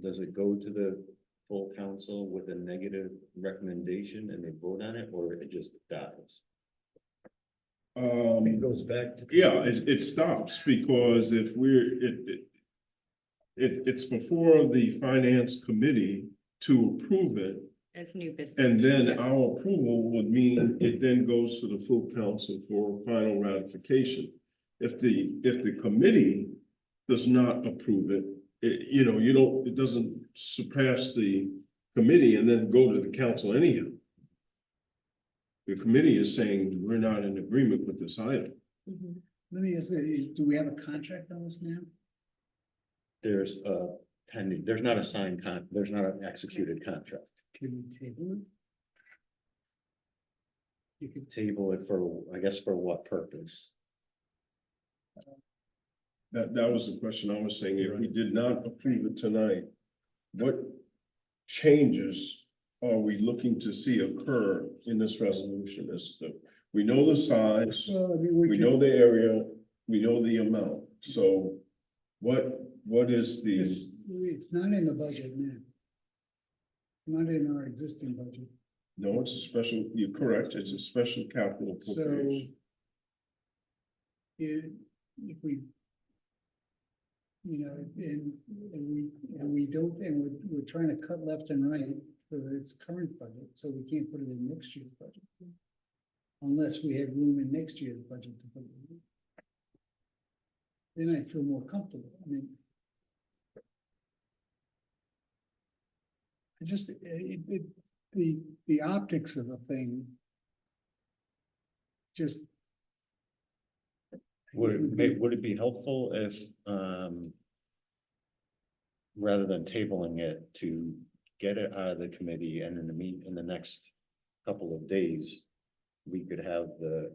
does it go to the full council with a negative recommendation and they vote on it, or it just dies? it goes back to. Yeah, it stops, because if it's before the finance committee to approve it. As new business. And then our approval would mean it then goes to the full council for final ratification. If the committee does not approve it, it doesn't surpass the committee and then go to the council anyhow. The committee is saying, we're not in agreement with this item. Let me ask you, do we have a contract on this now? There's a pending, there's not a signed there's not an executed contract. Can we table it? You could table it for, I guess, for what purpose? That was the question I was saying. If we did not approve it tonight, what changes are we looking to see occur in this resolution? We know the size, Well, I mean, we know the area, we know the amount. So what is the? It's not in the budget now. Not in our existing budget. No, it's a special, you're correct, it's a special capital So appropriation. if we, and we don't, and we're trying to cut left and right for its current budget, so we can't put it in next year's budget. Unless we have room in next year's budget to put it in. Then I feel more comfortable. I mean, I just, the optics of the thing just. Would it be helpful if, rather than tabling it, to get it out of the committee and in the next couple of days, we could have the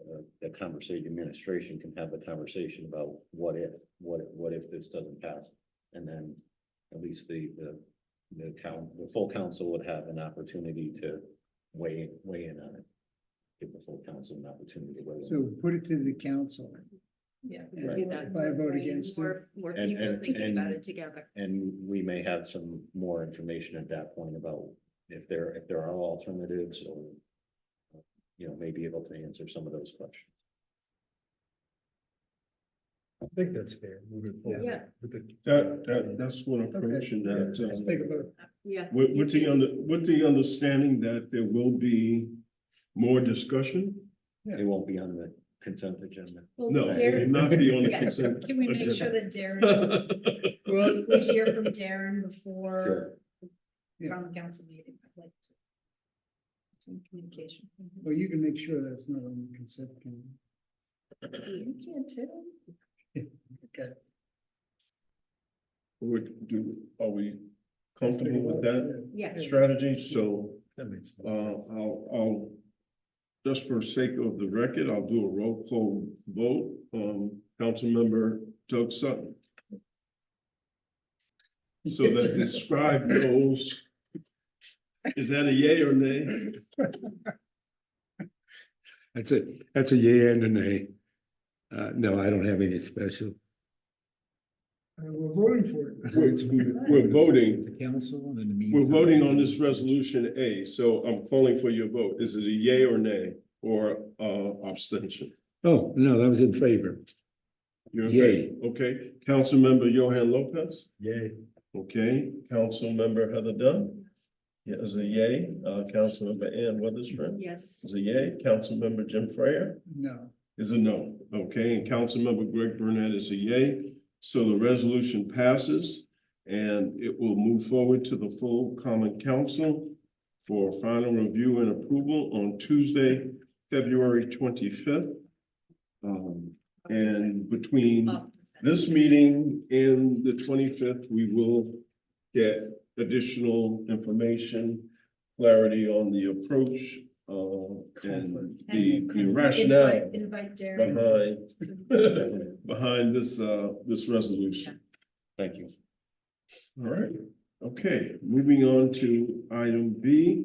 conversation, administration can have the conversation about what if this doesn't pass? And then at least the the full council would have an opportunity to weigh in on it. Give the full council an opportunity to weigh in. So put it to the council. Yeah. Right. do that. By a vote against it. More And- people and- thinking about and- it together. And we may have some more information at that point about if there are alternatives or, may be able to answer some of those questions. I think that's fair. Moving forward Yeah. with the- That's one approach and that, Let's take a vote. Yeah. with the understanding that there will be more discussion. It won't be on the consent agenda. Well, No, it Darren- will not be on the Yeah. consent. Can we make agenda. sure that Darren, Well, we hear from Darren before the Yeah. common council meeting? I'd like to. Some communication. well, you can make sure that's not on the consent. agenda. You can too. Okay. Are we comfortable with that Yeah. strategy? So, That makes sense. I'll, just for sake of the record, I'll do a roll call vote. Councilmember Doug Sutton. So that the scribe knows, is that a yay or nay? That's a yay and a nay. No, I don't have any special. We're voting for it. We're voting. The council and then the We're meantime. voting on this resolution A, so I'm calling for your vote. Is it a yay or nay or abstention? Oh, no, that was in favor. You're in Yay. favor. Okay, Councilmember Johan Lopez. Yay. Okay, Councilmember Heather Dunn. Yeah, is a yay. Councilmember Ann Witherspoon Yes. is a yay. Councilmember Jim Freya No. is a no. Okay, and Councilmember Greg Burnett is a yay. So the resolution passes and it will move forward to the full common council for final review and approval on Tuesday, February 25th. And between this meeting and the 25th, we will get additional information, clarity on the approach, and the rationale Invite Darren. behind this resolution. Thank you. All right, okay, moving on to item B,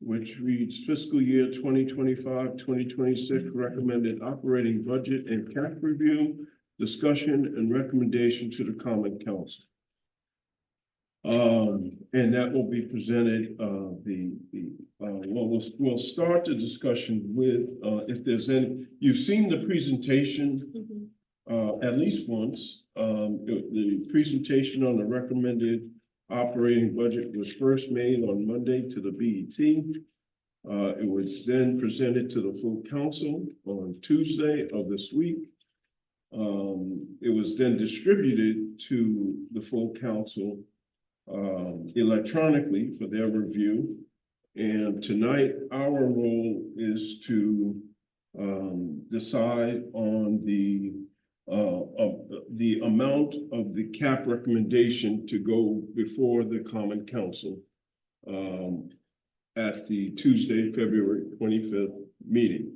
which reads fiscal year 2025-2026 recommended operating budget and cap review, discussion and recommendation to the common council. And that will be presented, we'll start the discussion with, if there's any, you've seen the presentation at least once. The presentation on the recommended operating budget was first made on Monday to the BET. It was then presented to the full council on Tuesday of this week. It was then distributed to the full council electronically for their review. And tonight, our role is to decide on the amount of the cap recommendation to go before the common council at the Tuesday, February 25th meeting.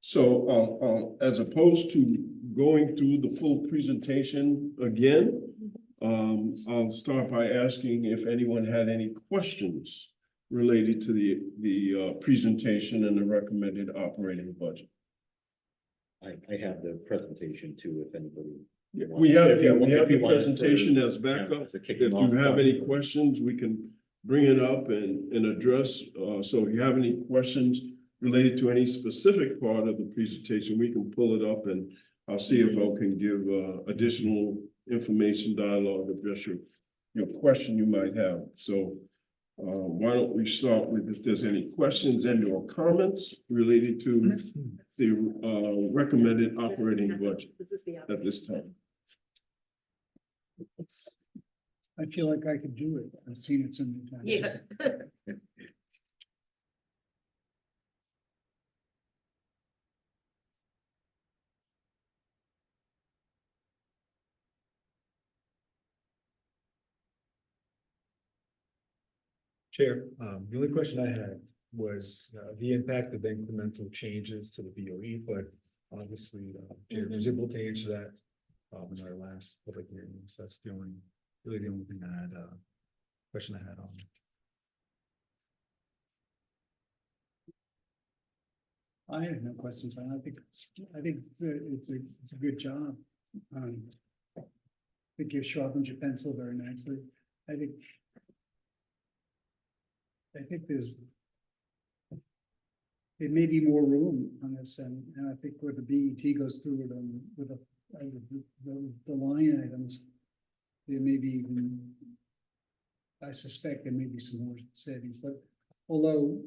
So as opposed to going through the full presentation again, I'll start by asking if anyone had any questions related to the presentation and the recommended operating budget. I have the presentation too, if anybody. We have If you the want presentation to, as backup. to kick If them off. you have any questions, we can bring it up and address. So if you have any questions related to any specific part of the presentation, we can pull it up and I'll see if I can give additional information, dialogue, address your question you might have. So why don't we start with if there's any questions and or comments related to the recommended operating budget at this time. I feel like I could do it. I've seen it so many times. Yeah. Chair, the only question I had was the impact of incremental changes to the BOE, but obviously Chair was able to answer that in our last public hearing. So that's the only really the only thing I had, question I had on. I have no questions. I think, it's a good job. I think you sharpened your pencil very nicely. I think there may be more room on this, and I think where the BET goes through it with the line items, there may be even, I suspect there may be some more savings, but although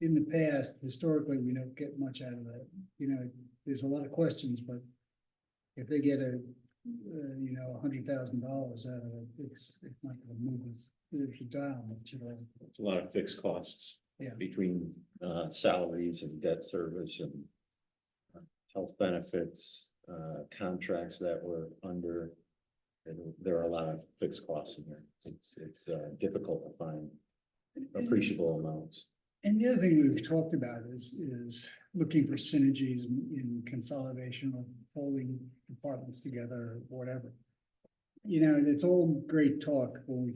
in the past, historically, we don't get much out of that. You know, there's a lot of questions, but if they get $100,000 out of it, it's not gonna move us down much at all. There's a lot of fixed costs. Yeah. Between salaries and debt service and health benefits, contracts that were under. And there are a lot of fixed costs in there. It's difficult to find appreciable amounts. And the other thing we've talked about is looking for synergies in consolidation of holding departments together or whatever. You know, it's all great talk when we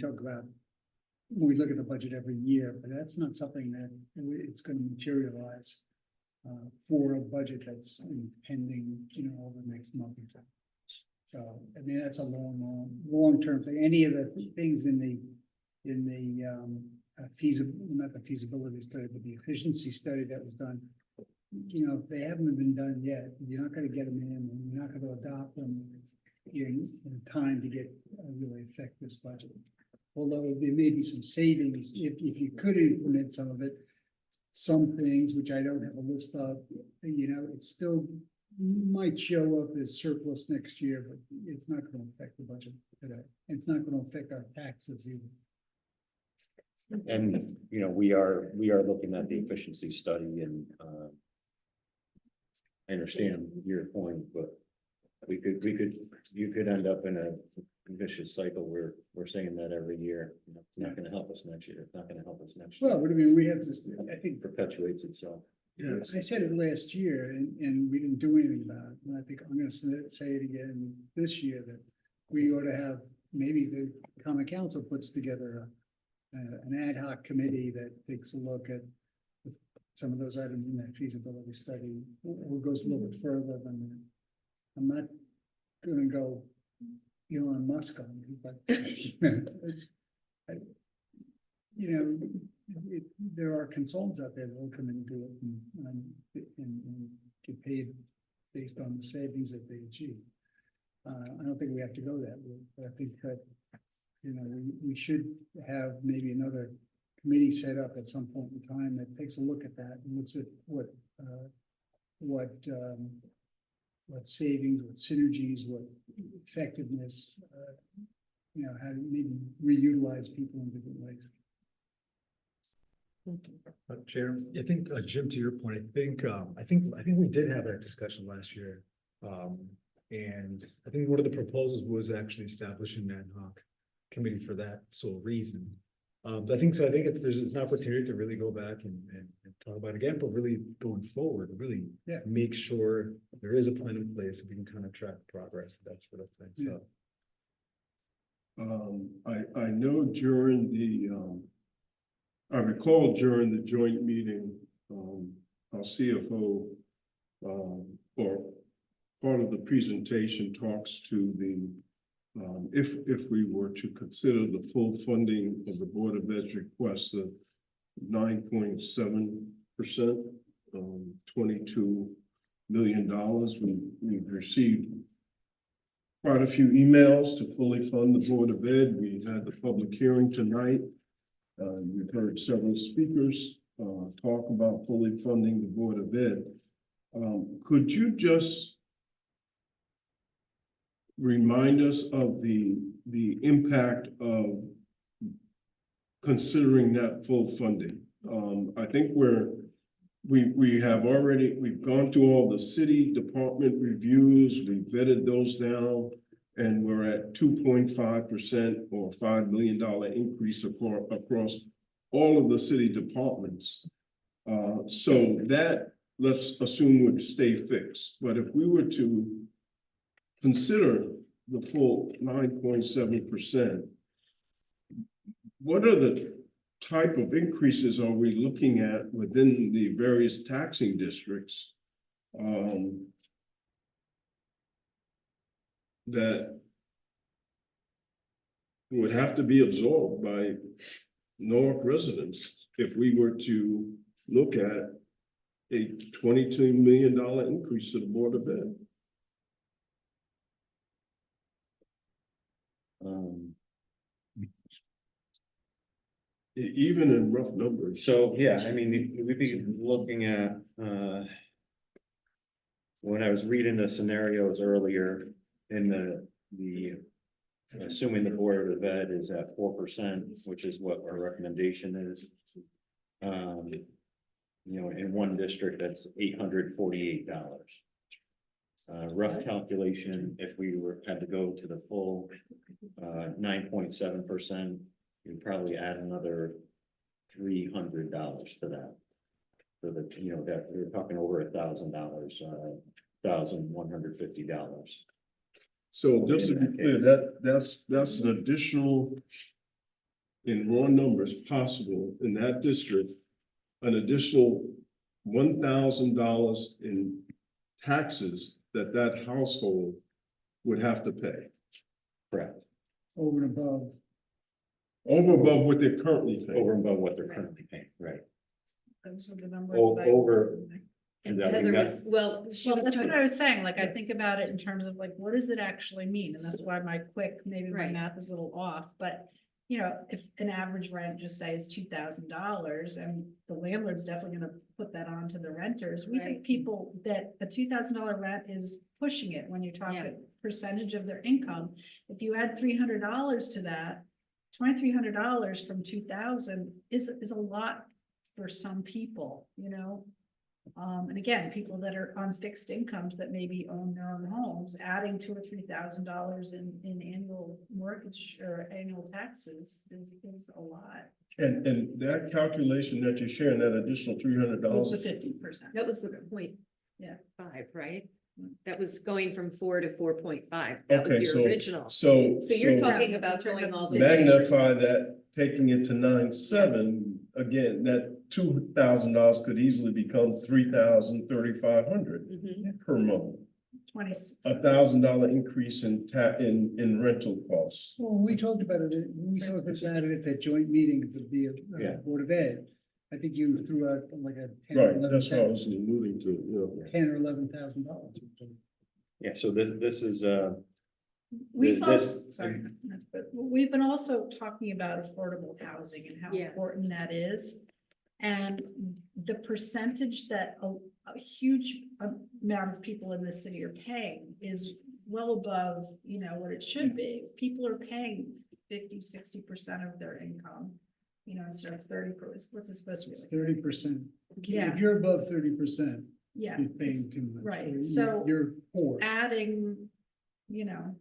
look at the budget every year, but that's not something that it's going to materialize for a budget that's pending, over the next month or so. So, I mean, that's a long-term thing. Any of the things in the not the feasibility study, but the efficiency study that was done, if they haven't been done yet, you're not going to get them in, and you're not going to adopt them in time to get really affect this budget. Although there may be some savings, if you could implement some of it, some things, which I don't have a list of, it still might show up as surplus next year, but it's not going to affect the budget today. It's not going to affect our taxes either. And, we are looking at the efficiency study and, I understand your point, but you could end up in a vicious cycle where we're saying that every year. It's not gonna help us next year. It's not gonna help us next year. Well, what I mean, we have to, I think, Perpetuates itself. I said it last year and we didn't do anything about it. And I think I'm gonna say it again this year, that we ought to have, maybe the common council puts together an ad hoc committee that takes a look at some of those items in that feasibility study, or goes a little bit further than that. I'm not gonna go Elon Musk on you, but there are consultants out there that will come in and do it and get paid based on the savings that they achieve. I don't think we have to go that way, but I think that we should have maybe another committee set up at some point in time that takes a look at that and looks at what savings, what synergies, what effectiveness, how to maybe reutilize people in different ways. Chair, I think, Jim, to your point, I think we did have that discussion last year. And I think one of the proposals was actually establishing an ad hoc committee for that sole reason. But I think there's an opportunity to really go back and talk about it again, but really going forward, really make sure there is a plan in place, and we can kind of track progress, that sort of thing. So. I know I recall during the joint meeting, our CFO, or part of the presentation talks to the, if we were to consider the full funding of the Board of Ed's request of 9.7%, $22 million, we've received quite a few emails to fully fund the Board of Ed. We had the public hearing tonight. We've heard several speakers talk about fully funding the Board of Ed. Could you just remind us of the impact of considering that full funding? I think we've gone through all the city department reviews, we vetted those down, and we're at 2.5% or $5 million increase across all of the city departments. So that, let's assume, would stay fixed. But if we were to consider the full 9.7%, what are the type of increases are we looking at within the various taxing districts? That would have to be absorbed by Norwalk residents if we were to look at a $22 million increase to the Board of Ed. Even in rough numbers. So, yeah, I mean, we'd be looking at, when I was reading the scenarios earlier in the assuming the Board of Ed is at 4%, which is what our recommendation is. You know, in one district, that's $848. Rough calculation, if we had to go to the full 9.7%, you'd probably add another $300 to that. So that, you know, that we're talking over $1,000, $1,150. So just to be clear, that's an additional, in raw numbers possible in that district, an additional $1,000 in taxes that household would have to pay. Correct. Over and above. Over above what they're currently paying. Over and above what they're currently paying, right? Those are the numbers. that I- Over. And Is that what you Heather got? was, well, she Well, was that's what talking, I was saying, like, I think about it in terms of like, what does it actually mean? And that's why my maybe my Right. math is a little off, but. You know, if an average rent, just say is $2,000, and the landlord's definitely gonna put that on to the renters. We Right. have people that a $2,000 rent is pushing it when you talk a percentage of their income. If you add $300 to that, $2,300 from 2,000 is a lot for some people, you know? And again, people that are on fixed incomes that maybe own their own homes, adding $2,000 or $3,000 in annual mortgage or annual taxes is a lot. And that calculation that you're sharing, that additional It's the $300. 15%. that was the point. Yeah. 5, right? That was going from 4 to 4.5. That was Okay, your so, original. so. So you're talking about going all the way. Magnify that, taking it to 9.7, again, that $2,000 could easily become $3,000, $3,500 Mhm. per month. 26. $1,000 increase in rental costs. Well, we talked about it, we talked about it at that joint meeting of the Yeah. Board of Ed. I think you threw out like a 10 or Right, 11 that's what I was alluding to, you know. $10,000 or $11,000. Yeah, so this is, We've this- also, sorry, but we've been also talking about affordable housing and how Yes. important that is. And the percentage that a huge amount of people in the city are paying is well above, you know, what it should be. If people are paying 50-60% of their income, you know, instead of 30%, what's it supposed to be? like? 30%. Yeah. If you're above 30%, Yeah. you're it's- paying too much. right, Or so- You're poor. Adding, you know,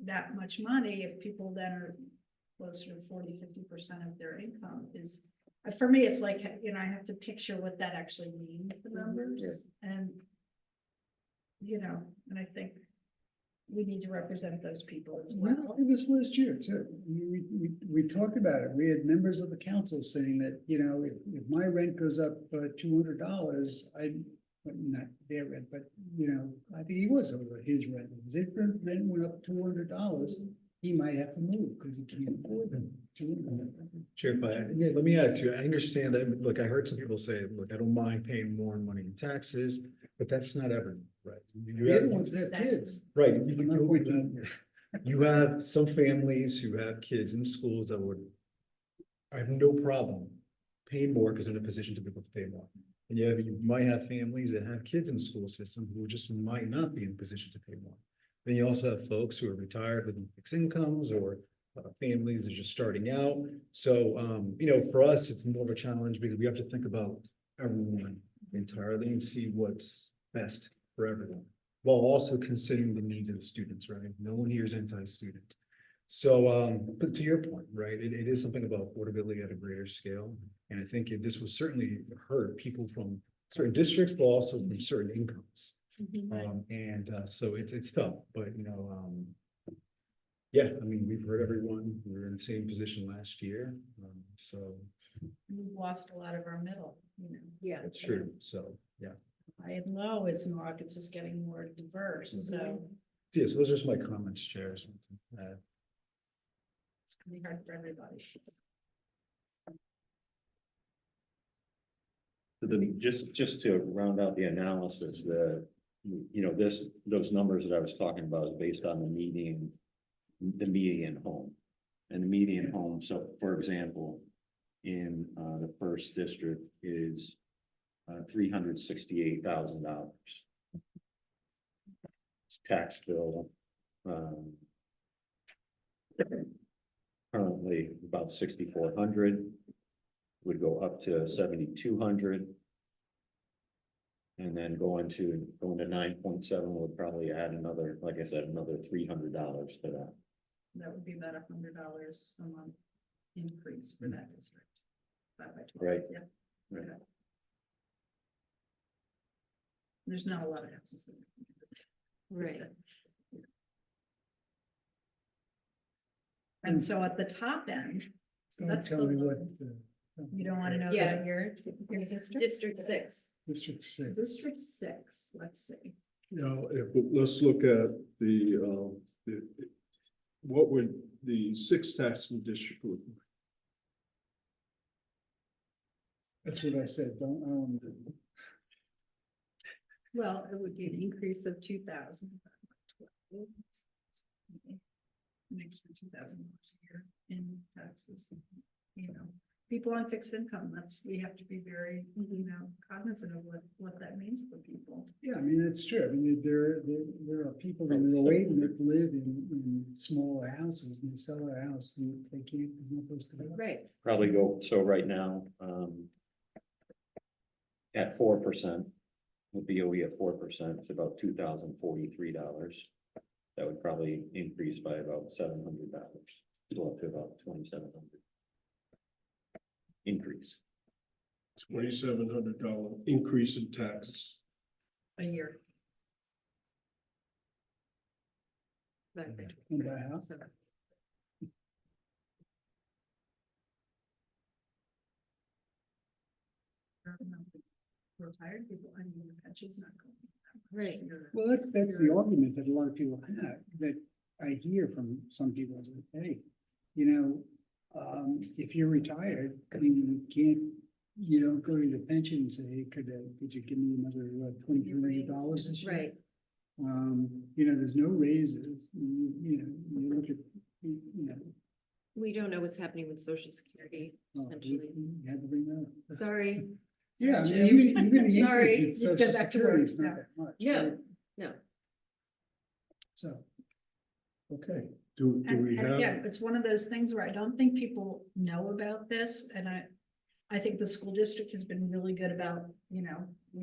that much money, if people then are closer to 40-50% of their income is, for me, it's like, you know, I have to picture what that actually means, the numbers, and you know, and I think we need to represent those people as Well, well. look at this last year too. We talked about it. We had members of the council saying that, you know, if my rent goes up $200, but not their rent, but you know, I think he was over his rent. If his rent went up $200, he might have to move because he can't afford them. Chair, let me add to, I understand that, look, I heard some people say, look, I don't mind paying more money in taxes, but that's not everyone, right? You The have- other ones have kids. Right, I'm not pointing- you have some families who have kids in schools that would, I have no problem paying more because they're in a position to be able to pay more. And you might have families that have kids in the school system who just might not be in a position to pay more. Then you also have folks who are retired living fixed incomes or families that are just starting out. So, you know, for us, it's more of a challenge because we have to think about everyone entirely and see what's best for everyone, while also considering the needs of the students, right? No one here is anti-student. So, but to your point, right, it is something about affordability at a greater scale. And I think this will certainly hurt people from certain districts, but also from certain incomes. Mhm. So it's tough, but you know, Yeah, I mean, we've heard everyone. We were in the same position last year. So We've lost a lot of our middle, you know. Yeah. it's true. So, yeah. High and low is Norwalk, it's just getting more diverse, so Yeah, so those are just my comments, Chair. it's gonna be hard for everybody. Just to round out the analysis, those numbers that I was talking about is based on the median home. And the median home, so for example, in the first district is $368,000. Tax bill, currently about 6,400, would go up to 7,200. And then going to 9.7 would probably add another, like I said, another $300 to that. That would be about $100 a month increase for that district. 5 by 12, Right. yeah. Right. Okay. There's not a lot of houses. Right. And so at the top end, so that's Tell me the, what. you don't want to know Yeah. that your district? District 6. District 6. District 6, let's see. Now, let's look at what would the sixth taxing district look like? That's what I said, don't, Well, it would be an increase of 2,000. An extra $2,000 a year in taxes, you know. People on fixed income, we have to be very, cognizant of what that means for people. yeah, I mean, that's true. I mean, there are people in the way that live in smaller houses and they sell their house and they can't, there's no place to go. Right. Probably go, so right now, at 4%, the BOE at 4%, it's about $2,043. That would probably increase by about $700, go up to about $2,700. Increase. $2,700 increase in taxes. A year. And buy a house. Retired people, I mean, the pension's not going. Right. Well, that's the argument that a lot of people have, that I hear from some people, is like, hey, if you're retired, I mean, you don't go to the pension and say, hey, could you give me another $2,300 this year? Right. There's no raises, you look at, We don't know what's happening with Social Security, potentially. you had to bring that up. Sorry. Yeah, I mean, even the Sorry. increase in You get Social back to Security work, is not that much. No, right? no. So, Okay, do And we have? again, it's one of those things where I don't think people know about this, and I think the school district has been really good about, we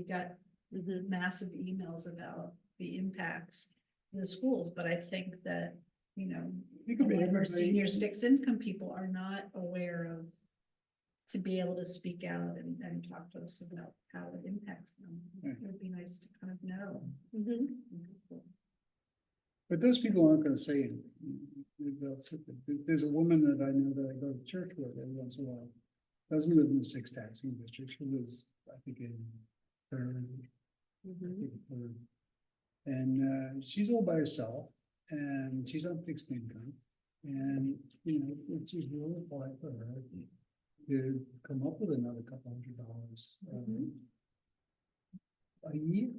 got massive emails about the impacts of the schools, but I think that, a lot of our seniors fixed income people are not aware of, to be able to speak out and talk to us about how it impacts them. It would be nice to kind of know. but those people aren't gonna say anything. There's a woman that I know that I go to church with every once in a while. Doesn't live in the sixth taxing district. She lives, I think, in third. And she's all by herself and she's on fixed income. And, it's just really hard for her to come up with another couple $100 a year.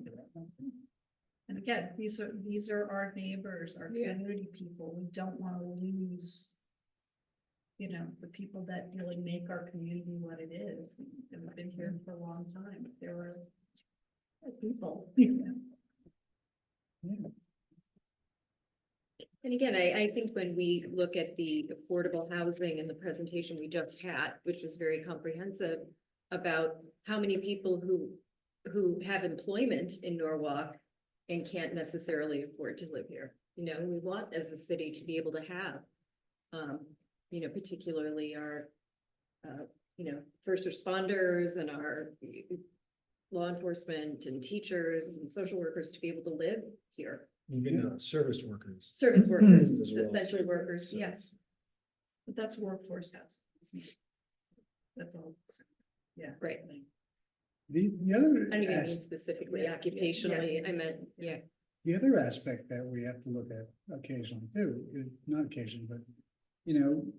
And again, these are our neighbors, our community people. We don't want to lose, the people that really make our community what it is. And have been here for a long time. There were people. And again, I think when we look at the affordable housing and the presentation we just had, which was very comprehensive about how many people who have employment in Norwalk and can't necessarily afford to live here. We want as a city to be able to have, particularly our, first responders and our law enforcement and teachers and social workers to be able to live here. Even service workers. Service workers, As well. essential workers, yes. But that's workforce housing. isn't it? That's all. Yeah. Right. The other. I don't even as- mean specifically Yeah. occupationally, I meant, yeah. The other aspect that we have to look at occasionally too, is not occasionally, but, you know,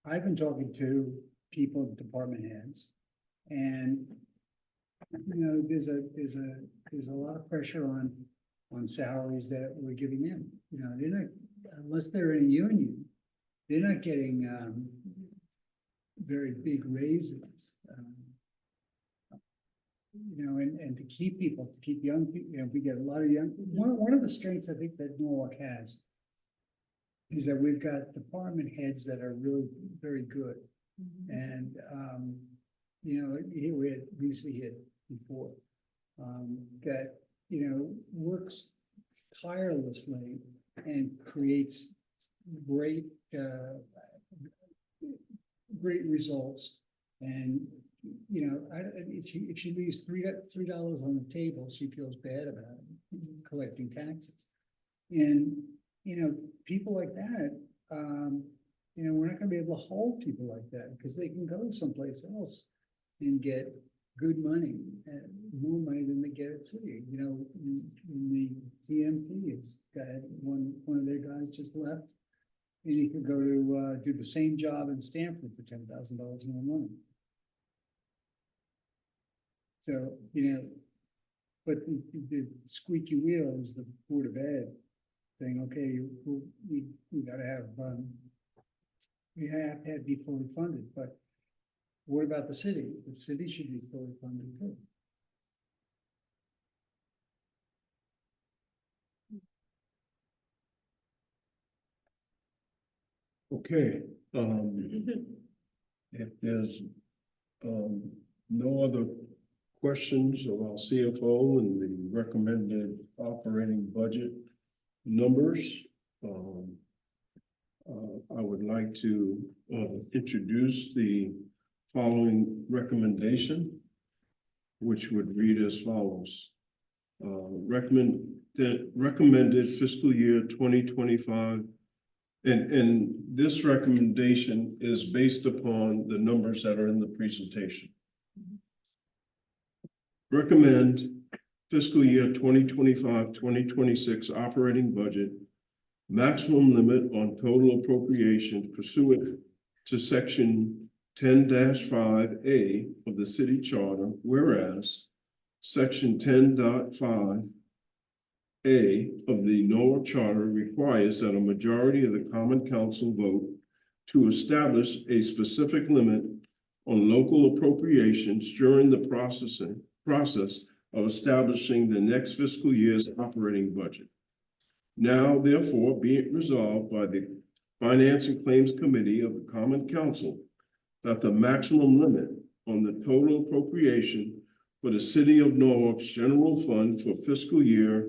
I've been talking to people, department heads, and you know, there's a lot of pressure on salaries that we're giving them. You know, they're not, unless they're in a union, they're not getting very big raises. You know, and to keep people, to keep young people, you know, we get a lot of young, one of the strengths I think that Norwalk has is that we've got department heads that are really very good. And, you know, here we had recently hit before, that, you know, works tirelessly and creates great, great results. And, you know, if she leaves $3 on the table, she feels bad about it, collecting taxes. And, you know, people like that, you know, we're not gonna be able to hold people like that because they can go someplace else and get good money, and more money than they get at city. You know, in the TMP has got one of their guys just left, and he could go to do the same job in Stanford for $10,000 more money. So, you know, but the squeaky wheel is the Board of Ed saying, okay, we gotta have, we have to be fully funded, but what about the city? The city should be fully funded too. Okay, if there's, no other questions of our CFO and the recommended operating budget numbers, I would like to, introduce the following recommendation, which would read as follows. Recommended fiscal year 2025. And this recommendation is based upon the numbers that are in the presentation. Recommend fiscal year 2025-2026 operating budget, maximum limit on total appropriation pursuant to section 10-5A of the city charter, whereas section 10.5A of the Norwalk Charter requires that a majority of the common council vote to establish a specific limit on local appropriations during the process of establishing the next fiscal year's operating budget. Now, therefore, be it resolved by the Finance and Claims Committee of the Common Council that the maximum limit on the total appropriation for the City of Norwalk's general fund for fiscal year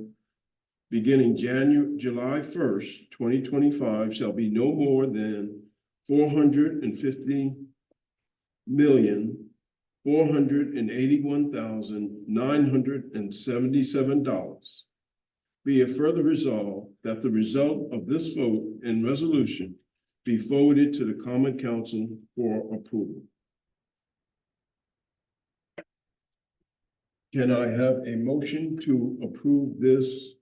beginning July 1st, 2025 shall be no more than $450,481,977. Be it further resolved that the result of this vote and resolution be forwarded to the Common Council for approval. Can I have a motion to approve this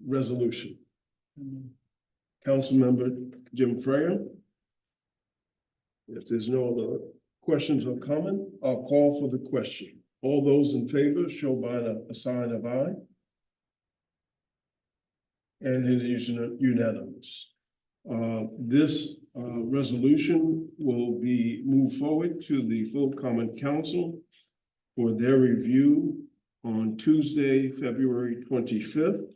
resolution? Councilmember Jim Freya. If there's no other questions or comment, I'll call for the question. All those in favor show by a sign of aye. And it is unanimous. This resolution will be moved forward to the full Common Council for their review on Tuesday, February 25th.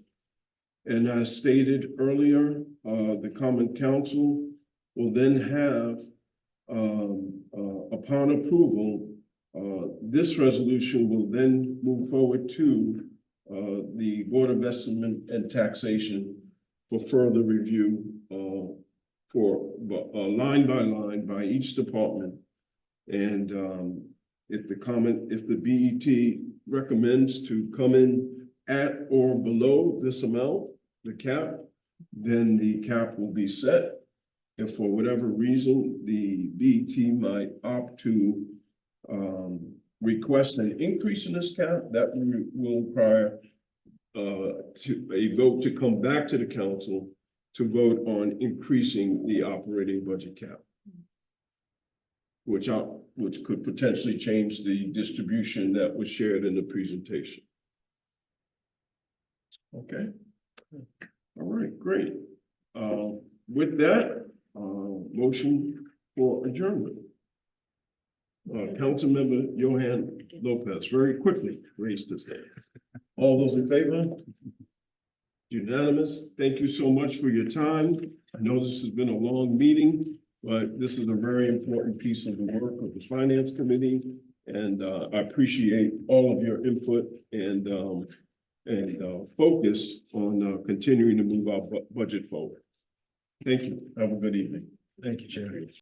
And as stated earlier, the Common Council will then have, upon approval, this resolution will then move forward to the Board of Estimate and Taxation for further review for line by line by each department. And if the BET recommends to come in at or below this amount, the cap, then the cap will be set. If for whatever reason, the BET might opt to request an increase in this cap, that will require to a vote to come back to the council to vote on increasing the operating budget cap. Which could potentially change the distribution that was shared in the presentation. Okay. All right, great. With that, motion for adjournment. Councilmember Johan Lopez, very quickly raised his hand. All those in favor? Unanimous. Thank you so much for your time. I know this has been a long meeting, but this is a very important piece of the work of the Finance Committee. And I appreciate all of your input and focus on continuing to move our budget forward. Thank you. Have a good evening. Thank you, Chair.